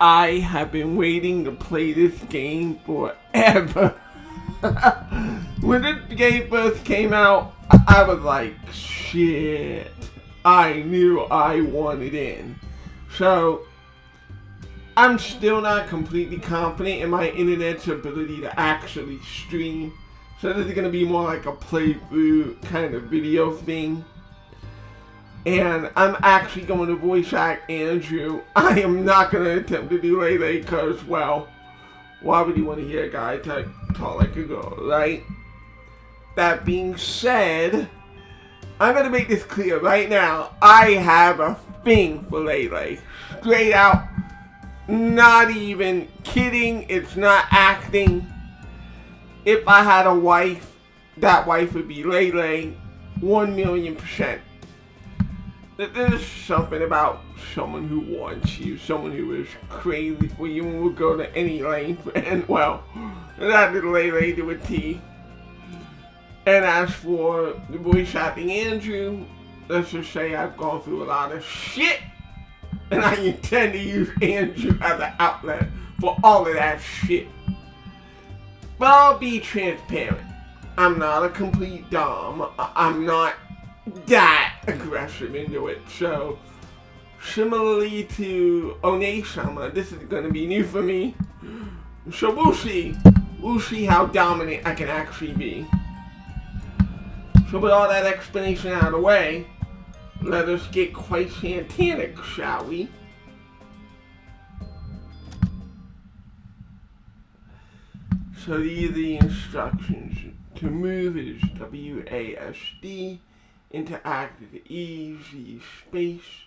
I have been waiting to play this game forever. When this game first came out, I was like, shit. I knew I wanted in. So, I'm still not completely confident in my internet's ability to actually stream. So this is going to be more like a playthrough kind of video thing. And I'm actually going to voice act Andrew. I am not going to attempt to do Leyley because, well, why would you want to hear a guy talk like a girl, right? That being said, I'm going to make this clear right now. I have a thing for Leyley. Straight out. Not even kidding. It's not acting. If I had a wife, that wife would be Leyley. 1,000,000%. There's something about someone who wants you, someone who is crazy for you and will go to any length, and well, that is Leyley to a T. And as for the voice acting Andrew, let's just say I've gone through a lot of shit, and I intend to use Andrew as an outlet for all of that shit. But I'll be transparent. I'm not a complete dom. I'm not that aggressive into it. So, similarly to One-Sama, this is going to be new for me. So we'll see. We'll see how dominant I can actually be. So with all that explanation out of the way, let us get quite satanic, shall we? So these are the instructions. To move is WASD. Interact is EZ space.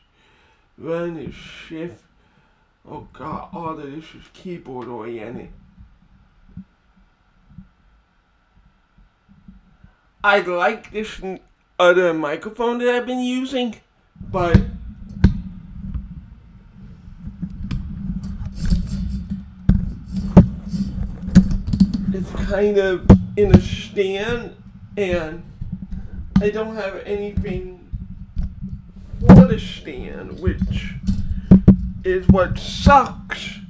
Run is shift. Oh god, all of this is keyboard oriented. I like this other microphone that I've been using, but it's kind of in a stand, and I don't have anything for the stand, which is what sucks,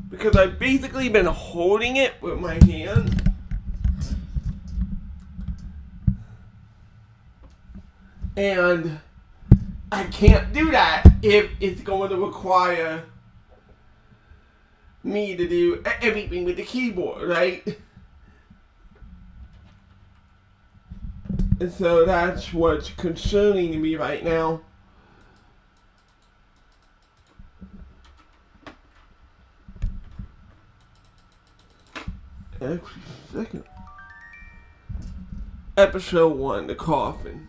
because I've basically been holding it with my hand. And I can't do that if it's going to require me to do everything with the keyboard, right? And so that's what's concerning to me right now. Actually, second. Episode 1, The Coffin.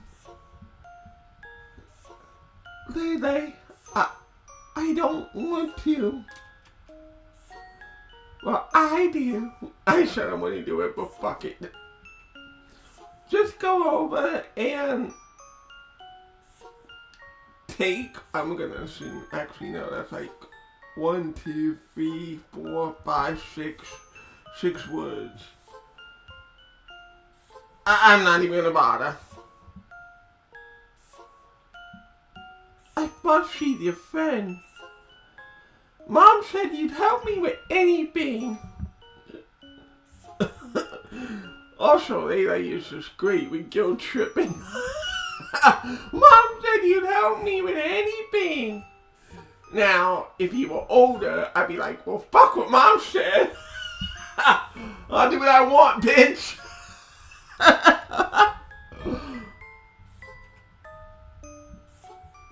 Leyley, I don't want to. Well, I do. I said I want to do it, but fuck it. Just go over and take, I'm gonna assume, actually no, that's like 1, 2, 3, 4, 5, 6 words. I'm not even gonna bother. I thought she's your friend. Mom said you'd help me with anything. Also, Leyley is just great with guilt tripping. Mom said you'd help me with anything. Now, if you were older, I'd be like, well, fuck what Mom said. I'll do what I want, bitch.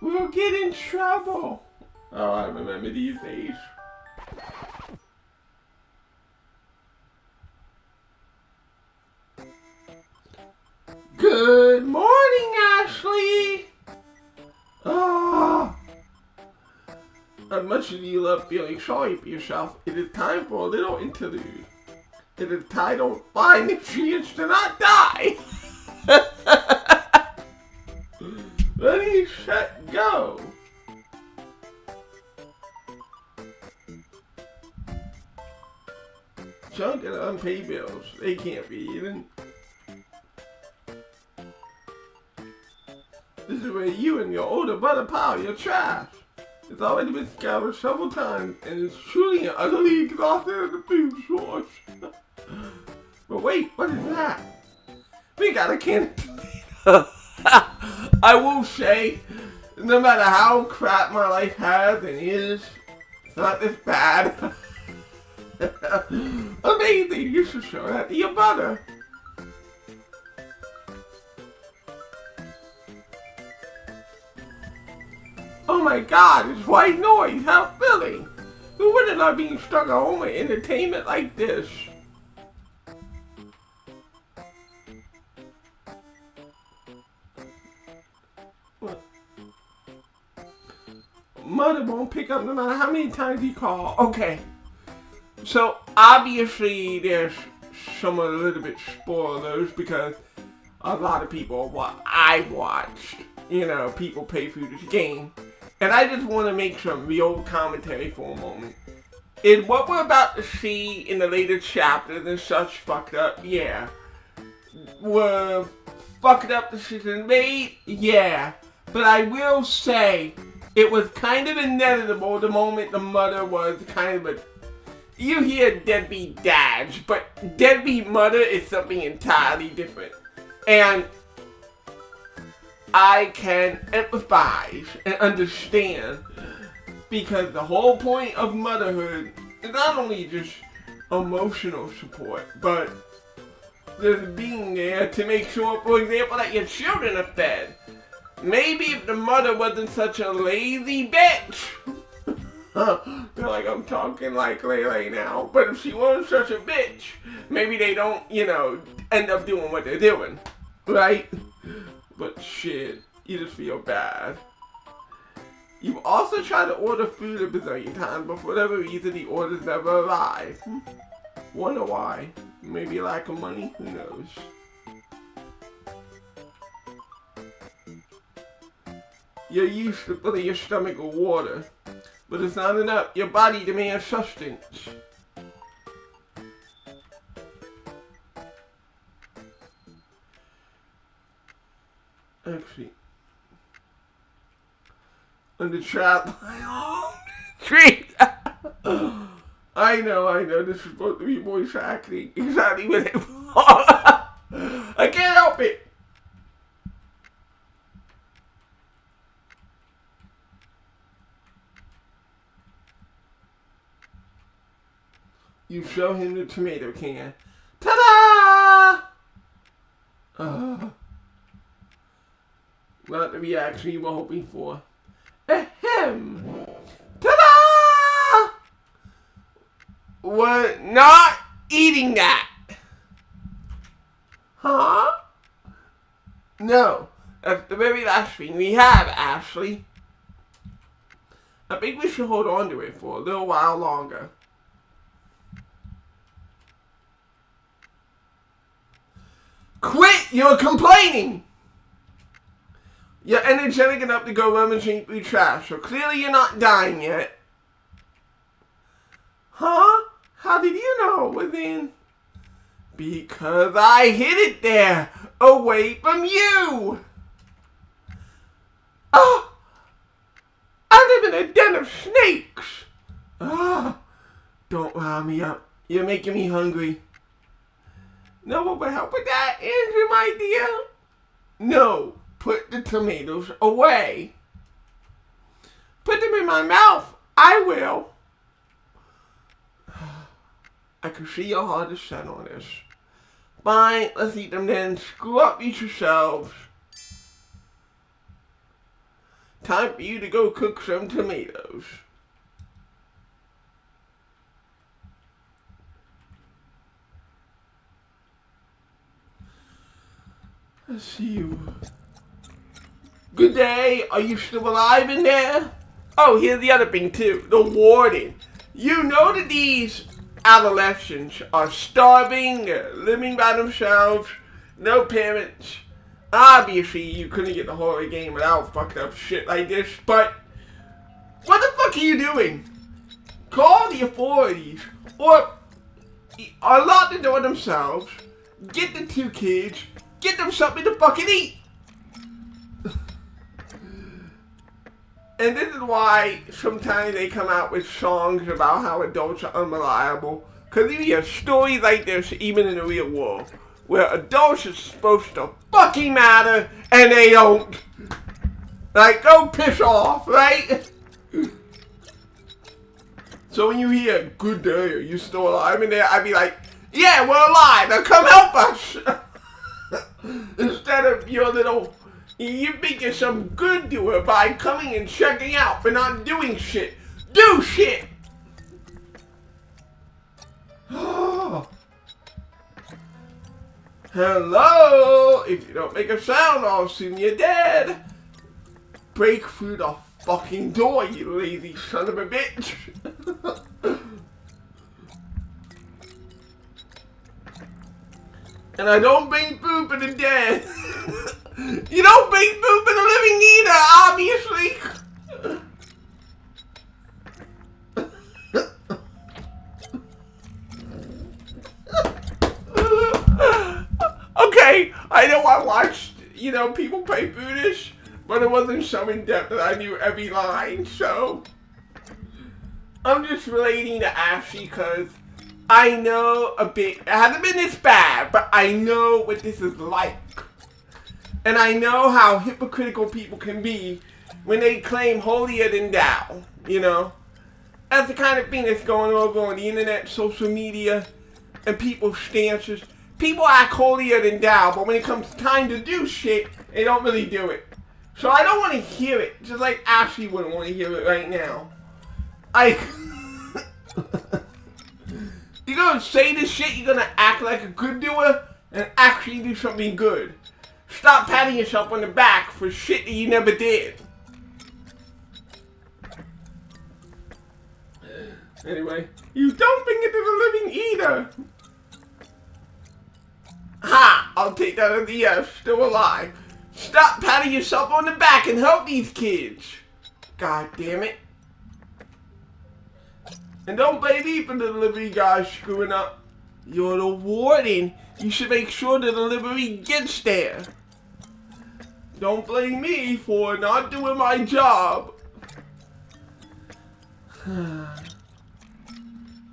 We'll get in trouble. Oh, I remember these days. Good morning, Ashley. Oh. As much as you love feeling sorry for yourself, it is time for a little interlude. It is titled, Find the Chance to Not Die. Ready, set, go. Junk and unpaid bills. They can't be even. This is where you and your older brother pile your trash. It's already been scoured several times, and it's truly and utterly exhausted as a food source. But wait, what is that? We got a can of tomato. I will say, no matter how crap my life has and is, it's not this bad. Amazing, you should show that to your brother. Oh my god, it's white noise, how filling. Who wouldn't love being stuck at home with entertainment like this? What? Mother won't pick up no matter how many times you call. Okay. So, obviously, there's some a little bit spoilers because a lot of people, what I watched, people pay through this game. And I just want to make some real commentary for a moment. Is what we're about to see in the later chapters and such fucked up? Yeah. Were fucked up decisions made? Yeah. But I will say, it was kind of inevitable the moment the mother was kind of a... You hear deadbeat dads, but deadbeat mother is something entirely different. And I can empathize and understand because the whole point of motherhood is not only just emotional support, but there's being there to make sure, for example, that your children are fed. Maybe if the mother wasn't such a lazy bitch. I feel like I'm talking like Leyley now, but if she wasn't such a bitch, maybe they don't, end up doing what they're doing, right? But shit, you just feel bad. You've also tried to order food a bazillion times, but for whatever reason, the orders never arrive. Wonder why? Maybe lack of money? Who knows? You're used to filling your stomach with water, but it's not enough. Your body demands sustenance. Actually, on the trap street. I know, this is supposed to be voice acting. Exactly what it was. I can't help it. You show him the tomato can. Ta-da! Not the reaction you were hoping for. Ahem! Ta-da! We're not eating that. Huh? No. That's the very last thing we have, Ashley. I think we should hold on to it for a little while longer. Quit! You're complaining! You're energetic enough to go rummaging through trash, so clearly you're not dying yet. Huh? How did you know it was in? Because I hid it there, away from you! Oh! I live in a den of snakes! Ah! Don't rile me up. You're making me hungry. No one will help with that, Andrew, my dear. No, put the tomatoes away. Put them in my mouth. I will. I can see your heart is set on this. Fine, let's eat them then. Screw up each yourselves. Time for you to go cook some tomatoes. Let's see you. Good day. Are you still alive in there? Oh, here's the other thing too. The warden. You know that these adolescents are starving, living by themselves, no parents. Obviously, you couldn't get the horror game without fucked up shit like this, but what the fuck are you doing? Call the authorities, or lock the door themselves, get the two kids, get them something to fucking eat. And this is why sometimes they come out with songs about how adults are unreliable. Because you hear stories like this even in the real world, where adults are supposed to fucking matter and they don't. Like, go piss off, right? So when you hear, good day, are you still alive in there? I'd be like, yeah, we're alive, now come help us. Instead of your little, you think you're some good doer by coming and checking out, but not doing shit. Do shit! Hello! If you don't make a sound, I'll assume you're dead. Break through the fucking door, you lazy son of a bitch. And I don't bring food for the dead. You don't bring food for the living either, obviously. Okay, I know I watched, people play Foodish, but it wasn't so in depth that I knew every line, so I'm just relating to Ashley because I know a bit. It hasn't been this bad, but I know what this is like. And I know how hypocritical people can be when they claim holier than thou, That's the kind of thing that's going over on the internet, social media, and people's stances. People act holier than thou, but when it comes time to do shit, they don't really do it. So I don't want to hear it, just like Ashley wouldn't want to hear it right now. You're gonna say this shit, you're gonna act like a good doer, and actually do something good. Stop patting yourself on the back for shit that you never did. Anyway, you don't bring it to the living either. Ha! I'll take that as a yes, still alive. Stop patting yourself on the back and help these kids. God damn it. And don't blame me for the delivery guy screwing up. You're the warden. You should make sure the delivery gets there. Don't blame me for not doing my job. And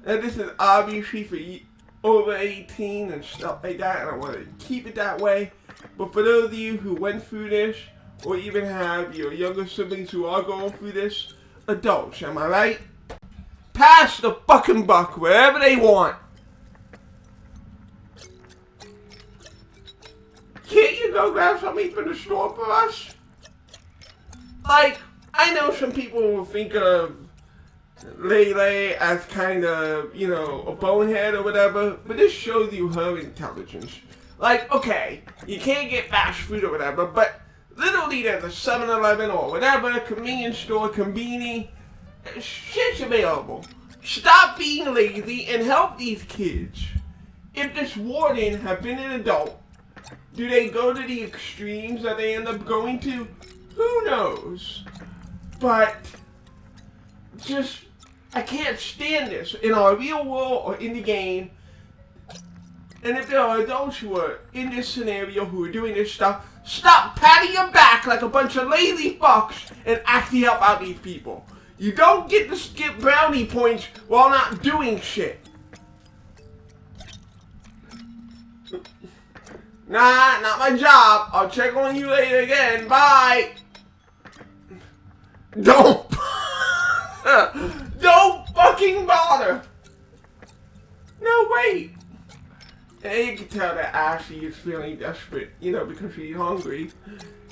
this is obviously for over 18 and stuff like that, and I want to keep it that way. But for those of you who went through this, or even have your younger siblings who are going through this, adults, am I right? Pass the fucking buck wherever they want. Can't you go grab something from the store for us? Like, I know some people will think of Leyley as kind of, a bonehead or whatever, but this shows you her intelligence. Like, okay, you can't get fast food or whatever, but literally there's a 7-Eleven or whatever, convenience store, conveni, shit's available. Stop being lazy and help these kids. If this warden had been an adult, do they go to the extremes that they end up going to? Who knows? But I can't stand this in our real world or in the game. And if there are adults who are in this scenario who are doing this stuff, stop patting your back like a bunch of lazy fucks and actually help out these people. You don't get to skip brownie points while not doing shit. Nah, not my job. I'll check on you later again. Bye. Don't. Don't fucking bother. No, wait. And you can tell that Ashley is feeling desperate, because she's hungry.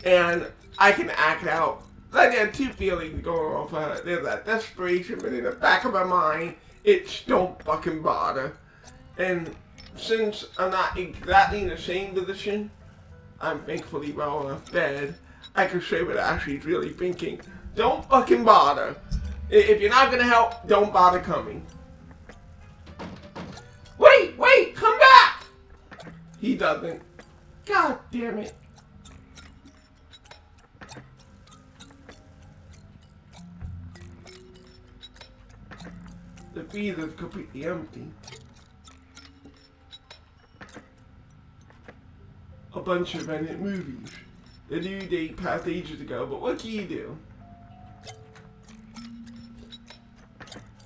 And I can act out. Like there are two feelings going on for her. There's that desperation, but in the back of her mind, it's don't fucking bother. And since I'm not exactly in the same position, I'm thankfully well enough bed, I can say what Ashley's really thinking. Don't fucking bother. If you're not gonna help, don't bother coming. Wait, come back! He doesn't. God damn it. The freezer's completely empty. A bunch of rented movies. The due date passed ages ago, but what can you do?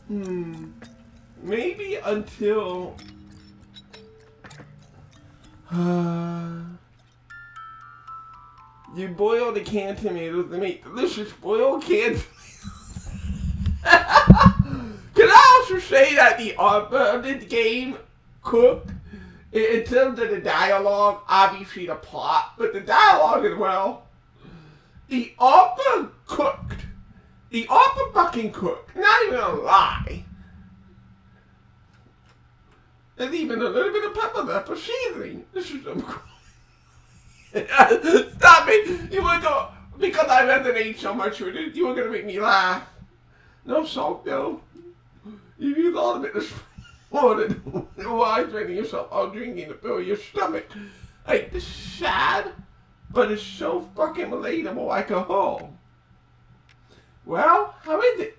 Maybe until... you boil the canned tomatoes to make delicious boiled canned tomatoes. Can I also say that the author of this game cooked, in terms of the dialogue, obviously the plot, but the dialogue as well, the author cooked. The author fucking cooked. Not even a lie. There's even a little bit of pepper there for seasoning. This is some... Stop it! You were going... Because I resonate so much with it, you were going to make me laugh. No salt, though. You used all of it this morning. Why draining yourself out drinking to fill your stomach? Like, this is sad, but it's so fucking relatable like a whole. Well, how is it?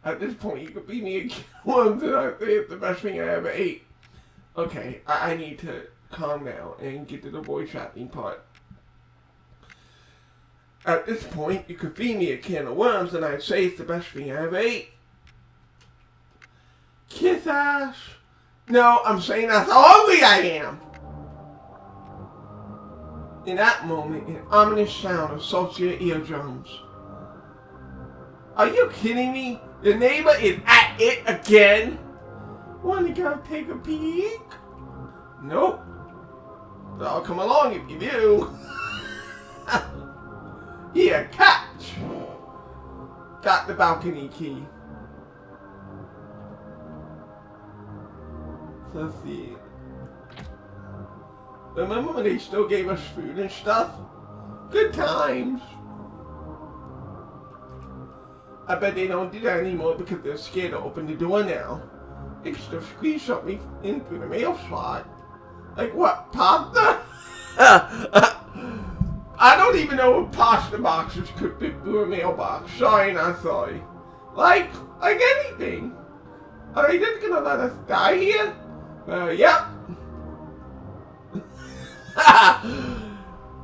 At this point, you could beat me again once, and I say it's the best thing I ever ate. Okay, I need to calm down and get to the voice acting part. At this point, you could feed me a can of worms, and I'd say it's the best thing I ever ate. Kiss ass. No, I'm saying that's how hungry I am. In that moment, an ominous sound assaults your eardrums. Are you kidding me? The neighbor is at it again? Wanna go take a peek? Nope. But I'll come along if you do. Here, catch. Got the balcony key. So let's see. Remember when they still gave us food and stuff? Good times. I bet they don't do that anymore because they're scared to open the door now. They can still squeeze something in through the mail slot. Like what, pasta? I don't even know if pasta boxes could fit through a mailbox. Sorry, not sorry. Like anything. Are they just gonna let us die here? Yep.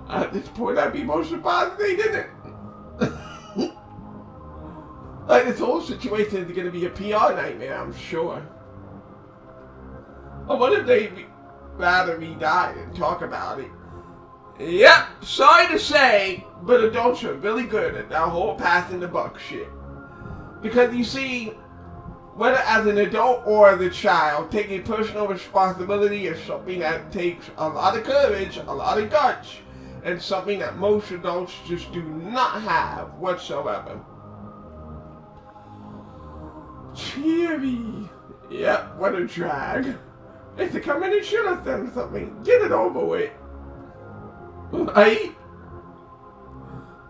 At this point, I'd be more surprised if they didn't. Like, this whole situation is gonna be a PR nightmare, I'm sure. Or what if they rather me die and talk about it? Yep, sorry to say, but adults are really good at that whole passing the buck shit. Because you see, whether as an adult or as a child, taking personal responsibility is something that takes a lot of courage, a lot of guts, and something that most adults just do not have whatsoever. Cheery. Yep, what a drag. They should come in and shoot us them something. Get it over with. Right?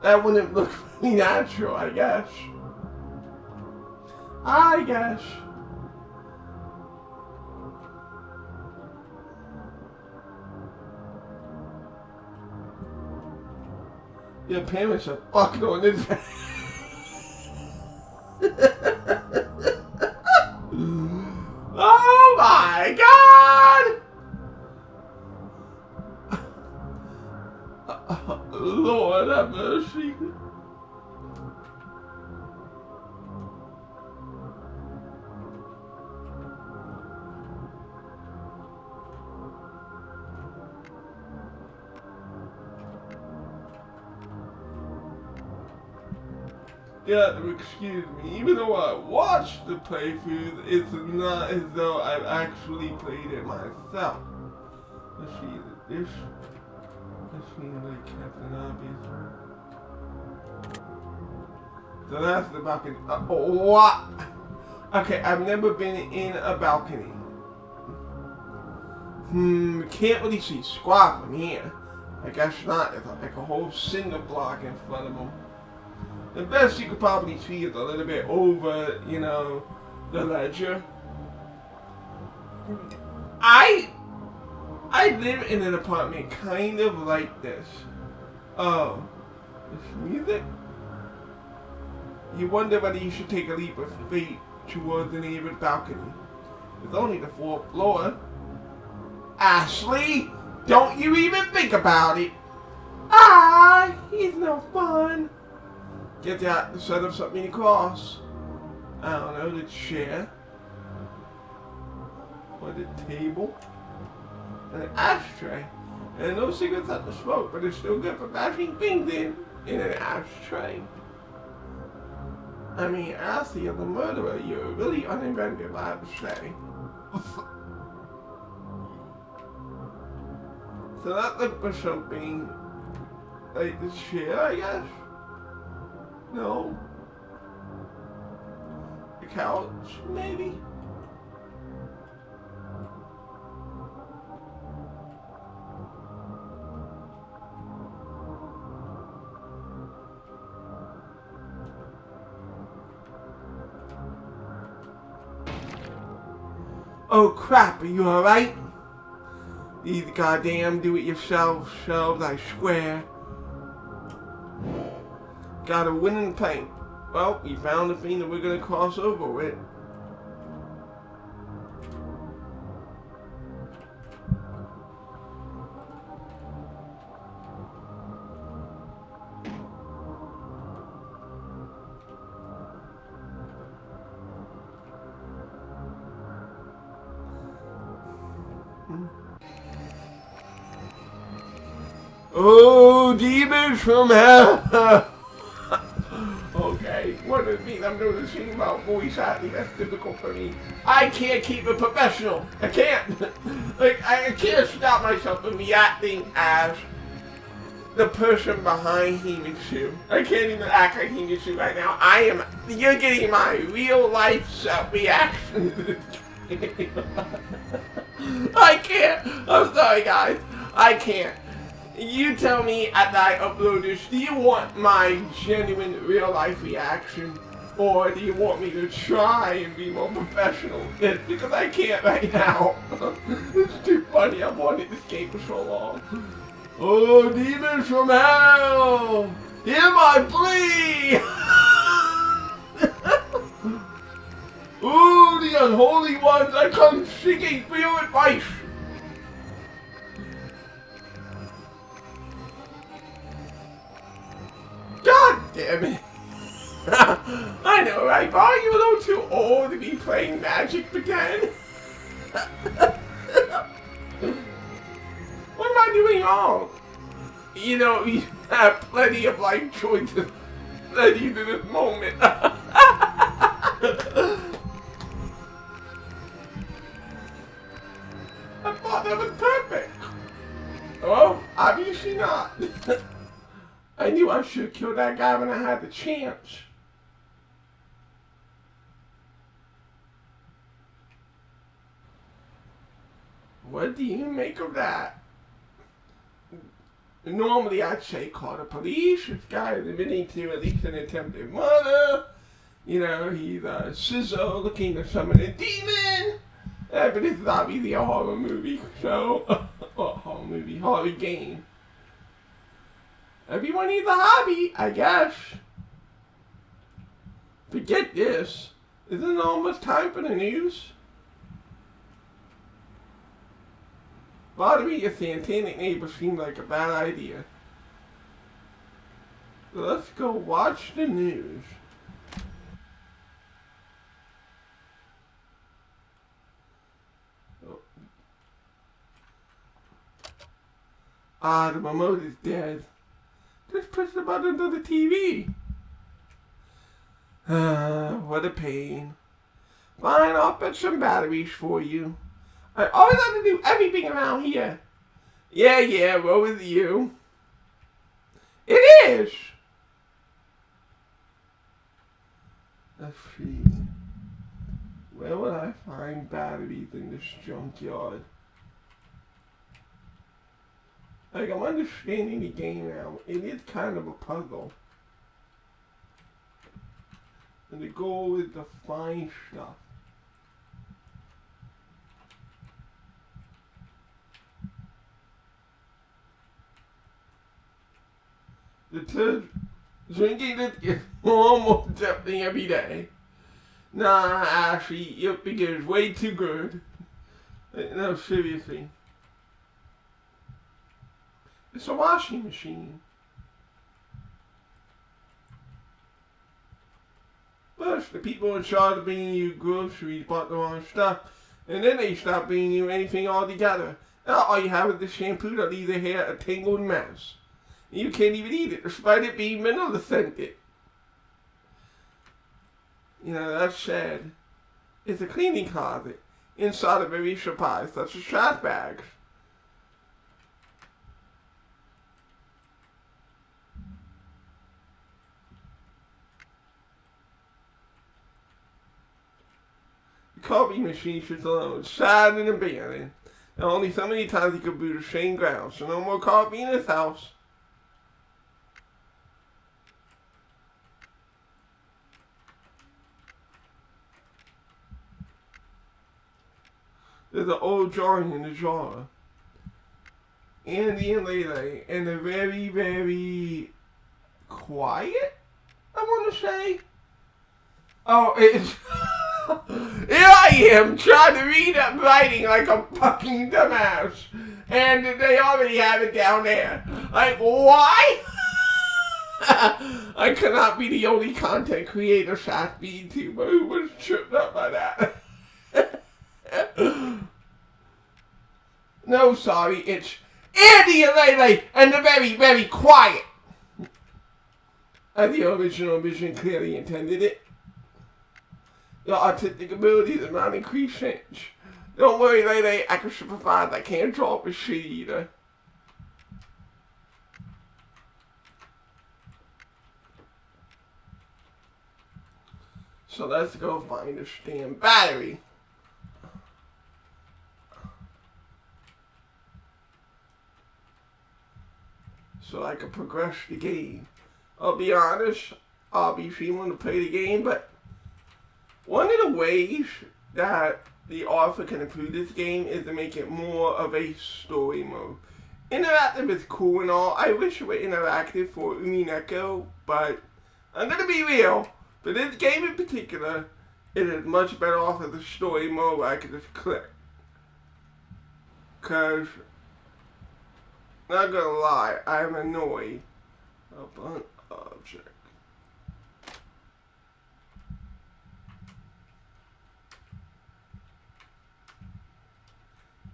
That wouldn't look really natural, I guess. Your parents are fucking on this. Oh my God! Lord have mercy. Yeah, excuse me, even though I watched the playthrough, it's not as though I've actually played it myself. Let's see, this seems like Captain Obvious. So that's the balcony. What? Okay, I've never been in a balcony. Can't really see squat from here. I guess not, there's like a whole cinder block in front of them. The best you could probably see is a little bit over, you know, the ledger. I live in an apartment kind of like this. Oh, this music? You wonder whether you should take a leap of faith towards the neighbor's balcony. It's only the 4th floor. Ashley, don't you even think about it. He's no fun. Get that to set up something across. I don't know, the chair. Or the table. And an ashtray. And no cigarettes have to smoke, but it's still good for bashing things in an ashtray. I mean, as the other murderer, you're really uninventive, I have to say. So that looked for something like the chair, I guess? No. The couch, maybe? Oh crap, are you alright? These goddamn do-it-yourself shelves, I swear. Got a winning plank. Well, we found the thing that we're gonna cross over with. Oh, demons from hell! Okay, one of the things I'm noticing about voice acting that's difficult for me. I can't keep it professional. I can't. Like, I can't stop myself from reacting as the person behind Himitsu. I can't even act like Himitsu right now. You're getting my real life self-reaction to this game. I can't. I'm sorry, guys. I can't. You tell me after I upload this, do you want my genuine real life reaction? Or do you want me to try and be more professional? Because I can't right now. It's too funny. I've wanted this game for so long. Oh, demons from hell! Hear my plea! Ooh, the unholy ones, I come seeking for your advice. God damn it. I know, right? But are you a little too old to be playing Magic again? What am I doing wrong? You know, you have plenty of life choices led you to this moment. I thought that was perfect. Oh, obviously not. I knew I should kill that guy when I had the chance. What do you make of that? Normally I'd say call the police. This guy is admitting to at least an attempted murder. You know, he's a scissor looking to summon a demon. But this is obviously a horror movie, so... horror game. Everyone needs a hobby, I guess. Forget this. Isn't it almost time for the news? Bothering your satanic neighbor seemed like a bad idea. So let's go watch the news. Oh. Ah, the remote is dead. Just push the button to the TV. What a pain. Fine, I'll put some batteries for you. I always have to do everything around here. Yeah, woe is you. It is. Let's see. Where would I find batteries in this junkyard? Like, I'm understanding the game now. It is kind of a puzzle. And the goal is to find stuff. Drinking it is almost tempting every day. Nah, Ashley, your figure is way too good. No, seriously. It's a washing machine. First, the people in charge of bringing you groceries bought the wrong stuff, and then they stopped bringing you anything altogether. Now all you have is the shampoo that leaves your hair a tangled mess. You can't even eat it, despite it being vanilla scented. You know, that's sad. It's a cleaning closet inside of every supplies, such as trash bags. The coffee machine sits alone, sad and abandoned. And only so many times he could brew the same ground, so no more coffee in his house. There's an old drawing in the drawer. Andy and Leyley, and they're very, very quiet, I want to say. Oh, it's... Here I am, trying to read up writing like a fucking dumbass. And they already have it down there. Like, why? I cannot be the only content creator / VTuber who was tripped up by that. No, sorry, it's Andy and Leyley, and they're very, very quiet. As the original vision clearly intended it. Your artistic abilities are not increased change. Don't worry, Leyley, I can supervise. I can't draw up a shit either. So let's go find a damn battery. So I can progress the game. I'll be honest, I'll be feeling to play the game, but one of the ways that the author can improve this game is to make it more of a story mode. Interactive is cool and all. I wish it were interactive for Umineko, but I'm gonna be real. For this game in particular, it is much better off as a story mode where I can just click. Cause, not gonna lie, I'm annoyed. A blunt object.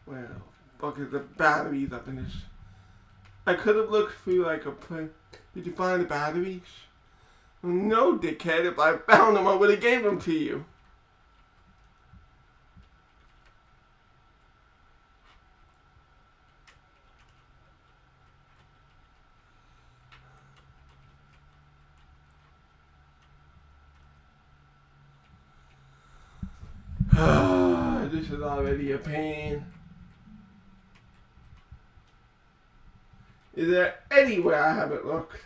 Well, buckets of batteries up in this. I could have looked through like a print. Did you find the batteries? No, dickhead. If I found them, I would have gave them to you. This is already a pain. Is there anywhere I haven't looked?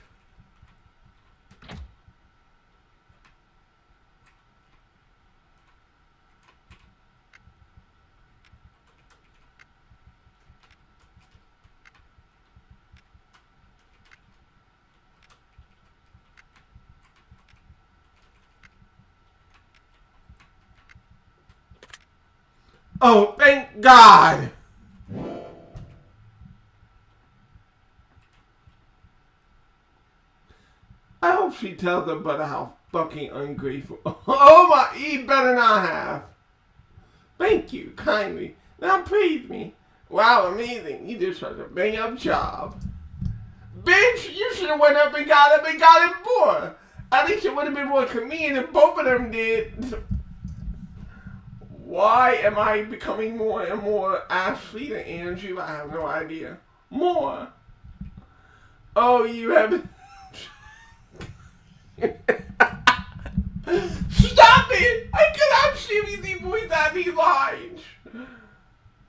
Oh, thank God! I hope she tells them about how fucking ungrateful. Oh my, he better not have. Thank you, kindly. Now praise me. Wow, amazing. You did such a bang up job. Bitch, you should have went up and got it more. At least it would have been more convenient if both of them did. Why am I becoming more and more Ashley than Andrew? I have no idea. More. Oh, you haven't. Stop it! I cannot seriously voice out these lines.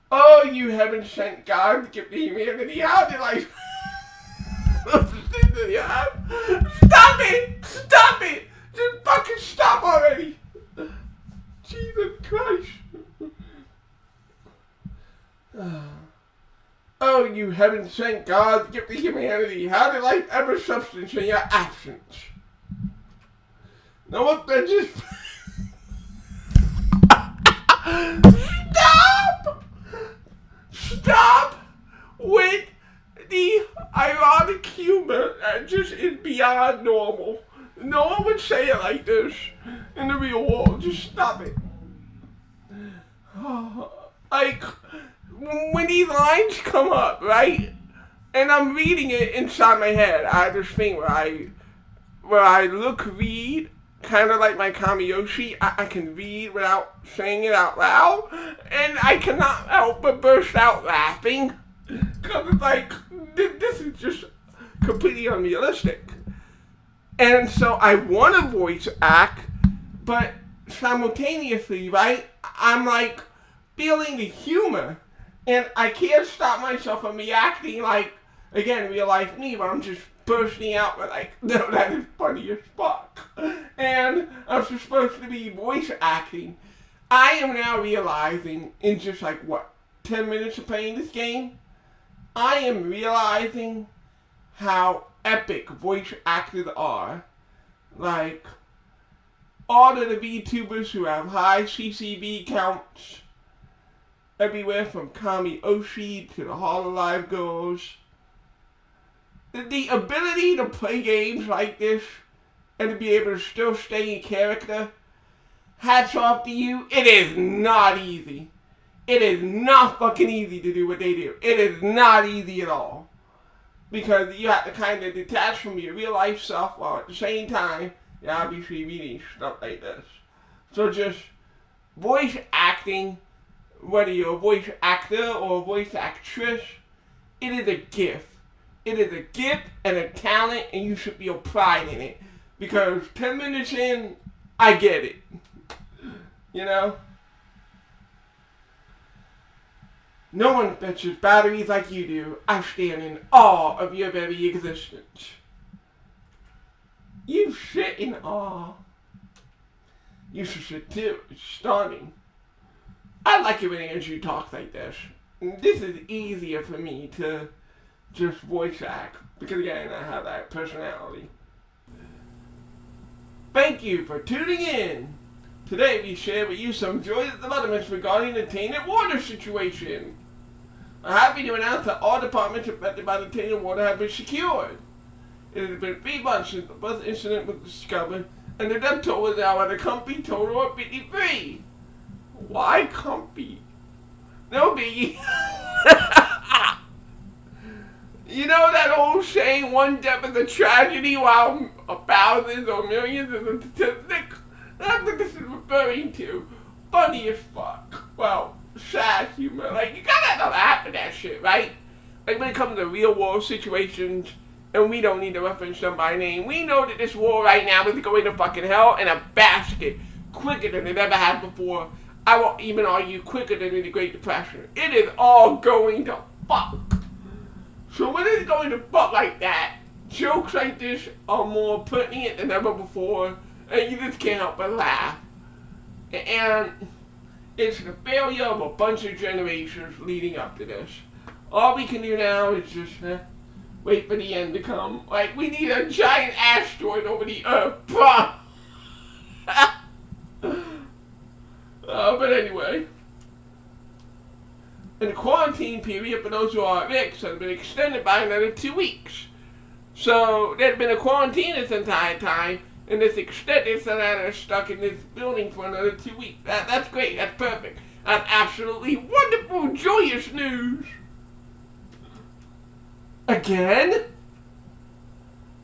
Oh, you haven't sent God to give to humanity. How did I? Stop it! Stop it! Just fucking stop already! Jesus Christ. Oh, you haven't sent God to give to humanity. How did life ever substance in your absence? No one just stop! Stop with the ironic humor that just is beyond normal. No one would say it like this. in the real world. Just stop it. Like, when these lines come up, right? And I'm reading it inside my head. I have this thing where I read, kind of like my Kamiyoshi. I can read without saying it out loud. And I cannot help but burst out laughing. Because it's like, this is just completely unrealistic. And so I want to voice act, but simultaneously, right, I'm like feeling the humor. And I can't stop myself from reacting like, again, real life me, but I'm just bursting out with like, no, that is funny as fuck. And I'm supposed to be voice acting. I am now realizing in just like, 10 minutes of playing this game, I am realizing how epic voice actors are. Like, all of the VTubers who have high CCV counts, everywhere from Kami Oshi to the Hololive girls. The ability to play games like this and to be able to still stay in character, hats off to you. It is not easy. It is not fucking easy to do what they do. It is not easy at all. Because you have to kind of detach from your real life self while at the same time, you're obviously reading stuff like this. So just voice acting, whether you're a voice actor or a voice actress, it is a gift. It is a gift and a talent, and you should feel pride in it. Because 10 minutes in, I get it. You know? No one fetches batteries like you do. I stand in awe of your very existence. You sit in awe. You should sit too. It's stunning. I like it when Andrew talks like this. This is easier for me to just voice act. Because again, I have that personality. Thank you for tuning in. Today we share with you some joyous developments regarding the tainted water situation. I'm happy to announce that all departments affected by the tainted water have been secured. It has been 3 months since the first incident was discovered, and the death toll is now at a comfy total of 53. Why comfy? No biggie. You know that old saying, one death is a tragedy while thousands or millions is a statistic? That's what this is referring to. Funny as fuck. Well, sad humor. Like, you gotta laugh at that shit, right? Like, when it comes to real world situations, and we don't need to reference them by name, we know that this war right now is going to fucking hell in a basket quicker than it ever had before. I will even argue quicker than in the Great Depression. It is all going to fuck. So when it's going to fuck like that, jokes like this are more pertinent than ever before, and you just can't help but laugh. And it's the failure of a bunch of generations leading up to this. All we can do now is just wait for the end to come. Like, we need a giant asteroid over the Earth. But anyway. And the quarantine period for those who are at risk has been extended by another 2 weeks. So, there's been a quarantine this entire time, and it's extended so that they're stuck in this building for another 2 weeks. That's great. That's perfect. That's absolutely wonderful, joyous news. Again?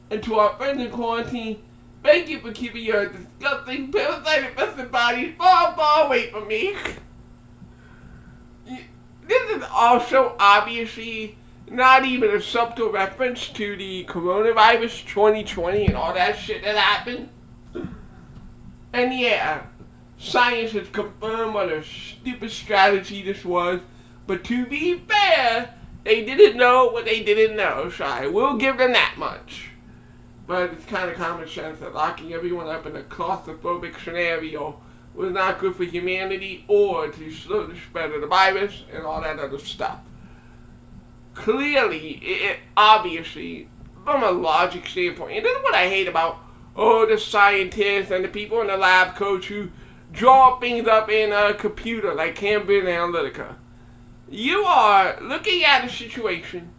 And to our friends in quarantine, thank you for keeping your disgusting parasite-infested bodies far, far away from me. This is also obviously not even a subtle reference to the coronavirus 2020 and all that shit that happened. And yeah, science has confirmed what a stupid strategy this was, but to be fair, they didn't know what they didn't know, so I will give them that much. But it's kind of common sense that locking everyone up in a claustrophobic scenario was not good for humanity or to slow the spread of the virus and all that other stuff. Clearly, it obviously, from a logic standpoint, and this is what I hate about the scientists and the people in the lab coats who draw things up in a computer like Cambridge Analytica. You are looking at a situation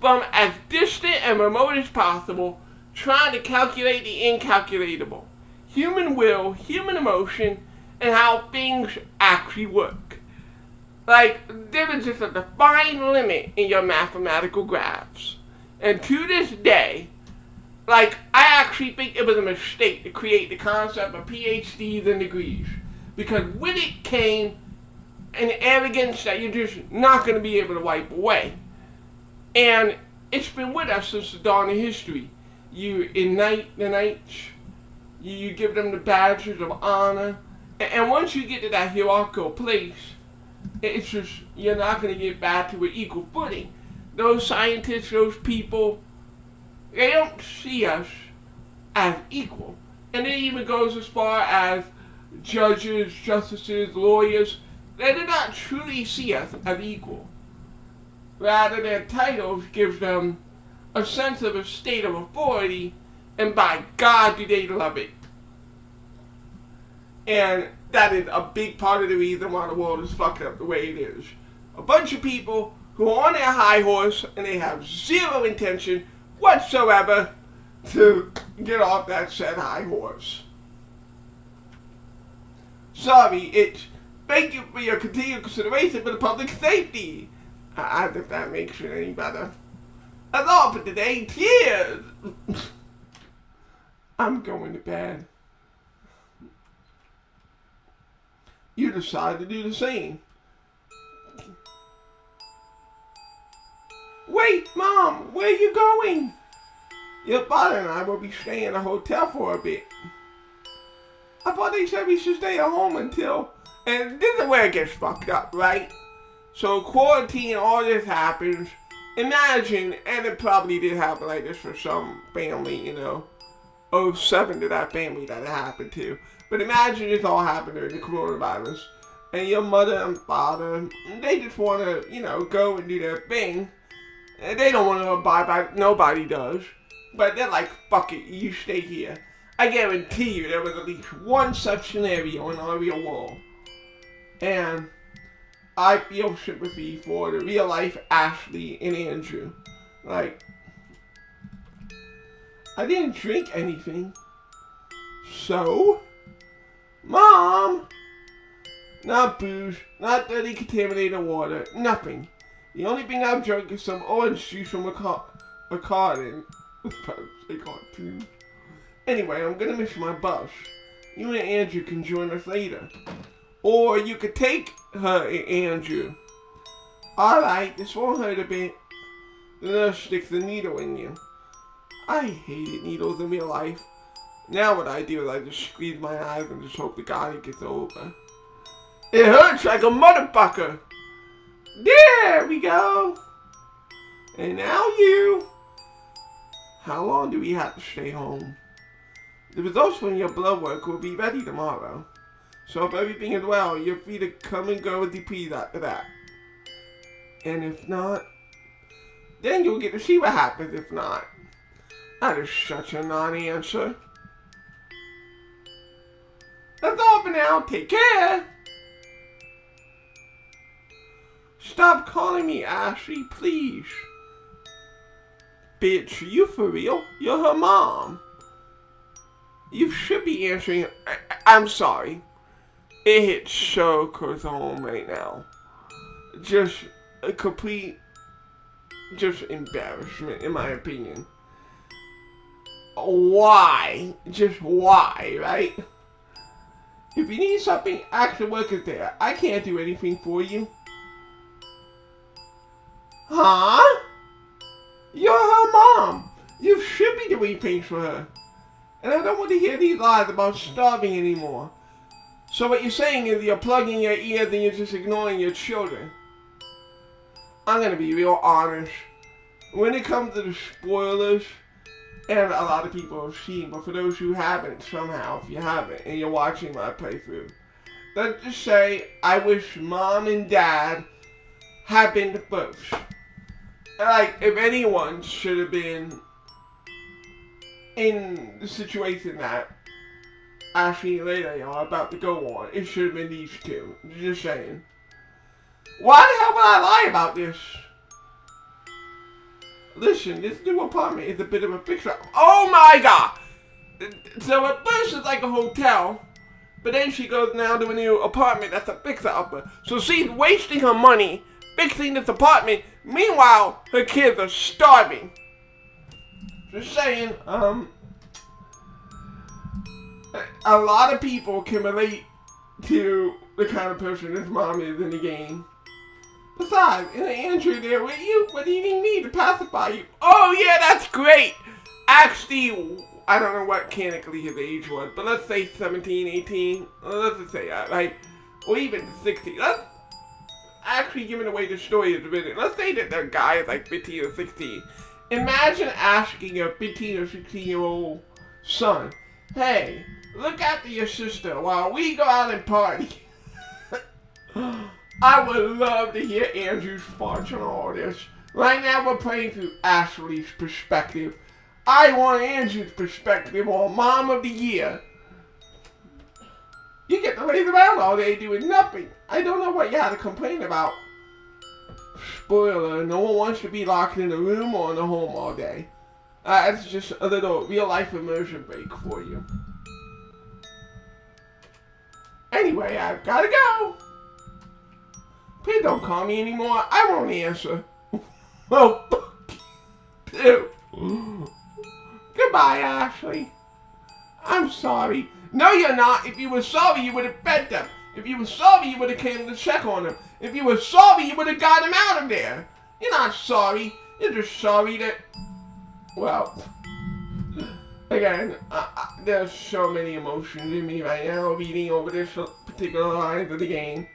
from as distant and remote as possible, trying to calculate the incalculatable. human will, human emotion, and how things actually work. Like, there is just a defined limit in your mathematical graphs. And to this day, like, I actually think it was a mistake to create the concept of PhDs and degrees. Because with it came an arrogance that you're just not going to be able to wipe away. And it's been with us since the dawn of history. You ignite the knights, you give them the badges of honor, and once you get to that hierarchical place, it's just, you're not going to get back to an equal footing. Those scientists, those people, they don't see us as equal. And it even goes as far as judges, justices, lawyers. They do not truly see us as equal. Rather, their titles give them a sense of a state of authority, and by God do they love it. And that is a big part of the reason why the world is fucked up the way it is. A bunch of people who are on their high horse and they have zero intention whatsoever to get off that said high horse. Sorry, thank you for your continued consideration for the public safety. I think that makes it any better. That's all for today. Cheers! I'm going to bed. You decide to do the same. Wait, Mom, where are you going? Your father and I will be staying in a hotel for a bit. I thought they said we should stay at home until... And this is where it gets fucked up, right? So quarantine, all this happens. Imagine, and it probably did happen like this for some family, 07 to that family that it happened to. But imagine this all happened during the coronavirus. And your mother and father, they just want to, go and do their thing. And they don't want to abide by, nobody does. But they're like, fuck it, you stay here. I guarantee you there was at least one such scenario in our real world. And I feel sympathy for the real life Ashley and Andrew. Like, I didn't drink anything. So? Mom! Not booze, not dirty contaminated water, nothing. The only thing I've drunk is some orange juice from a carton. They cartoon. Anyway, I'm gonna miss my bus. You and Andrew can join us later. Or you could take her and Andrew. Alright, this won't hurt a bit. The nurse sticks the needle in you. I hated needles in real life. Now what I do is I just squeeze my eyes and just hope to God it gets over. It hurts like a motherfucker. There we go. And now you. How long do we have to stay home? The results from your blood work will be ready tomorrow. So if everything is well, you're free to come and go with the DPs after that. And if not, then you'll get to see what happens if not. That is such a non-answer. That's all for now. Take care. Stop calling me Ashley, please. Bitch, you for real? You're her mom. You should be answering. I'm sorry. It hits so close to home right now. Just a complete, embarrassment in my opinion. Why? Just why, right? If you need something, action workers there. I can't do anything for you. Huh? You're her mom. You should be doing things for her. And I don't want to hear these lies about starving anymore. So what you're saying is you're plugging your ears and you're just ignoring your children. I'm going to be real honest. When it comes to the spoilers, and a lot of people have seen, but for those who haven't, somehow, if you haven't, and you're watching my playthrough, let's just say I wish Mom and Dad had been the first. Like, if anyone should have been in the situation that Ashley and Leyley are about to go on, it should have been these two. Just saying. Why the hell would I lie about this? Listen, this new apartment is a bit of a fixer. Oh my god! So at first it's like a hotel, but then she goes now to a new apartment that's a fixer-upper. So she's wasting her money fixing this apartment. Meanwhile, her kids are starving. Just saying, a lot of people can relate to the kind of person this mom is in the game. Besides, Andrew there with you, what do you need me to pacify you? Oh yeah, that's great! Actually, I don't know what mechanically his age was, but let's say 17, 18. Let's just say that, right? Or even 16. Let's actually giving away the story of the minute. Let's say that the guy is like 15 or 16. Imagine asking a 15 or 16-year-old son, hey, look after your sister while we go out and party. I would love to hear Andrew's thoughts on all this. Right now we're playing through Ashley's perspective. I want Andrew's perspective on Mom of the Year. You get to lay around all day doing nothing. I don't know what you have to complain about. Spoiler, no one wants to be locked in a room or in a home all day. It's just a little real-life immersion break for you. Anyway, I've gotta go. Please don't call me anymore. I won't answer. Oh, fuck you. Goodbye, Ashley. I'm sorry. No, you're not. If you were sorry, you would have fed them. If you were sorry, you would have came to check on them. If you were sorry, you would have got them out of there. You're not sorry. You're just sorry that... Well... Again, there's so many emotions in me right now reading over this particular line of the game.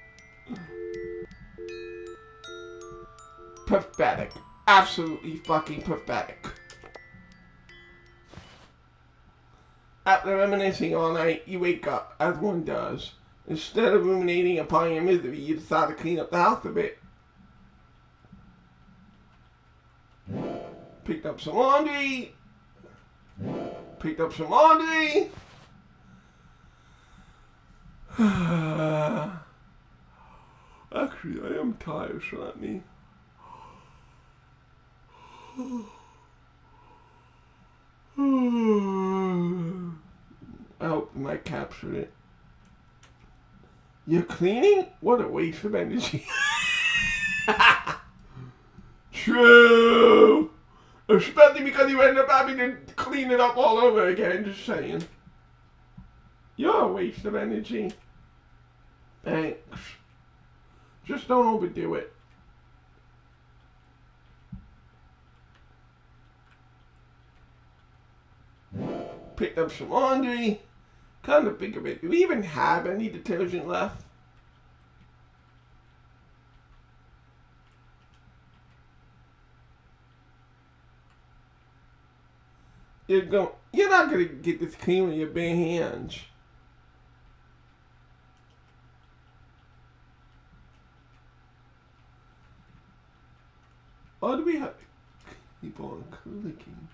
Pathetic. Absolutely fucking pathetic. After reminiscing all night, you wake up, as one does. Instead of ruminating upon your misery, you decide to clean up the house a bit. Picked up some laundry. Actually, I am tired, so let me... I hope the mic captured it. You're cleaning? What a waste of energy. True. Especially because you end up having to clean it up all over again. Just saying. You're a waste of energy. Thanks. Just don't overdo it. Picked up some laundry. Kind of think of it. Do we even have any detergent left? You're not gonna get this clean with your bare hands. Or do we have to keep on clicking?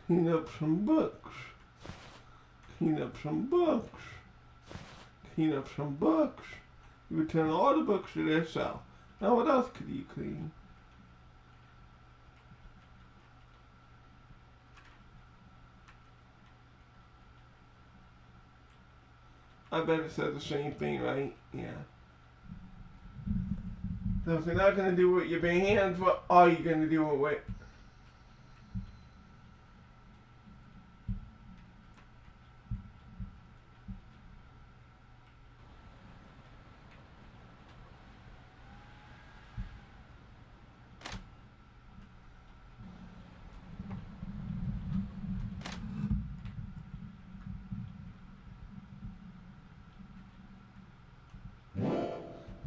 Clean up some books. Clean up some books. Clean up some books. You return all the books to their cell. Now what else could you clean? I bet it says the same thing, right? Yeah. So if you're not going to do it with your bare hands, what are you going to do it with?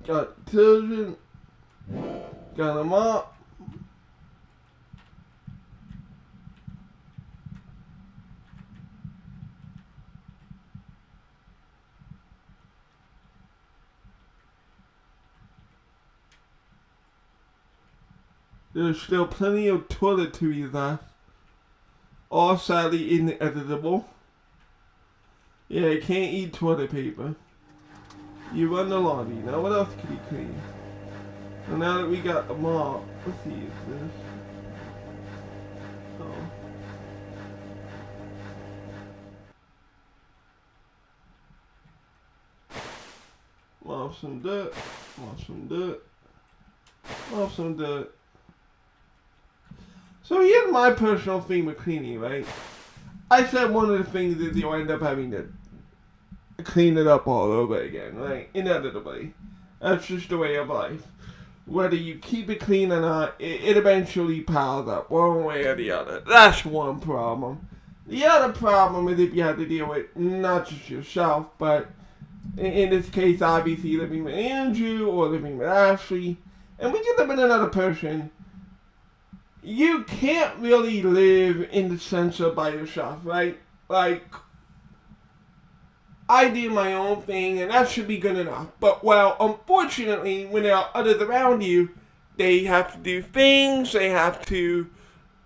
Got detergent, got a mop. There's still plenty of toiletries left. all sadly ineditable. Yeah, you can't eat toilet paper. You run the laundry. Now what else can you clean? And now that we got the mop, let's see, is this? Oh. Mop some dirt, mop some dirt, mop some dirt. So here's my personal thing with cleaning, right? I said one of the things is you'll end up having to clean it up all over again, right? Inevitably. That's just the way of life. Whether you keep it clean or not, it eventually piles up one way or the other. That's one problem. The other problem is if you have to deal with not just yourself, but in this case, obviously living with Andrew or living with Ashley, and when you live with another person, you can't really live in the sense of by yourself, right? Like, I do my own thing, and that should be good enough. But, well, unfortunately, when there are others around you, they have to do things, they have to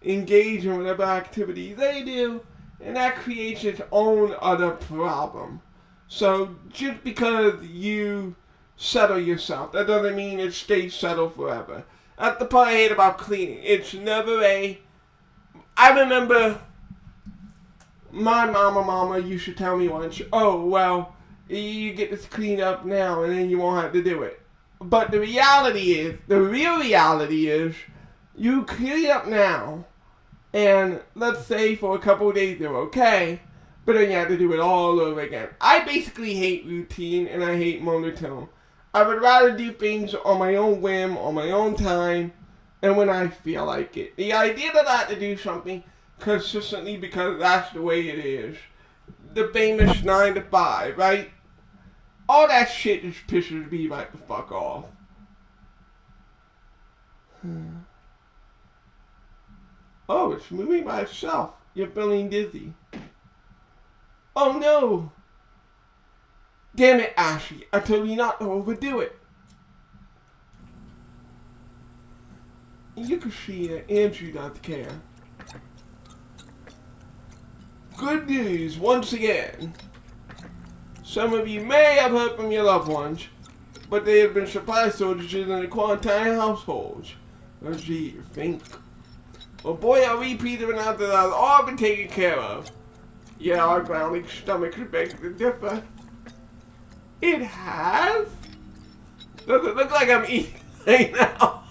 engage in whatever activities they do, and that creates its own other problem. So, just because you settle yourself, that doesn't mean it stays settled forever. That's the part I hate about cleaning. It's never I remember my mama used to tell me once, oh, well, you get this cleaned up now and then you won't have to do it. But the real reality is, you clean up now, and let's say for a couple of days they're okay, but then you have to do it all over again. I basically hate routine and I hate monotone. I would rather do things on my own whim, on my own time, and when I feel like it. The idea that I have to do something consistently because that's the way it is. The famous 9 to 5, right? All that shit just pisses me right the fuck off. Oh, it's moving by itself. You're feeling dizzy. Oh no! Damn it, Ashley. I told you not to overdo it. You can see that Andrew doesn't care. Good news, once again. Some of you may have heard from your loved ones, but they have been supply shortages in the quarantine households. Oh gee, you think? Well boy, are we Peter and out that I've all been taken care of. Yeah, our growling stomach begs to differ. It has? Does it look like I'm eating right now?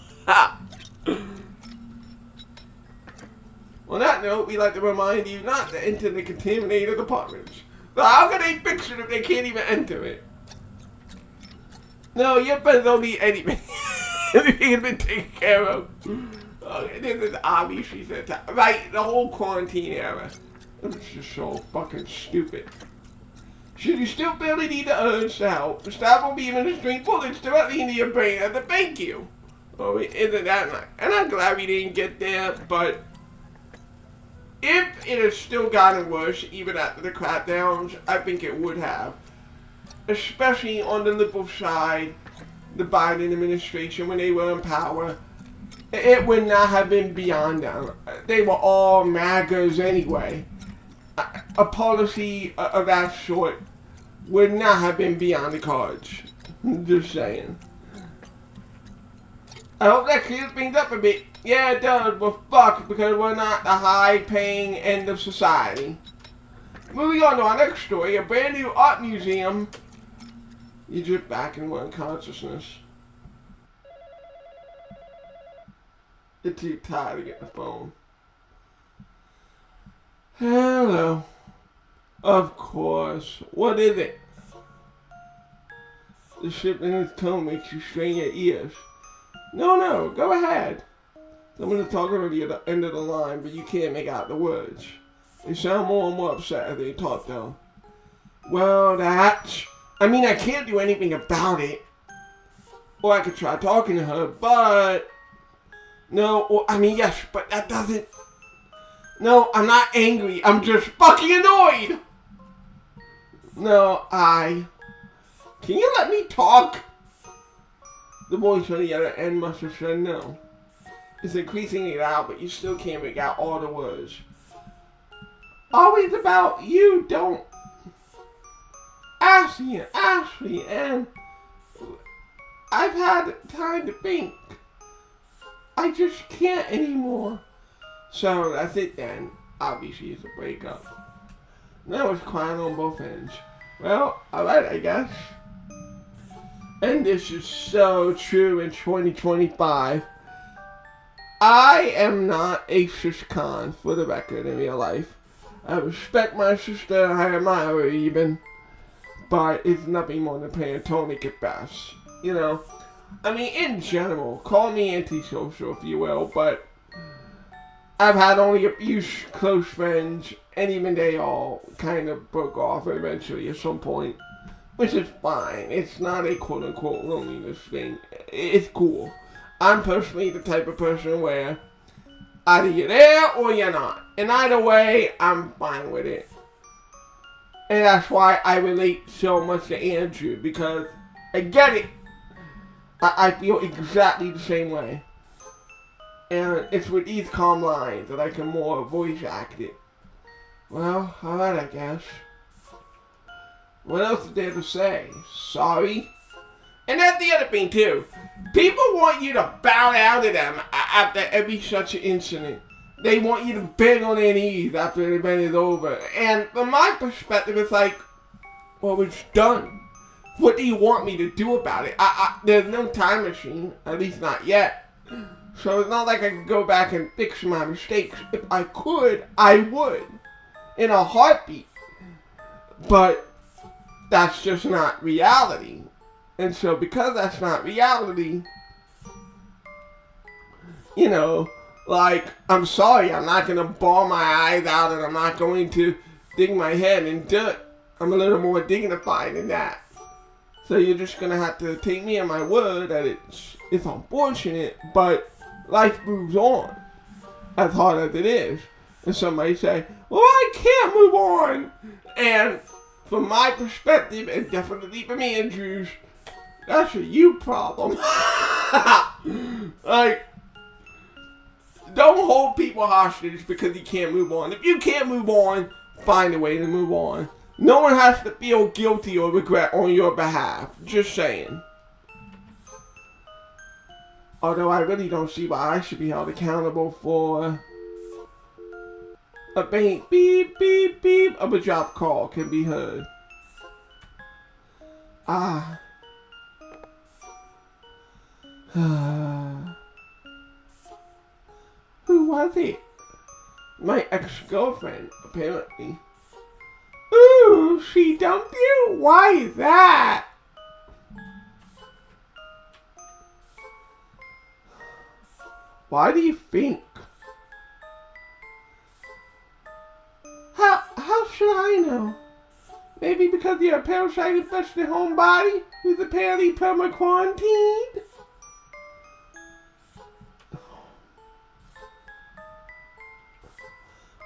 On that note, we'd like to remind you not to enter the contaminated apartments. So how can they fix it if they can't even enter it? No, your friends don't need anything. Everything has been taken care of. Okay, this is obviously the time. Right, the whole quarantine era. It's just so fucking stupid. Should you still feel the need to urge to help, stop from being in the string bullets directly into your brain as a thank you. Oh, isn't that nice? And I'm glad we didn't get there, but if it has still gotten worse, even after the crackdowns, I think it would have. Especially on the liberal side, the Biden administration, when they were in power, it would not have been beyond them. They were all MAGAs anyway. A policy of that sort would not have been beyond the cards. Just saying. I hope that clears things up a bit. Yeah, it does. We're fucked because we're not the high-paying end of society. Moving on to our next story, a brand new art museum. You drift back in one consciousness. You're too tired to get the phone. Hello. Of course. What is it? The ship in its tone makes you strain your ears. No, go ahead. Someone is talking to you at the end of the line, but you can't make out the words. They sound more and more upset as they talk, though. Well, I mean, I can't do anything about it. Or I could try talking to her, but... yes, but that doesn't... No, I'm not angry. I'm just fucking annoyed. Can you let me talk? The voice on the other end must have said no. It's increasingly loud, but you still can't make out all the words. always about you, don't ask me, and I've had time to think. I just can't anymore. So that's it then. Obviously it's a breakup. Now it's crying on both ends. Well, alright, I guess. And this is so true in 2025. I am not a sis con, for the record, in real life. I respect my sister, I admire her even. But it's nothing more than platonic at best. You know? I mean, in general, call me antisocial if you will, but I've had only a few close friends, and even they all kind of broke off eventually at some point. Which is fine. It's not a quote-unquote loneliness thing. It's cool. I'm personally the type of person where either you're there or you're not. And either way, I'm fine with it. And that's why I relate so much to Andrew, because I get it. I feel exactly the same way. And it's with these calm lines that I can more voice act it. Well, alright, I guess. What else is there to say? Sorry? And that's the other thing, too. People want you to bow down to them after every such incident. They want you to beg on their knees after the event is over. And from my perspective, it's like, well, it's done. What do you want me to do about it? There's no time machine, at least not yet. So it's not like I can go back and fix my mistakes. If I could, I would. In a heartbeat. But that's just not reality. And so because that's not reality, you know, like, I'm sorry, I'm not going to bawl my eyes out and I'm not going to dig my head in dirt. I'm a little more dignified than that. So you're just going to have to take me at my word that it's unfortunate, but life moves on, as hard as it is. And somebody say, well, I can't move on. And from my perspective, and definitely from Andrew's, that's a you problem. Like, don't hold people hostage because you can't move on. If you can't move on, find a way to move on. No one has to feel guilty or regret on your behalf. Just saying. Although I really don't see why I should be held accountable for a beep, beep, beep, beep of a drop call can be heard. Who was it? My ex-girlfriend, apparently. Ooh, she dumped you? Why is that? Why do you think? How should I know? Maybe because you're a parasite-infested homebody who's apparently perma-quarantined?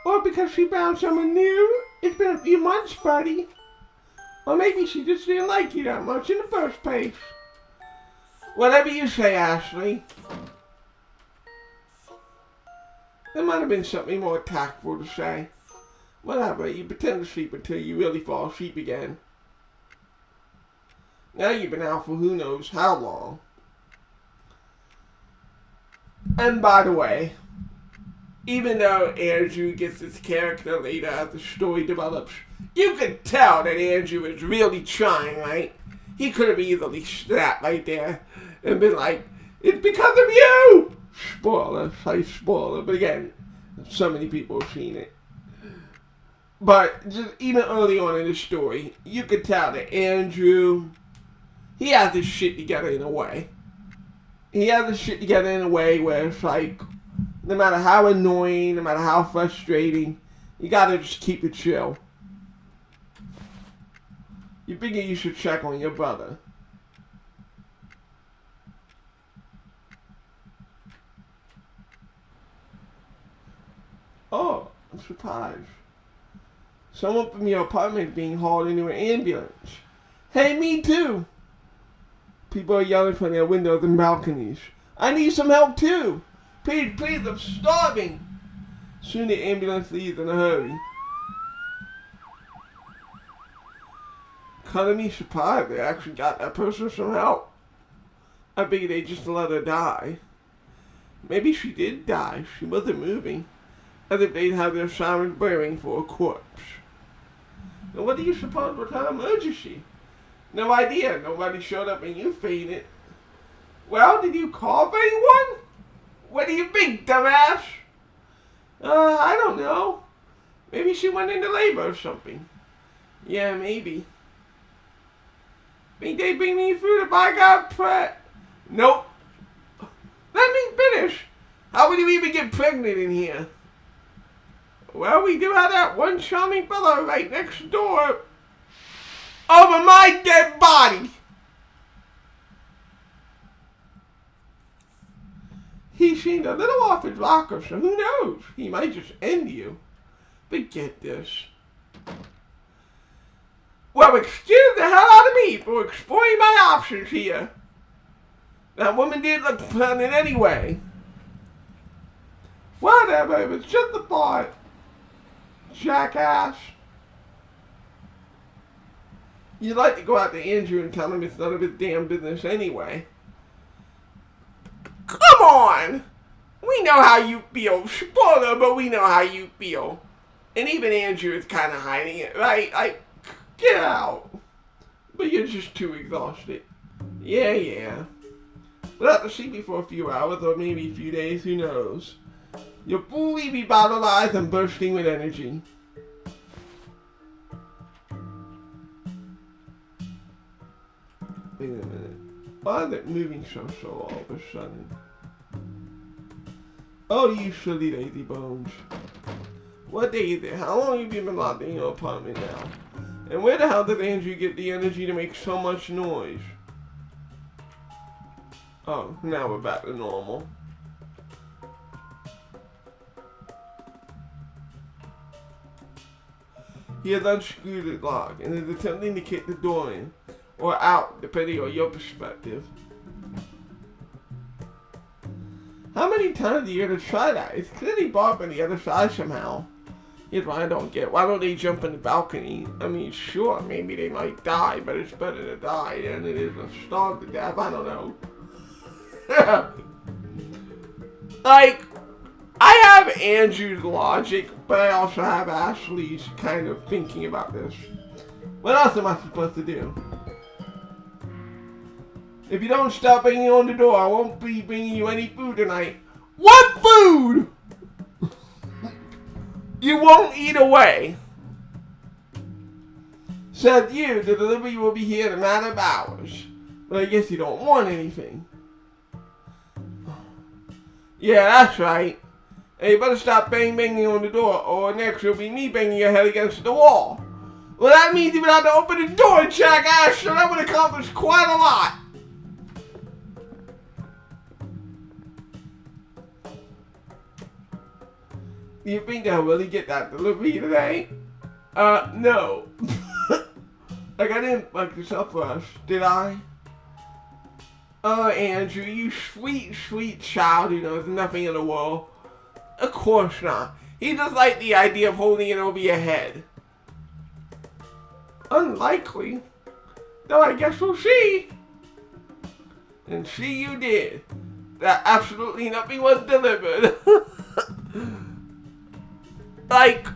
Or because she found someone new? It's been a few months, buddy. Or maybe she just didn't like you that much in the first place. Whatever you say, Ashley. There might have been something more tactful to say. Whatever, you pretend to sleep until you really fall asleep again. Now you've been out for who knows how long. And by the way, even though Andrew gets his character later as the story develops, you can tell that Andrew is really trying, right? He could have easily snapped right there and been like, it's because of you! Spoiler, I spoiler, but again, so many people have seen it. But just even early on in the story, you could tell that Andrew, he has his shit together in a way. He has his shit together in a way where it's like, no matter how annoying, no matter how frustrating, you gotta just keep it chill. You figure you should check on your brother. Oh, I'm surprised. Someone from your apartment being hauled into an ambulance. Hey, me too. People are yelling from their windows and balconies. I need some help too. Please, please, I'm starving. Soon the ambulance leaves in a hurry. Kind of me surprised they actually got that person some help. I figured they just let her die. Maybe she did die. She wasn't moving. As if they'd have their sirens blaring for a corpse. Now what do you suppose was her emergency? No idea. Nobody showed up and you fainted. Well, did you call for anyone? What do you think, dumbass? I don't know. Maybe she went into labor or something. Yeah, maybe. Think they bring me food if I got Nope. Let me finish. How would you even get pregnant in here? Well, we do have that one charming fellow right next door. Over my dead body. He seemed a little off his rocker, so who knows? He might just end you. But get this. Well, excuse the hell out of me for exploring my options here. That woman did look pregnant anyway. Whatever, it was just a thought. Jackass. You'd like to go out to Andrew and tell him it's none of his damn business anyway. Come on! We know how you feel. Spoiler, but we know how you feel. And even Andrew is kind of hiding it, right? Get out. But you're just too exhausted. Yeah. We'll have to see me for a few hours or maybe a few days, who knows. You'll fully be revitalized and bursting with energy. Wait a minute. Why is it moving so all of a sudden? Oh, you silly lazy bones. What day is it? How long have you been locked in your apartment now? And where the hell did Andrew get the energy to make so much noise? Oh, now we're back to normal. He has unscrewed the lock and is attempting to kick the door in. Or out, depending on your perspective. How many times do you have to try that? It's clearly barred on the other side somehow. Here's what I don't get. Why don't they jump in the balcony? I mean, sure, maybe they might die, but it's better to die than it is to starve to death. I don't know. Like, I have Andrew's logic, but I also have Ashley's kind of thinking about this. What else am I supposed to do? If you don't stop banging on the door, I won't be bringing you any food tonight. What food? You won't eat away. Said you, the delivery will be here in a matter of hours. But I guess you don't want anything. Yeah, that's right. Hey, you better stop banging on the door, or next it'll be me banging your head against the wall. Well, that means you would have to open the door, jackass, so that would accomplish quite a lot. Do you think I'll really get that delivery today? No. Like, I didn't fuck this up for us, did I? Oh, Andrew, you sweet, sweet child who knows nothing in the world. Of course not. He just liked the idea of holding it over your head. Unlikely. Though I guess we'll see. And see you did. That absolutely nothing was delivered. Like,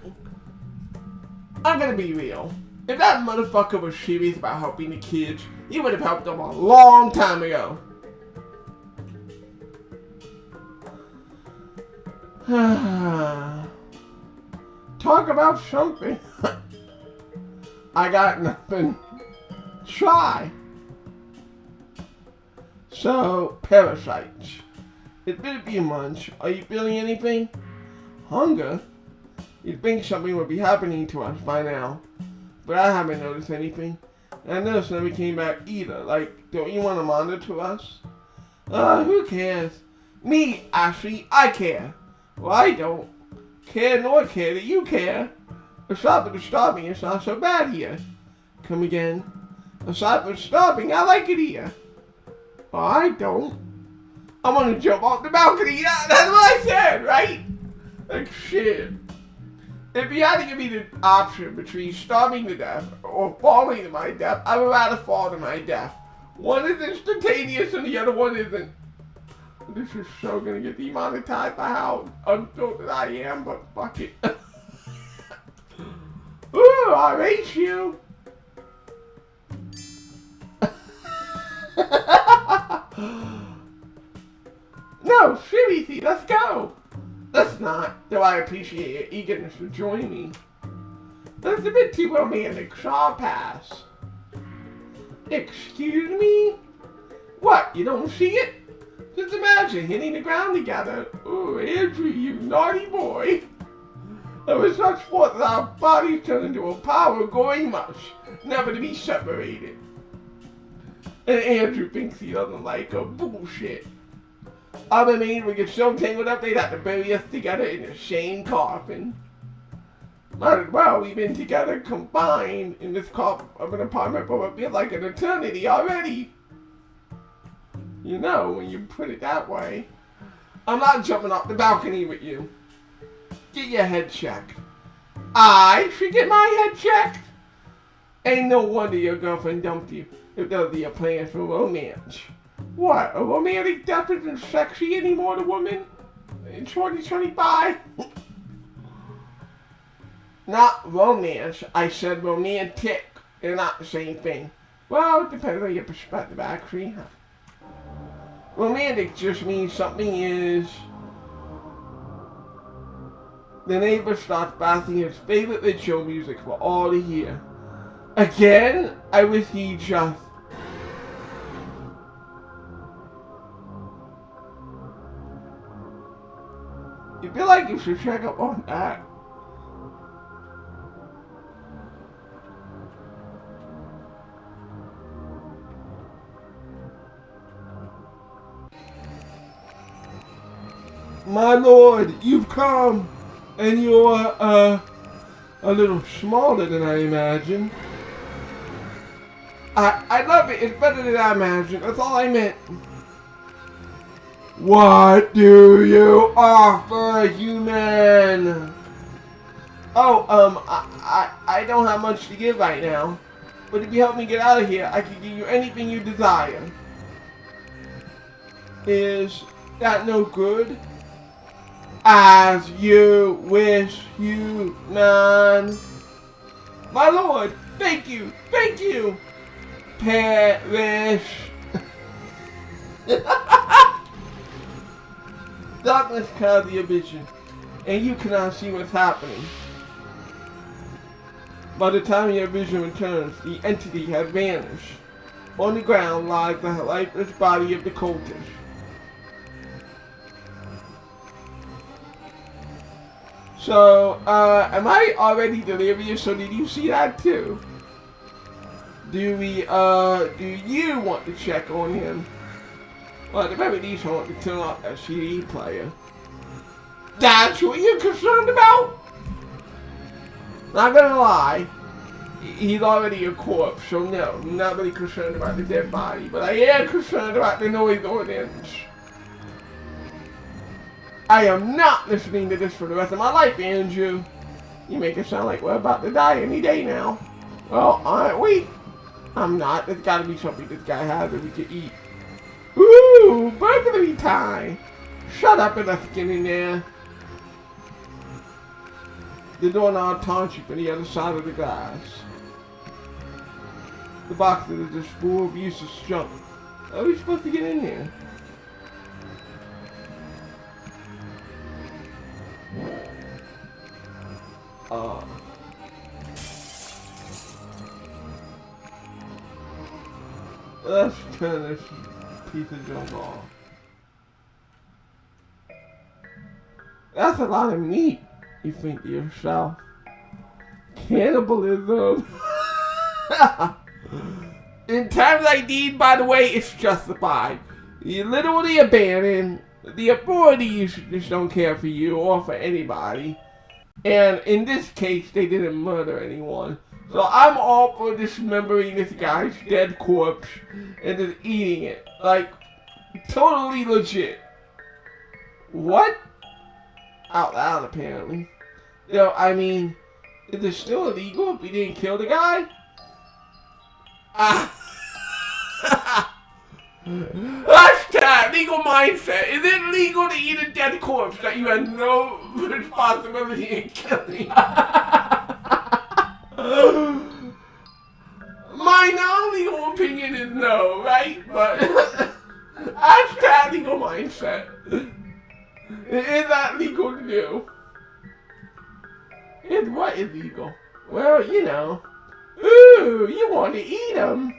I'm gonna be real. If that motherfucker was serious about helping the kids, he would have helped them a long time ago. Talk about something. I got nothing. Try. So, parasites. It's been a few months. Are you feeling anything? Hunger? You'd think something would be happening to us by now. But I haven't noticed anything. And I noticed nobody came back either. Like, don't you want to monitor us? Who cares? Me, Ashley, I care. Well, I don't care nor care that you care. Aside from starving, it's not so bad here. Come again. Aside from starving, I like it here. Well, I don't. I'm gonna jump off the balcony. Yeah, that's what I said, right? Like, shit. If you had to give me the option between starving to death or falling to my death, I would rather fall to my death. One is instantaneous and the other one isn't. This is so gonna get demonetized by how unfiltered I am, but fuck it. Ooh, I race you. No, seriously, let's go. Let's not, though I appreciate your eagerness to join me. That's a bit too romantic, so I'll pass. Excuse me? What, you don't see it? Just imagine hitting the ground together. Ooh, Andrew, you naughty boy. There was such sport that our bodies turn into a power going much, never to be separated. And Andrew thinks he doesn't like her. Bullshit. I mean, we get so tangled up they'd have to bury us together in the same coffin. Might as well, we've been together combined in this coffin of an apartment for a bit like an eternity already. You know, when you put it that way. I'm not jumping off the balcony with you. Get your head checked. I should get my head checked? Ain't no wonder your girlfriend dumped you if those are your plans for romance. What, a romantic death isn't sexy anymore to women? In 2025? Not romance, I said romantic. They're not the same thing. Well, it depends on your perspective, actually. Romantic just means something is... The neighbor starts blasting his favorite ritual music for all to hear. Again? I wish he just... You feel like you should check up on that. My lord, you've come, and you're, a little smaller than I imagined. I love it. It's better than I imagined. That's all I meant. What do you offer, human? Oh, I don't have much to give right now. But if you help me get out of here, I can give you anything you desire. Is that no good? As you wish, human. My lord, thank you, perish. Darkness clouds your vision, and you cannot see what's happening. By the time your vision returns, the entity has vanished. On the ground lies the lifeless body of the cultist. So, am I already delirious, or did you see that too? Do you want to check on him? Well, at the very least, I want to turn off that CD player. That's what you're concerned about? Not gonna lie, he's already a corpse, so no, I'm not really concerned about the dead body, but I am concerned about the noise ordinance. I am not listening to this for the rest of my life, Andrew. You make it sound like we're about to die any day now. Well, aren't we? I'm not. There's gotta be something this guy has that we can eat. Ooh, burglary time! Shut up and let's get in there. The doorknob taunts you from the other side of the glass. The boxes are just full of useless junk. How are we supposed to get in there? Let's turn this piece of junk off. That's a lot of meat, you think to yourself. Cannibalism. In times like these, by the way, it's justified. You literally abandoned. The authorities just don't care for you or for anybody. And in this case, they didn't murder anyone. So I'm all for dismembering this guy's dead corpse and just eating it. Like, totally legit. What? Out loud, apparently. You know, I mean, is it still illegal if we didn't kill the guy? Hashtag legal mindset. Is it legal to eat a dead corpse that you had no responsibility in killing? My non-legal opinion is no, right? But hashtag legal mindset. Is that legal to do? Is what illegal? Well, you know. Ooh, you want to eat them.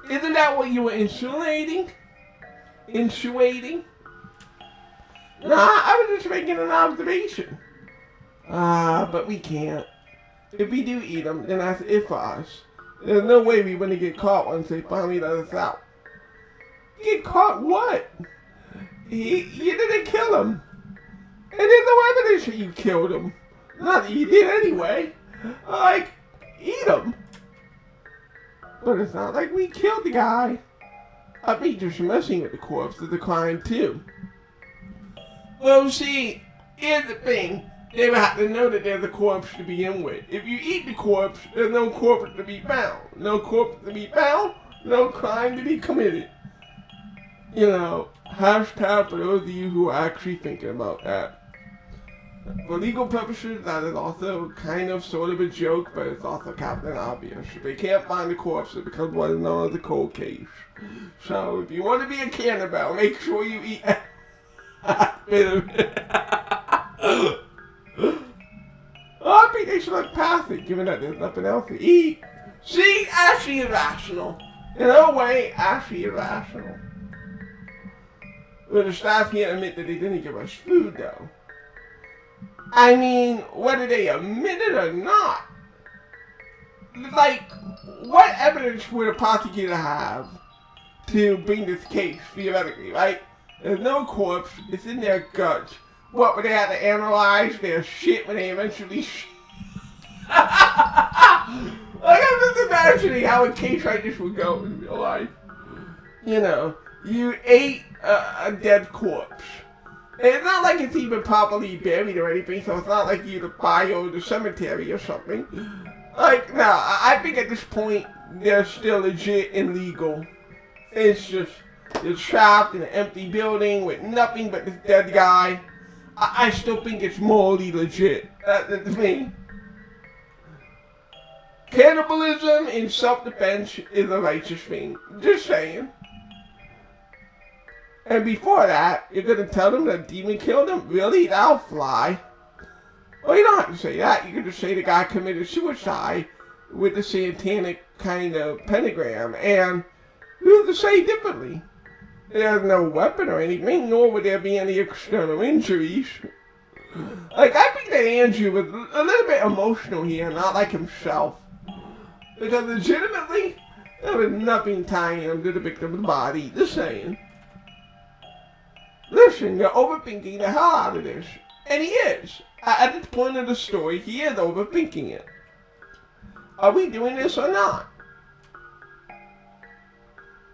Isn't that what you were insinuating? Insinuating? Nah, I was just making an observation. But we can't. If we do eat them, then that's it for us. There's no way we wouldn't get caught once they finally let us out. Get caught what? You didn't kill him. And there's no evidence that you killed him. Not that you did anyway. Like, eat him. But it's not like we killed the guy. I think just messing with the corpse is a crime too. Well, see, here's the thing. They would have to know that there's a corpse to begin with. If you eat the corpse, there's no corpse to be found. No corpse to be found, no crime to be committed. You know, hashtag for those of you who are actually thinking about that. For legal purposes, that is also kind of sort of a joke, but it's also Captain Obvious. If they can't find the corpse, it becomes what is known as a cold case. So, if you want to be a cannibal, make sure you eat a bit of it. I think they should look past it, given that there's nothing else to eat. See, actually irrational. In a way, actually irrational. But the staff can't admit that they didn't give us food, though. I mean, whether they admit it or not, like, what evidence would a prosecutor have to bring this case, theoretically, right? There's no corpse, it's in their guts. What, would they have to analyze their shit when they eventually like, I'm just imagining how a case like this would go in real life. You know, you ate a dead corpse. It's not like it's even properly buried or anything, so it's not like you to bio the cemetery or something. Like, no, I think at this point, they're still legit and legal. It's just, you're trapped in an empty building with nothing but this dead guy. I still think it's morally legit. That's the thing. Cannibalism in self-defense is a righteous thing. Just saying. And before that, you're gonna tell them that demon killed him? Really? That'll fly. Well, you don't have to say that. You can just say the guy committed suicide with the satanic kind of pentagram. And who's to say differently? There's no weapon or anything, nor would there be any external injuries. Like, I think that Andrew was a little bit emotional here, not like himself. Because legitimately, there was nothing tying him to the victim's body. Just saying. Listen, you're overthinking the hell out of this. And he is. At this point of the story, he is overthinking it. Are we doing this or not?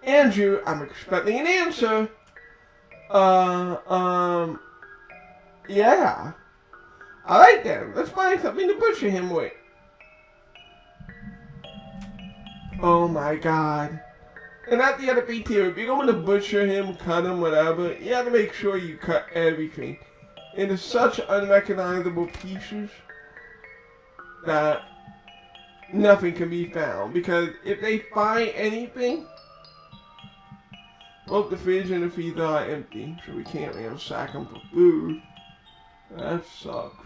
Andrew, I'm expecting an answer. Yeah. Alright then, let's find something to butcher him with. Oh my god. And that's the other thing too, if you're going to butcher him, cut him, whatever, you have to make sure you cut everything into such unrecognizable pieces that nothing can be found. Because if they find anything, both the fridge and the freezer are empty, so we can't ransack them for food. That sucks.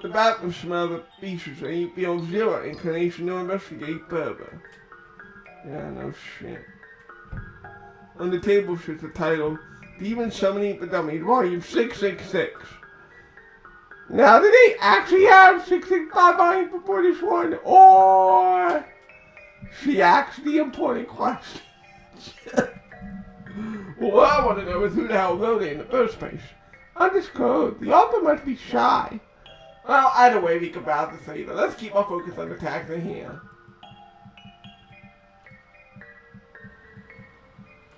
The bathroom smells of feces and you feel zero inclination to investigate further. Yeah, no shit. On the table sits the title, Demon Summoning for Dummies, Volume 666. Now, did they actually have 665 volumes before this one? Or she asked the important question? Well, what I want to know is who the hell wrote it in the first place. Undisclosed. The author must be shy. Well, either way, we can balance the say that. Let's keep our focus on the text in here.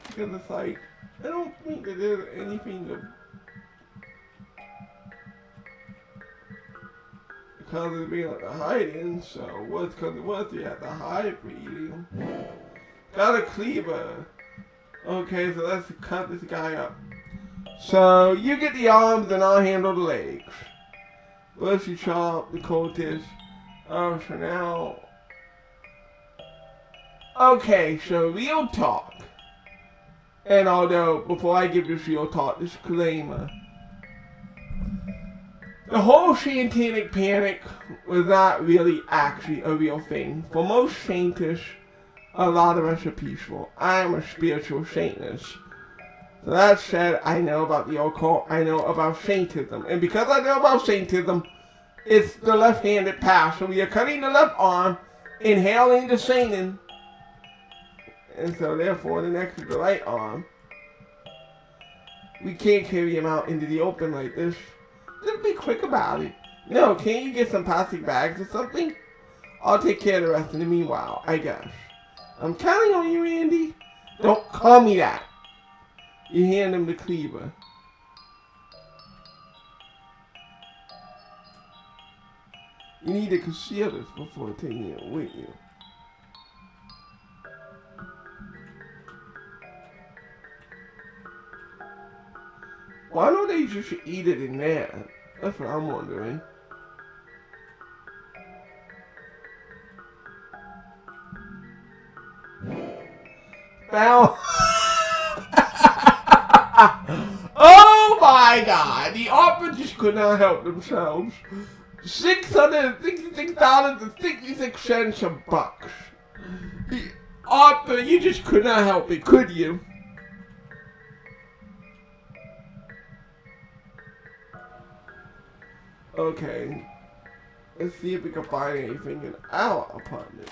Because it's like, I don't think that there's anything because it's being like a hide-in, so what's because it was you have to hide for eating. Got a cleaver. Okay, so let's cut this guy up. So you get the arms and I'll handle the legs. First you chop the cultist. Oh, so now. Okay, so real talk. And although, before I give this real talk, disclaimer. The whole satanic panic was not really actually a real thing. For most Satanists, a lot of us are peaceful. I am a spiritual Satanist. So that said, I know about the occult, I know about Satanism. And because I know about Satanism, it's the left-handed path. So we are cutting the left arm, inhaling the Satan. And so therefore, the next is the right arm. We can't carry him out into the open like this. Just be quick about it. No, can't you get some plastic bags or something? I'll take care of the rest in the meanwhile, I guess. I'm counting on you, Andy. Don't call me that. You hand him the cleaver. You need to conceal this before taking it with you. Why don't they just eat it in there? That's what I'm wondering. Now, oh my God! The opera just could not help themselves. $666.66 a bucks. The opera, you just could not help it, could you? Okay, let's see if we can find anything in our apartment.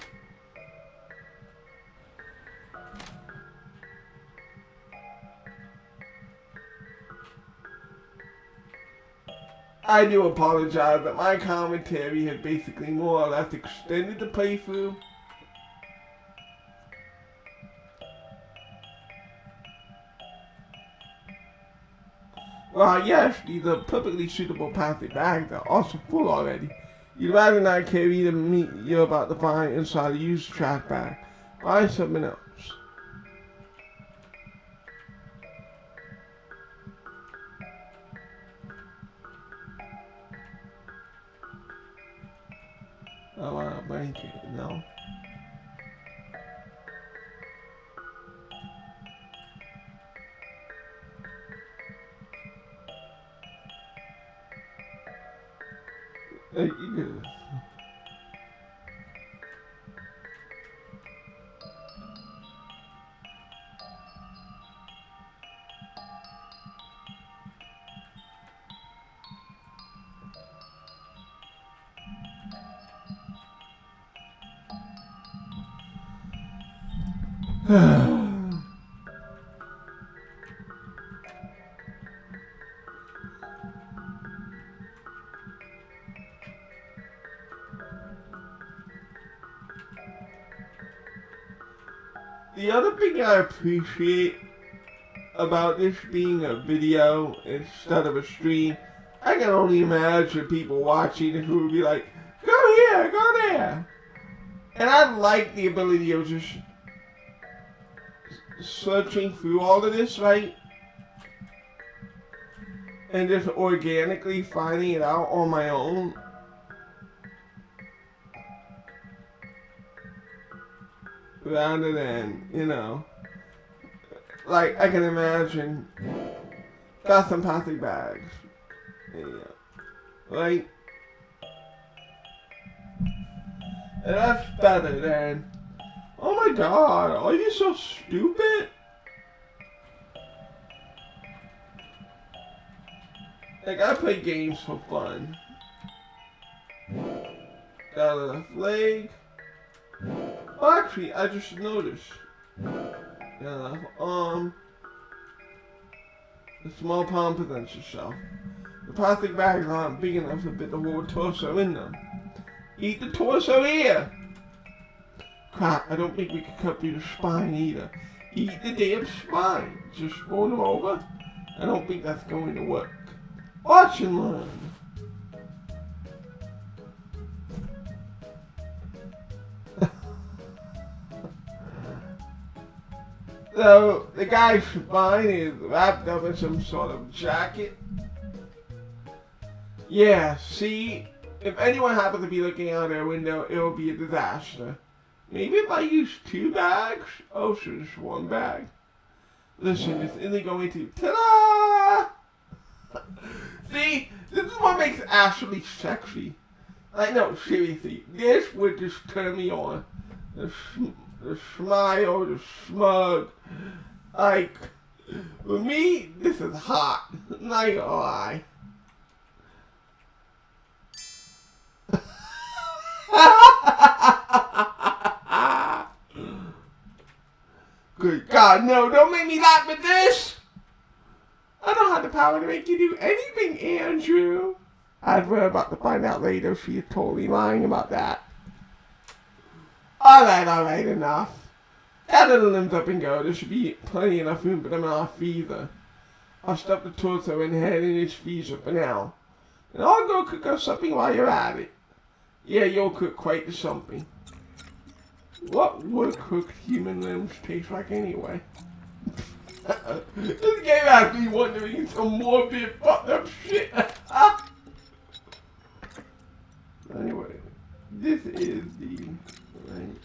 I do apologize that my commentary has basically more or less extended the playthrough. Well, yes, these are perfectly suitable plastic bags that are also full already. You'd rather not carry the meat you're about to find inside a used trash bag. Find something else. I want a blanket, no? Hey, you good. The other thing I appreciate about this being a video instead of a stream, I can only imagine people watching it who would be like, go here, go there. And I like the ability of just searching through all of this, right? And just organically finding it out on my own. Rather than, you know, like I can imagine, got some plastic bags, yeah, right? And that's better than, oh my God, are you so stupid? Like, I play games for fun. Got a left leg. Oh, actually, I just noticed. Got a left arm. The small palm presents itself. The plastic bags aren't big enough to fit the whole torso in them. Eat the torso here! Crap, I don't think we can cut through the spine either. Eat the damn spine. Just roll them over. I don't think that's going to work. Watch and learn. So, the guy's spine is wrapped up in some sort of jacket. Yeah, see, if anyone happens to be looking out their window, it'll be a disaster. Maybe if I use 2 bags? Oh, so just 1 bag. Listen, it's only going to... Ta-da! See, this is what makes Ashley sexy. Like, no, seriously, this would just turn me on. The smile, the smug. Like, for me, this is hot. Not gonna lie. Good God, no, don't make me laugh at this! I don't have the power to make you do anything, Andrew. We're about to find out later if she's totally lying about that. Alright, enough. Gather the limbs up and go. There should be plenty enough room for them in our freezer. I'll stuff the torso and head in his freezer for now. And I'll go cook us something while you're at it. Yeah, you'll cook quite the something. What would cooked human limbs taste like anyway? This game has me wondering some morbid fucked up shit. Anyway, this is the... Right.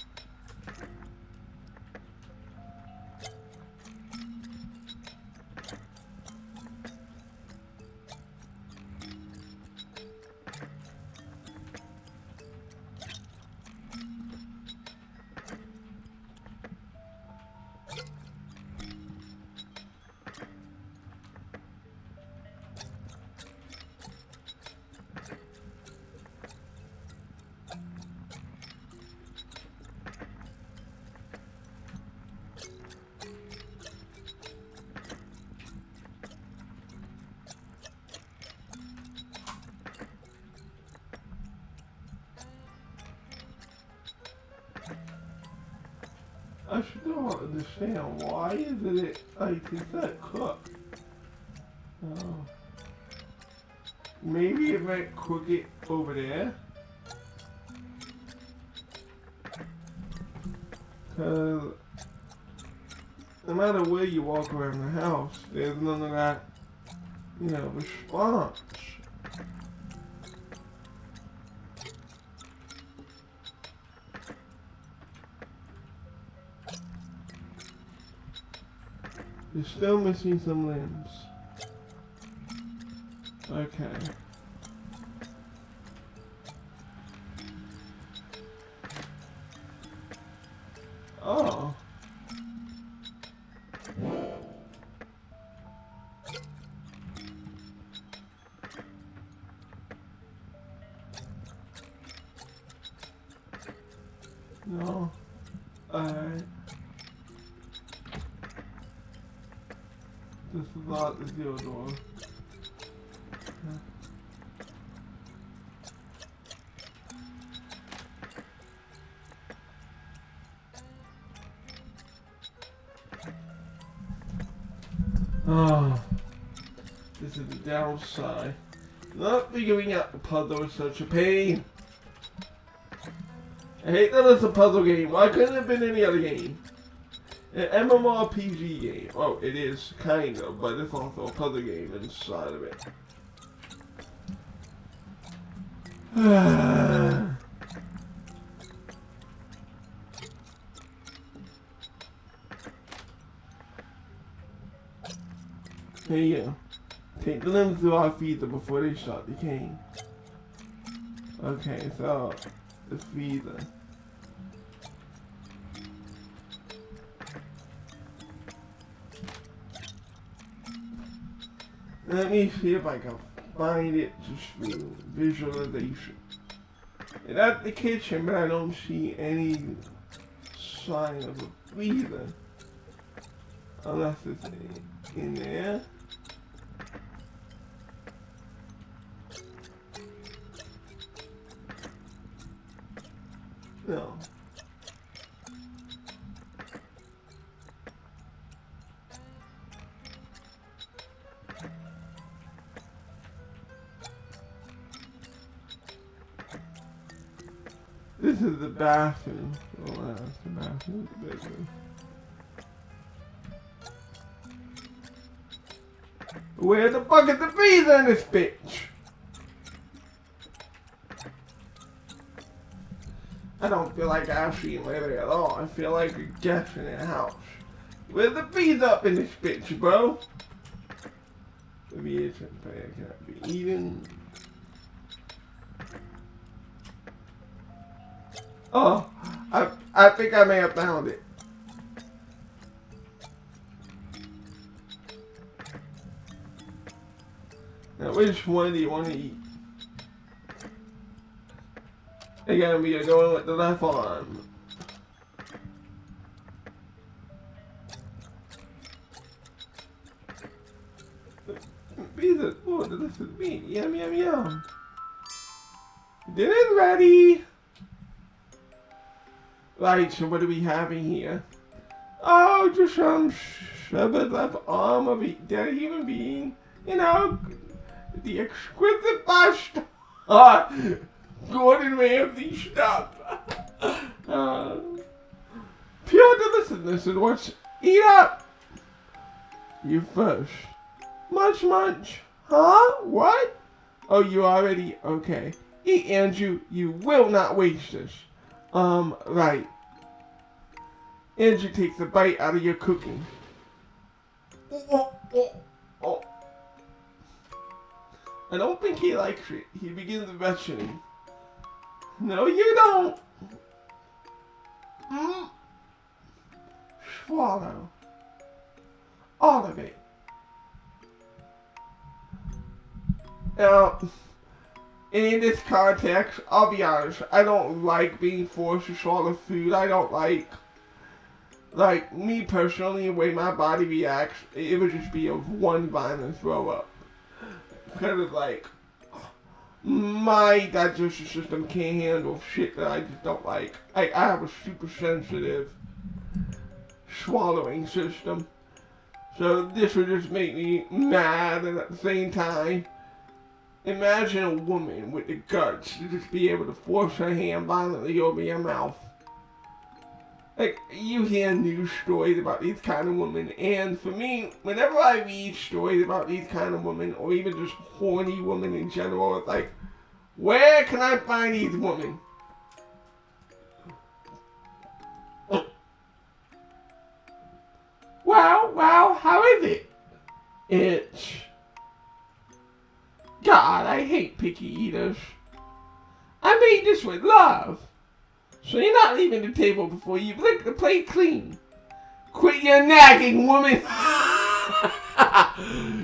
I still don't understand why isn't it like it's not cooked? Oh. Maybe it might cook it over there. Cause no matter where you walk around the house, there's none of that, you know, response. You're still missing some limbs. Okay. Oh. No. Alright. This is not the deal door. Oh, this is the downside. Not figuring out the puzzle is such a pain. I hate that it's a puzzle game. Why couldn't it have been any other game? An MMORPG game. Oh, it is, kind of, but it's also a puzzle game inside of it. Here you go. Take the limbs to our freezer before they start decaying. Okay, so the freezer. Let me see if I can find it just through visualization. It's at the kitchen, but I don't see any sign of a freezer. Unless it's in there. No. this is the bathroom. Oh, that's the bathroom. The bedroom. Where the fuck is the freezer in this bitch? I don't feel like actually living at all. I feel like a guest in a house. Where's the freezer up in this bitch, bro? Maybe it's cannot be eaten. Oh, I think I may have found it. Now, which one do you want to eat? Again, we are going with the left arm. Pizza, oh, delicious meat. Yum, yum, yum. Dinner's ready. Right, so what are we having here? Oh, just some severed left arm of a dead human being. You know, the exquisite bust. Gordon Ramsay stuff. Pure deliciousness is what's eat up. You first. Munch, munch. Huh? What? Oh, you already? Okay. Eat, Andrew. You will not waste this. Right. Andrew takes a bite out of your cooking. Oh. I don't think he likes it. He begins questioning. No, you don't. Swallow. All of it. Now, in this context, I'll be honest, I don't like being forced to swallow food. I don't like me personally, the way my body reacts, it would just be a one violent throw up. Kind of like, my digestive system can't handle shit that I just don't like. I have a super sensitive swallowing system. So this would just make me mad, and at the same time, imagine a woman with the guts to just be able to force her hand violently over your mouth. Like, you hear news stories about these kind of women, and for me, whenever I read stories about these kind of women, or even just horny women in general, it's like, where can I find these women? Well, how is it? It's... God, I hate picky eaters. I made this with love. So you're not leaving the table before you've licked the plate clean. Quit your nagging, woman.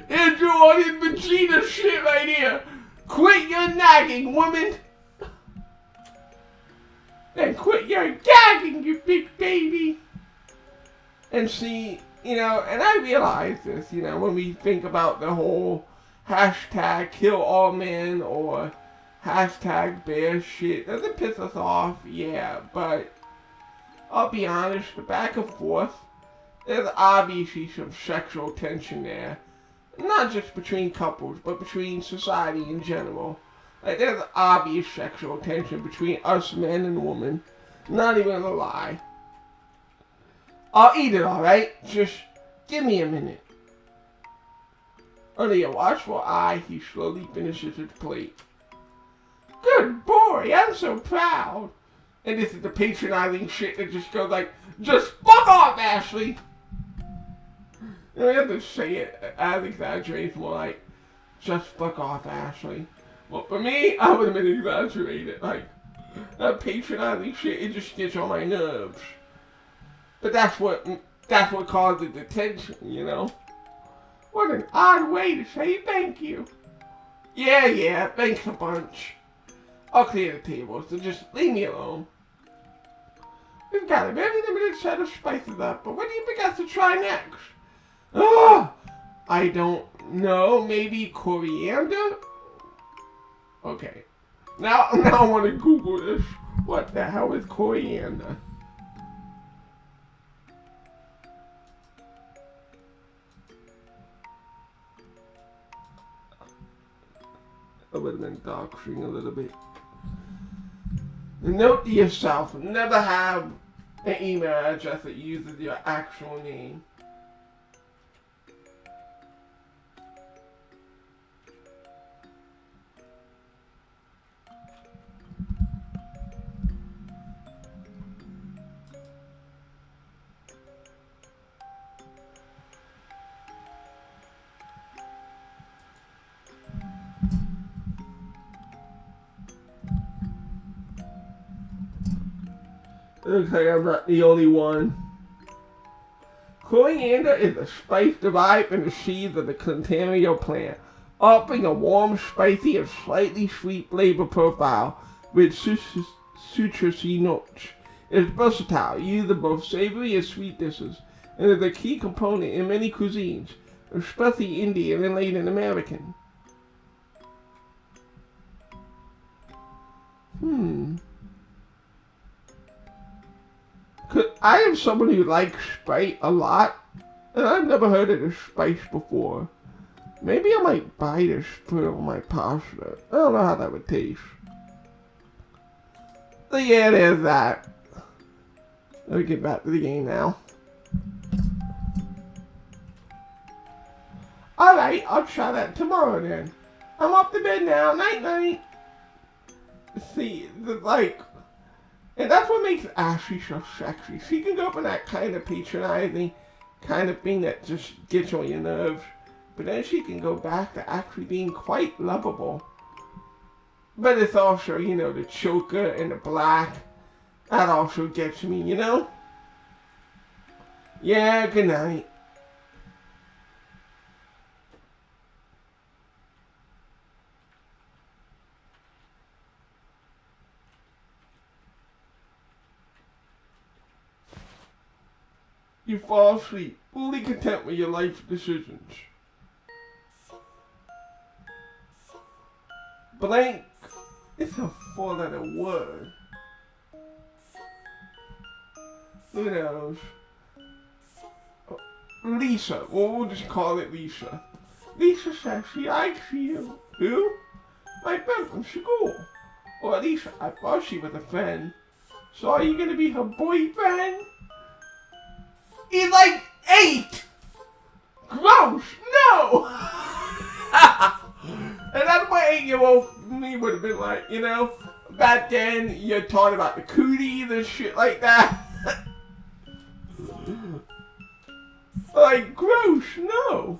Andrew on Vegeta shit right here. Quit your nagging, woman. And quit your gagging, you big baby. And see, you know, and I realize this, you know, when we think about the whole hashtag kill all men or hashtag bear shit. Does it piss us off? Yeah, but I'll be honest, the back and forth, there's obviously some sexual tension there. Not just between couples, but between society in general. Like, there's obvious sexual tension between us men and women. Not even a lie. I'll eat it, alright? Just give me a minute. Under your watchful eye, he slowly finishes his plate. Good boy, I'm so proud. And this is the patronizing shit that just goes like, just fuck off, Ashley. You know, you have to say it as exaggerated, more like, just fuck off, Ashley. Well, for me, I would have been exaggerated. Like, that patronizing shit, it just gets on my nerves. But that's what causes the tension, you know? What an odd way to say thank you. Yeah, thanks a bunch. I'll clear the table, so just leave me alone. We've got a very limited set of spices up, but what do you think us to try next? I don't know, maybe coriander? Okay. Now I want to Google this. What the hell is coriander? I would have been dark screen a little bit. Note to yourself, never have an email address that uses your actual name. Looks like I'm not the only one. Coriander is a spice derived from the seeds of the Centennial plant, offering a warm, spicy, and slightly sweet flavor profile with citrusy notes. It is versatile, used in both savory and sweet dishes, and is a key component in many cuisines, especially Indian and Latin American. Cause I am someone who likes spice a lot, and I've never heard of this spice before. Maybe I might buy this to put on my pasta. I don't know how that would taste. So yeah, there's that. Let me get back to the game now. Alright, I'll try that tomorrow then. I'm off to bed now. Night night. See, and that's what makes Ashley so sexy. She can go for that kind of patronizing kind of thing that just gets on your nerves. But then she can go back to actually being quite lovable. But it's also, the choker and the black. That also gets me, Yeah, good night. You fall asleep, fully content with your life decisions. Blank is a four-letter word. Who knows? Lisa. Well, we'll just call it Lisa. Lisa says she likes you. Who? My friend from school. Or at least I thought she was a friend. So are you gonna be her boyfriend? He's like 8! Gross! No! And that's what 8-year-old me would have been like, Back then, you're talking about the cooties and shit like that. Like, gross, no.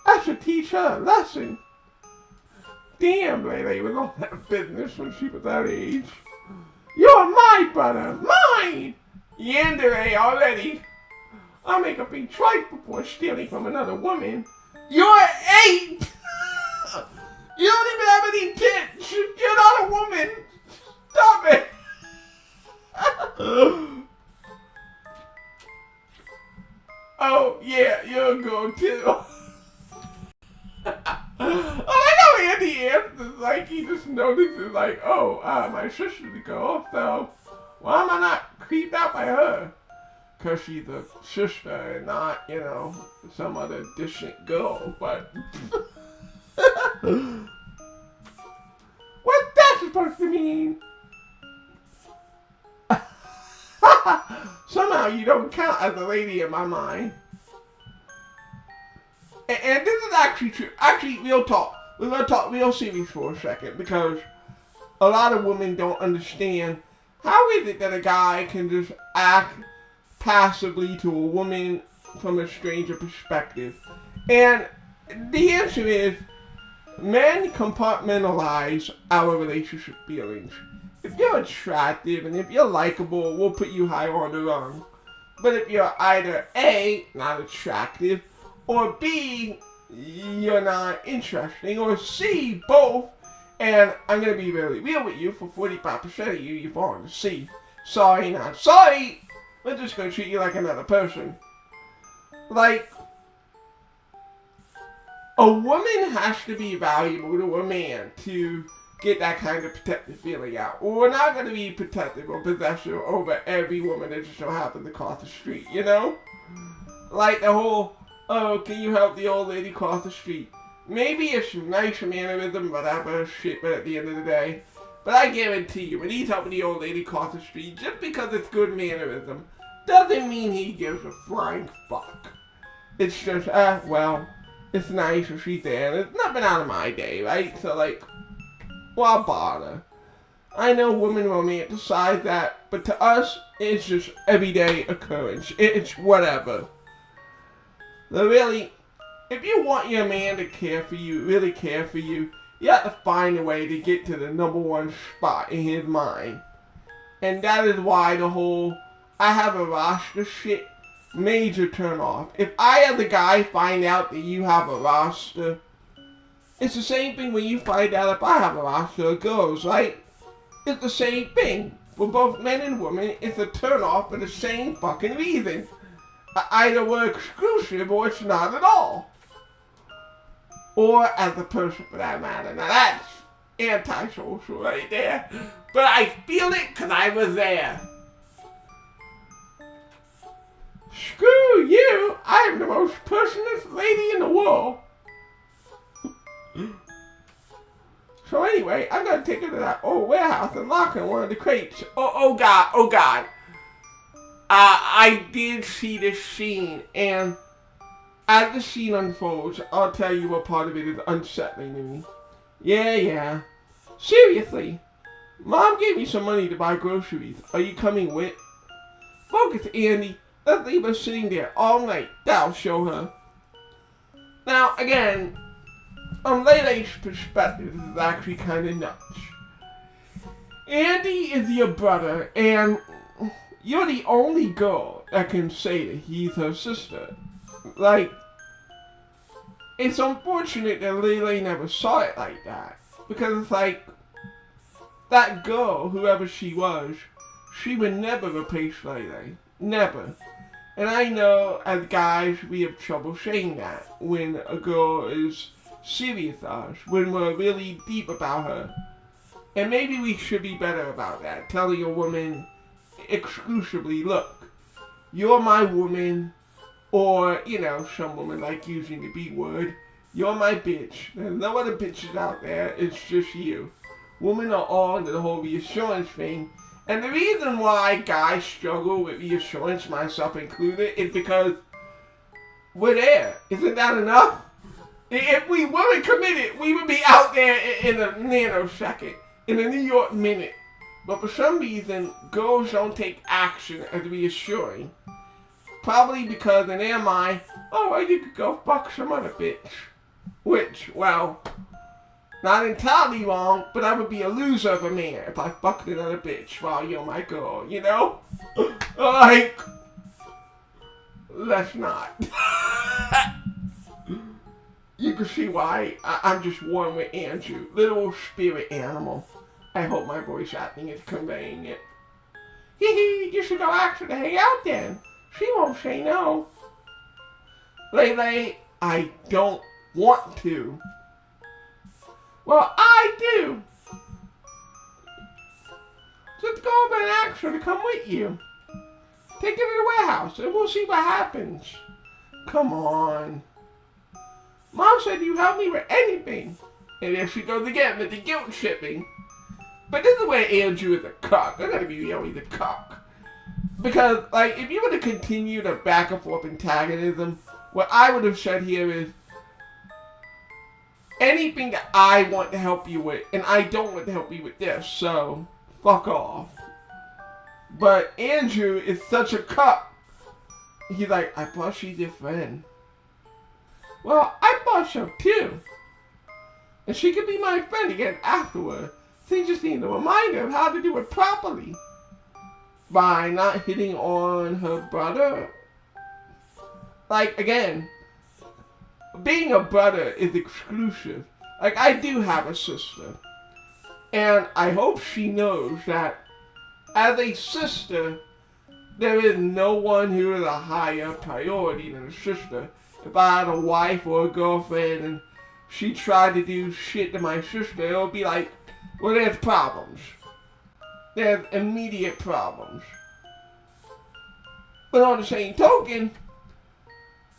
I should teach her a lesson. Damn, Leyley was on that business when she was that age. You're my brother, mine! Yandere already. I'll make a big twice before stealing from another woman. You're 8! You don't even have any tits! You're not a woman! Stop it! Oh, yeah, you're a girl too. I like how Andy answers, like he just notices, like, oh, my sister's a girl, so why am I not creeped out by her? Because she's a sister and not, some other distant girl, but... What's that supposed to mean? Somehow you don't count as a lady in my mind. And this is actually true. Actually, real talk. We're going to talk real serious for a second, because a lot of women don't understand how is it that a guy can just act passively to a woman from a stranger perspective. And the answer is, men compartmentalize our relationship feelings. If you're attractive and if you're likable, we'll put you higher on the rung. But if you're either A, not attractive, or B, you're not interesting, or C, both, and I'm going to be really real with you, for 45% of you fall into C. Sorry, not sorry, we're just going to treat you like another person. Like, a woman has to be valuable to a man to get that kind of protective feeling out. We're not going to be protective or possessive over every woman that just so happens to cross the street, Like the whole, oh, can you help the old lady cross the street? maybe it's nice mannerism, whatever, shit, but at the end of the day. But I guarantee you, when he's helping the old lady cross the street, just because it's good mannerism, doesn't mean he gives a flying fuck. It's just, well, it's nice if she's there, and it's nothing out of my day, right? So, like, why bother? I know women romanticize that, but to us, it's just everyday occurrence. It's whatever. So really, if you want your man to care for you, really care for you, you have to find a way to get to the number one spot in his mind. And that is why the whole I have a roster shit, major turn off. If I as a guy find out that you have a roster, it's the same thing when you find out if I have a roster of girls, right? It's the same thing. For both men and women, it's a turn off for the same fucking reason. Either we're exclusive or it's not at all. Or as a person for that matter. Now that's antisocial right there. But I feel it because I was there. Screw you! I'm the most personless lady in the world. So anyway, I'm gonna take her to that old warehouse and lock her in one of the crates. Oh God. I did see this scene, and as the scene unfolds, I'll tell you what part of it is unsettling to me. Yeah. Seriously, Mom gave me some money to buy groceries. Are you coming with? Focus, Andy. Let's leave her sitting there all night. That'll show her. Now, again, from Leyley's perspective, this is actually kind of nuts. Andy is your brother, and you're the only girl that can say that he's her sister. Like, it's unfortunate that Leyley never saw it like that. Because it's like, that girl, whoever she was, she would never replace Leyley. Never. And I know, as guys, we have trouble saying that when a girl is serious to us, when we're really deep about her. And maybe we should be better about that, telling a woman exclusively, look, you're my woman, or, some women like using the B word, you're my bitch. There's no other bitches out there, it's just you. Women are all into the whole reassurance thing, and the reason why guys struggle with reassurance, myself included, is because we're there. Isn't that enough? If we weren't committed, we would be out there in a nanosecond, in a New York minute. But for some reason, girls don't take action as reassuring. Probably because in their mind, well, you could go fuck some other bitch. Which, well, not entirely wrong, but I would be a loser of a man if I fucked another bitch while you're my girl, Like, let's not. You can see why I'm just one with Andrew. Little spirit animal. I hope my voice acting is conveying it. Hee, you should go ask her to hang out then. She won't say no. Leyley, I don't want to. Well, I do. Just go over and ask her to come with you. Take her to the warehouse and we'll see what happens. Come on. Mom said you help me with anything. And there she goes again with the guilt tripping. But this is where Andrew is a cuck. I'm gonna be really the cuck. Because, like, if you were to continue the back and forth antagonism, what I would have said here is, anything that I want to help you with, and I don't want to help you with this, so fuck off. But Andrew is such a cuck. He's like, I thought she's your friend. Well, I thought so too. And she could be my friend again afterward. So you just need to remind her of how to do it properly. By not hitting on her brother. Like, again, being a brother is exclusive. Like, I do have a sister. And I hope she knows that as a sister, there is no one who is a higher priority than a sister. If I had a wife or a girlfriend and she tried to do shit to my sister, it would be like, well, there's problems. There's immediate problems. But on the same token,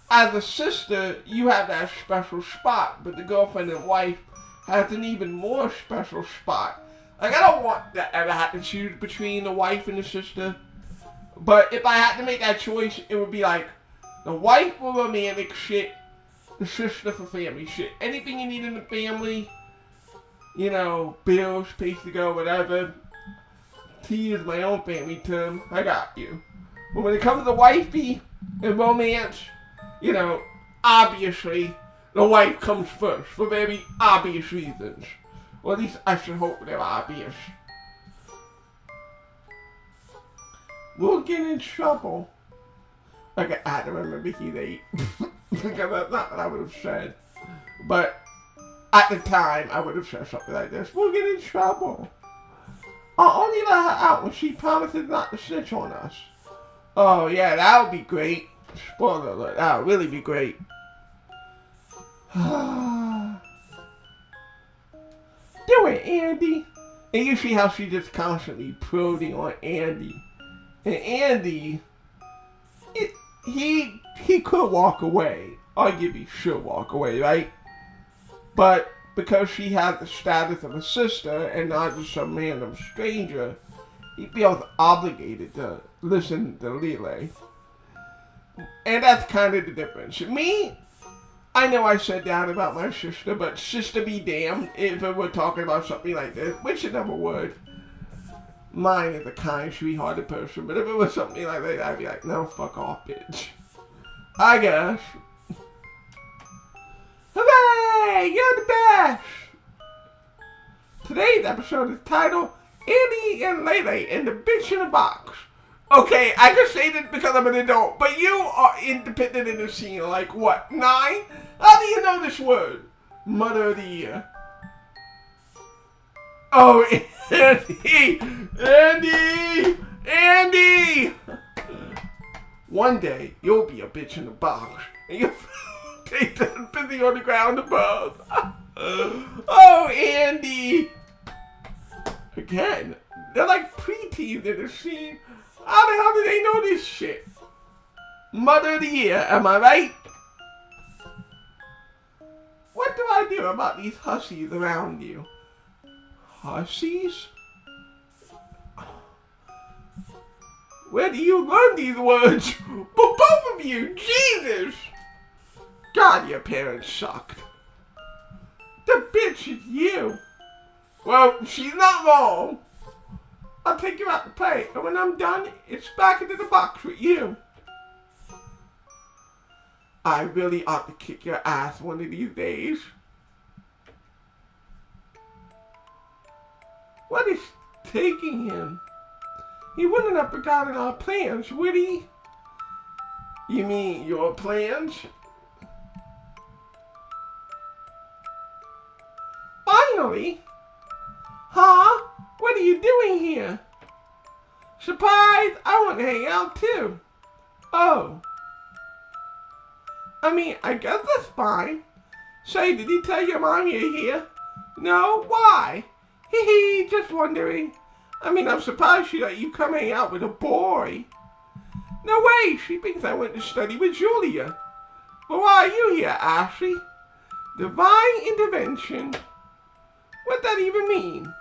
as a sister, you have that special spot, but the girlfriend and wife has an even more special spot. Like, I don't want to ever have to choose between the wife and the sister. But if I had to make that choice, it would be like the wife for romantic shit, the sister for family shit. Anything you need in the family, you know, bills, place to go, whatever. To use my own family term, I got you. But when it comes to wifey and romance, you know, obviously, the wife comes first for very obvious reasons. Or at least I should hope they're obvious. We'll get in trouble. Okay, I don't remember he's 8. Because that's not what I would have said. But at the time, I would have said something like this. We'll get in trouble. I'll only let her out when she promises not to snitch on us. Oh yeah, that would be great. Spoiler alert, that would really be great. Do it, Andy. And you see how she's just constantly prodding on Andy. And Andy, he could walk away. Arguably should walk away, right? But because she has the status of a sister and not just some random stranger, he feels obligated to listen to Leyley. And that's kind of the difference. Me, I know I said that about my sister, but sister be damned if we're talking about something like this, which I never would. Mine is a kind, sweethearted person, but if it was something like that, I'd be like, no, fuck off, bitch. I guess. Hooray! You're the best! Today's episode is titled Andy and Leyley and the Bitch in the Box. Okay, I can say this because I'm an adult, but you are independent in the scene, like what, 9? How do you know this word? Mother of the Year. Oh, Andy! Andy! Andy! One day, you'll be a bitch in the box, and you'll take that busy on the ground above. Oh, Andy! Again, they're like preteens in the scene. How the hell do they know this shit? Mother of the Year, am I right? What do I do about these hussies around you? Hussies? Where do you learn these words? But both of you, Jesus! God, your parents sucked. The bitch is you. Well, she's not wrong. I'll take you out to play, and when I'm done, it's back into the box with you. I really ought to kick your ass one of these days. What is taking him? He wouldn't have forgotten our plans, would he? You mean your plans? Finally? Huh? What are you doing here? Surprise! I want to hang out too. Oh. I mean, I guess that's fine. Say, did he tell your mom you're here? No? Why? Hee hee, just wondering. I mean, I'm surprised she let you come hang out with a boy. No way, she thinks I went to study with Julia. But why are you here, Ashley? Divine intervention. What'd that even mean?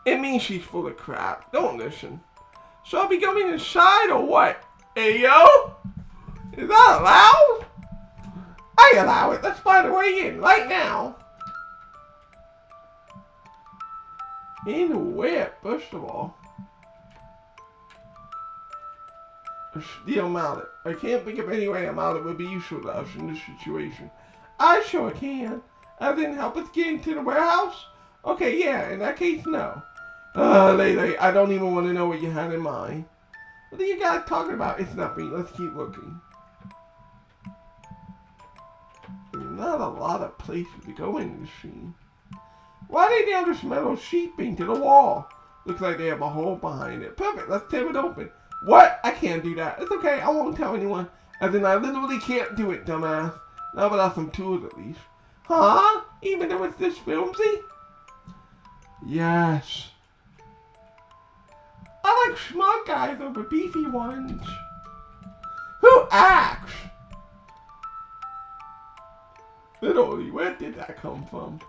It means she's full of crap. Don't listen. So I'll be going inside or what? Hey, yo? Is that allowed? I allow it. Let's find a way in right now. In where, first of all? A steel mallet. I can't think of any way a mallet would be useful to us in this situation. I sure can. As in help us get into the warehouse? Okay, yeah, in that case, no. Leyley, I don't even want to know what you had in mind. What are you guys talking about? It's nothing. Let's keep looking. There's not a lot of places to go in this scene. Why they nail this metal sheet beam to the wall? Looks like they have a hole behind it. Perfect, let's tear it open. What? I can't do that. It's okay, I won't tell anyone. As in, I literally can't do it, dumbass. Not without some tools, at least. Huh? Even though it's this filmsy? Yes. I like smart guys over beefy ones. Who acts? Literally, where did that come from?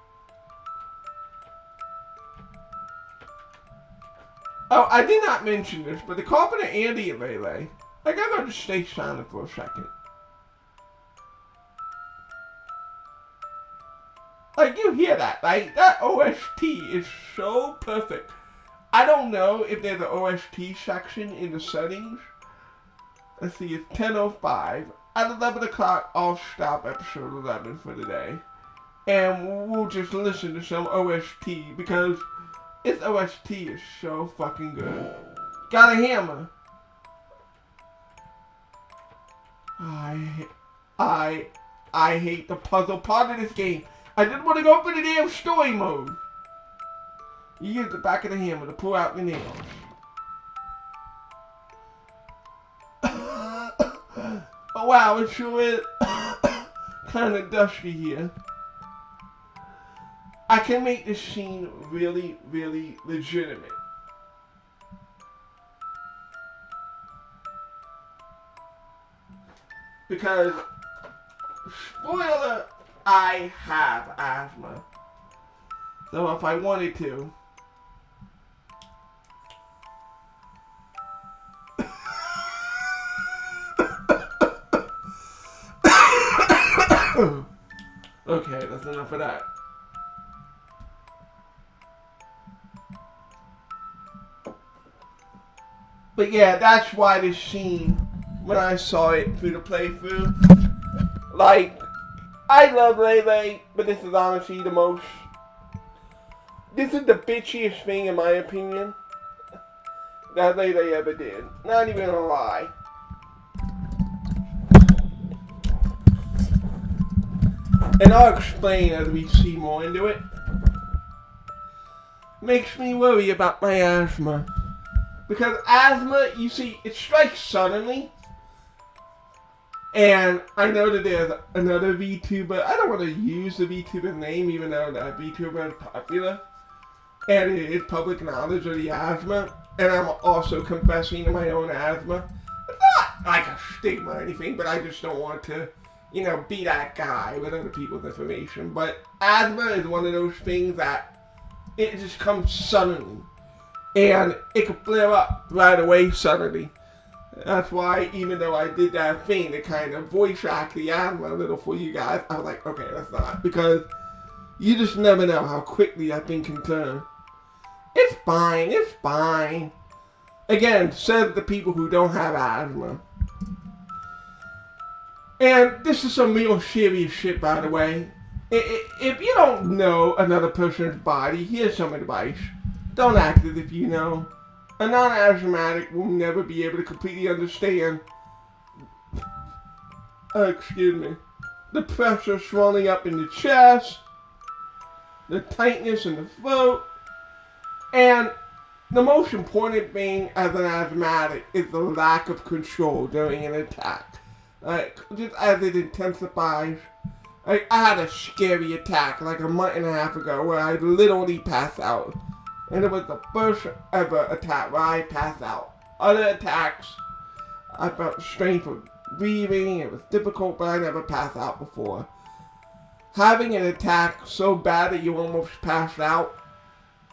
Oh, I did not mention this, but the carpenter Andy and Leyley. I gotta just stay silent for a second. Like, you hear that, right? That OST is so perfect. I don't know if there's an OST section in the settings. Let's see, it's 10:05. At 11 o'clock, I'll stop episode 11 for the day. And we'll just listen to some OST because its OST is so fucking good. Got a hammer. I hate the puzzle part of this game. I didn't want to go for the damn story mode. You use the back of the hammer to pull out the nails. Oh wow, it sure is kind of dusty here. I can make this scene really, really legitimate. Because, spoiler, I have asthma. So if I wanted to, okay, that's enough of that. But yeah, that's why this scene, when I saw it through the playthrough, like, I love Leyley, but this is honestly this is the bitchiest thing, in my opinion, that Leyley ever did. Not even a lie. And I'll explain as we see more into it. Makes me worry about my asthma. Because asthma, you see, it strikes suddenly. And I know that there's another VTuber. I don't want to use the VTuber name, even though that VTuber is popular. And it is public knowledge of the asthma. And I'm also confessing to my own asthma. It's not like a stigma or anything, but I just don't want to, you know, be that guy with other people's information. But asthma is one of those things that it just comes suddenly. And it can flare up right away suddenly. That's why, even though I did that thing to kind of voice act the asthma a little for you guys, I was like, okay, that's not. Because you just never know how quickly that thing can turn. It's fine, it's fine. Again, says the people who don't have asthma. And this is some real serious shit, by the way. If you don't know another person's body, here's some advice. Don't act as if you know. A non-asthmatic will never be able to completely understand, the pressure swelling up in the chest, the tightness in the throat, and the most important thing as an asthmatic is the lack of control during an attack. Just as it intensifies. I had a scary attack like a month and a half ago where I literally passed out. And it was the first ever attack where I passed out. Other attacks, I felt strain for breathing. It was difficult, but I never passed out before. Having an attack so bad that you almost passed out,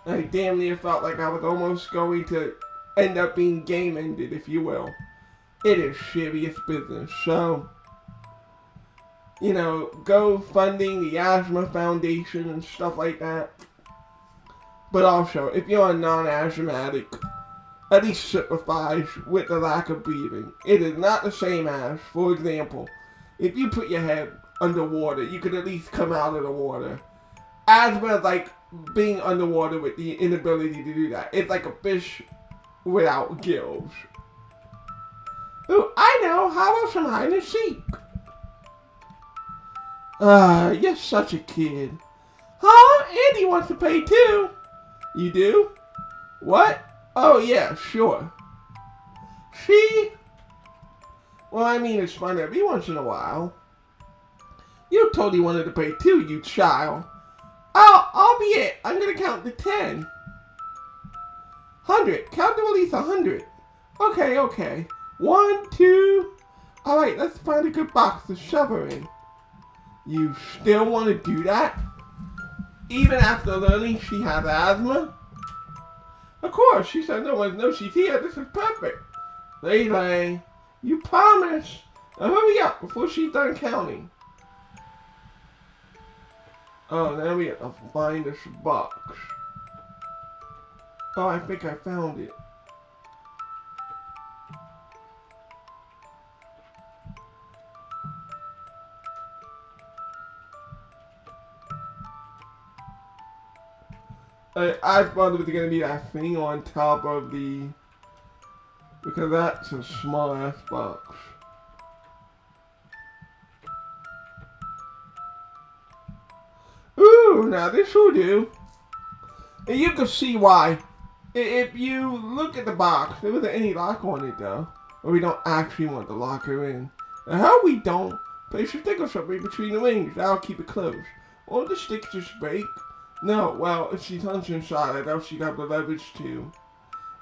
I damn near felt like I was almost going to end up being game ended, if you will. It is serious business. So, you know, go funding the Asthma Foundation and stuff like that. But also, if you're a non-asthmatic, at least sympathize with the lack of breathing. It is not the same as, for example, if you put your head underwater, you could at least come out of the water. Asthma is like being underwater with the inability to do that. It's like a fish without gills. Ooh, I know. How about some hide and seek? You're such a kid. Huh? Andy wants to play too. You do? What? Oh yeah, sure. See? Well, I mean, it's fun every once in a while. You totally wanted to play too, you child. I'll be it. I'm gonna count to 10. 100. Count to at least 100. Okay. 1, 2. Alright, let's find a good box to shove her in. You still want to do that? Even after learning she has asthma? Of course, she said no one knows she's here. This is perfect. Leyley, you promise. Now hurry up before she's done counting. Oh, now we have to find this box. Oh, I think I found it. I thought it was going to be that thing on top of the... Because that's a small ass box. Ooh, now this will do. And you can see why. If you look at the box, there wasn't any lock on it though. Or we don't actually want the locker in. Now how we don't, place your stick or something between the wings. That'll keep it closed. Or the stick just break. No, well, if she turns inside, I doubt she'd have the leverage too.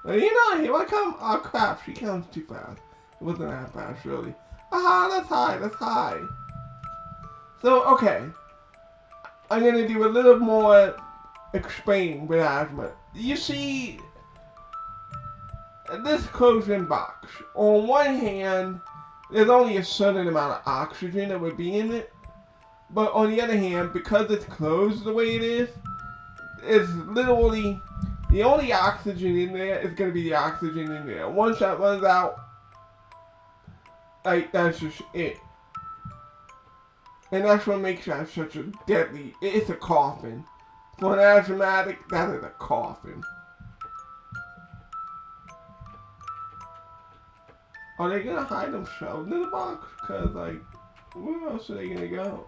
Well, you know, here I come. Oh crap, she counts too fast. It wasn't that fast, really. Aha, that's high, that's high. So, okay. I'm going to do a little more explaining with asthma. You see, this closed-in box. On one hand, there's only a certain amount of oxygen that would be in it. But on the other hand, because it's closed the way it is, it's literally the only oxygen in there is going to be the oxygen in there. Once that runs out, like, that's just it. And that's what makes that such a deadly... It's a coffin. For an asthmatic, that is a coffin. Are they going to hide themselves in the box? Because, like, where else are they going to go?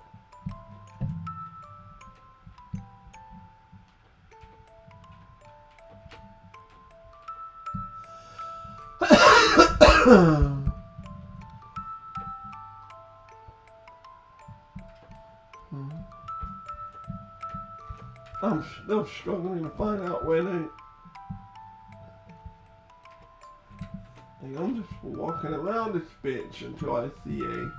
I'm still struggling to find out where they... Like, I'm just walking around this bitch until I see a...